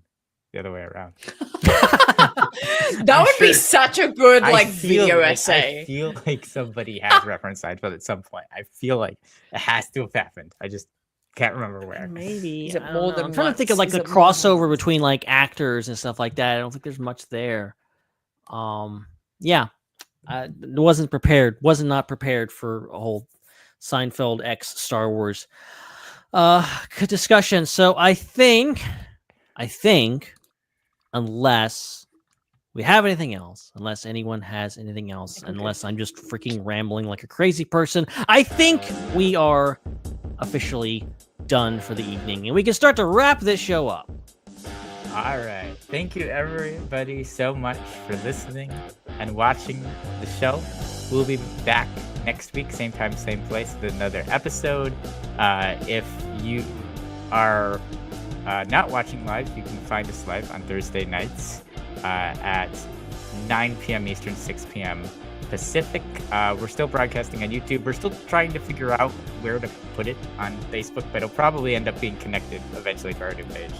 the other way around.
That would be such a good video essay.
I feel like somebody has referenced Seinfeld at some point. I feel like it has to have happened. I just can't remember where.
Maybe.
Is it more than
I'm trying to think of like the crossover between like actors and stuff like that. I don't think there's much there. Yeah, I wasn't prepared for a whole Seinfeld X Star Wars discussion. So I think unless we have anything else, unless anyone has anything else, unless I'm just freaking rambling like a crazy person, I think we are officially done for the evening, and we can start to wrap this show up.
All right. Thank you, everybody, so much for listening. and watching the show. We'll be back next week, same time, same place, with another episode. If you are not watching live, you can find us live on Thursday nights at 9 p.m. Eastern, 6 p.m. Pacific. We're still broadcasting on YouTube. We're still trying to figure out where to put it on Facebook, but it'll probably end up being connected eventually to our new page.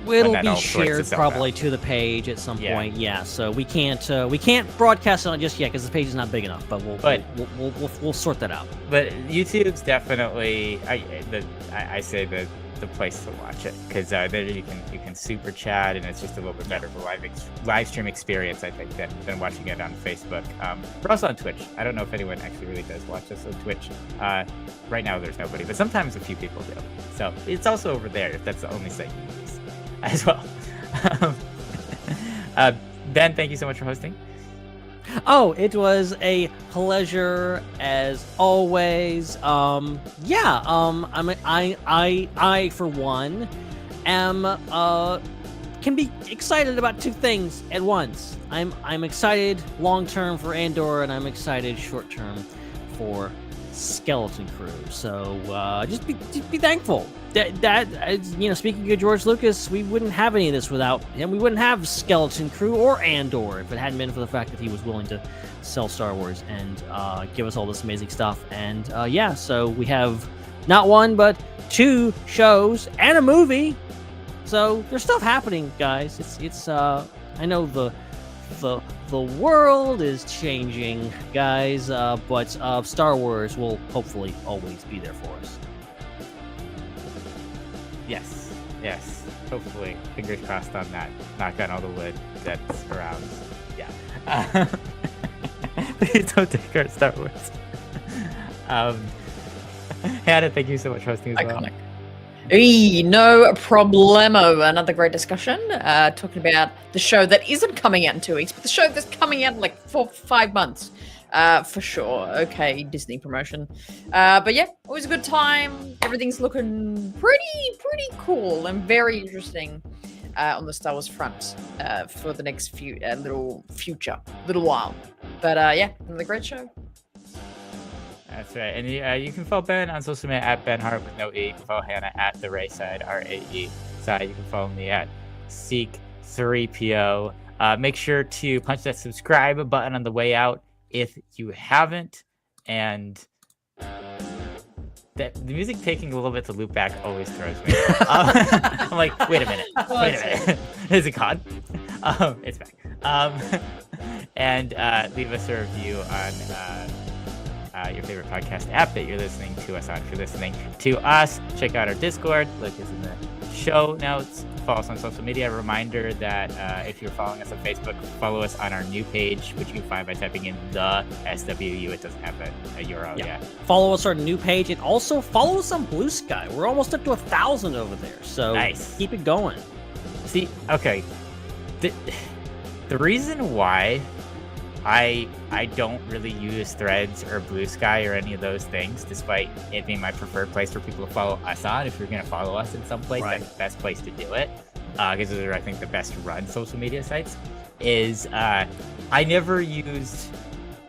It'll be shared probably to the page at some point. Yeah, so we can't broadcast on it just yet because the page is not big enough. But we'll sort that out.
But YouTube's definitely I say the place to watch it, because there you can super chat, and it's just a little bit better for live stream experience, I think, than watching it on Facebook. We're also on Twitch. I don't know if anyone actually really does watch us on Twitch. Right now there's nobody, but sometimes a few people do. So it's also over there if that's the only site you use as well. Ben, thank you so much for hosting.
Oh, it was a pleasure as always. I for one can be excited about two things at once. I'm excited long term for Andor, and I'm excited short term for Skeleton Crew. So just be thankful that speaking of George Lucas, we wouldn't have any of this without him. We wouldn't have Skeleton Crew or Andor if it hadn't been for the fact that he was willing to sell Star Wars and give us all this amazing stuff. And so we have not one but two shows and a movie. So there's stuff happening, guys. It's I know the world is changing, guys, but Star Wars will hopefully always be there for us.
Yes. Hopefully. Fingers crossed on that. Knock on all the wood that's around. Yeah. Please don't take our Star Wars. Hannah, thank you so much for hosting as well.
Iconic. No problemo. Another great discussion. Talking about the show that isn't coming out in 2 weeks, but the show that's coming out in like 4-5 months. For sure. Okay, Disney promotion. But yeah, always a good time. Everything's looking pretty cool and very interesting on the Star Wars front for the next little while. But another great show.
That's right. And you can follow Ben on social media at Ben Hart with no E. You can follow Hannah at the Raeside, RAE side. You can follow me at Seek3PO. Make sure to punch that subscribe button on the way out if you haven't. And the music taking a little bit to loop back always throws me. I'm like, wait a minute. Is it gone? It's back. And leave us a review on your favorite podcast app that you're listening to us on. If you're listening to us, check out our Discord. Link is in the show notes. Follow us on social media. A reminder that if you're following us on Facebook, follow us on our new page, which you can find by typing in the SWU. It doesn't have a URL yet. Follow us on our new page, and also follow us on Blue Sky. We're almost up to 1,000 over there, so nice. Keep it going. See, okay, the reason why I don't really use Threads or Blue Sky or any of those things, despite it being my preferred place for people to follow us on. If you're going to follow us in some place, that's the best place to do it. Because those are, I think, the best run social media sites. Is I never used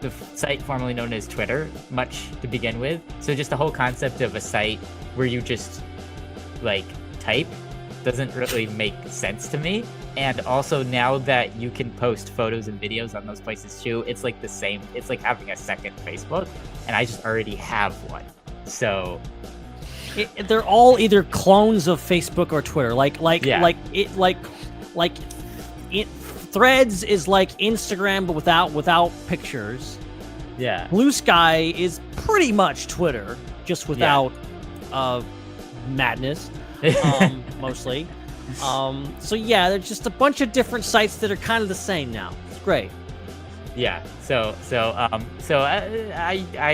the site formerly known as Twitter much to begin with. So just the whole concept of a site where you just like type doesn't really make sense to me. And also now that you can post photos and videos on those places too, it's like the same. It's like having a second Facebook, and I just already have one. So they're all either clones of Facebook or Twitter. Threads is like Instagram but without pictures. Yeah. Blue Sky is pretty much Twitter, just without madness, mostly. So yeah, there's just a bunch of different sites that are kind of the same now. It's great. Yeah. So I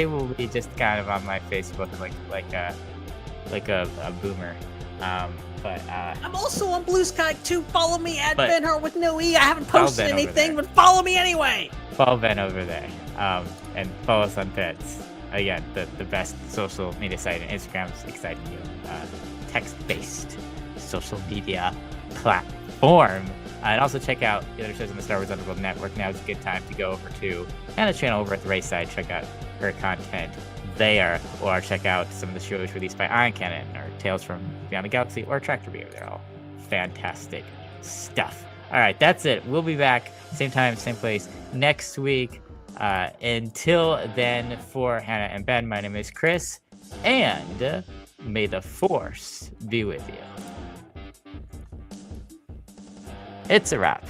will be just kind of on my Facebook like a boomer. But I'm also on Blue Sky too. Follow me at Ben Hart with no E. I haven't posted anything, but follow me anyway. Follow Ben over there. And follow us on Threads. Again, the best social media site, and Instagram's exciting you. Text-based social media platform. And also check out the other shows on the Star Wars Underworld Network. Now is a good time to go over to Hannah's channel over at the Raeside. Check out her content there, or check out some of the shows released by Iron Cannon or Tales from Beyond the Galaxy or Tractor Beer. They're all fantastic stuff. All right, that's it. We'll be back same time, same place next week. Until then, for Hannah and Ben, my name is Chris, and may the Force be with you. It's a wrap.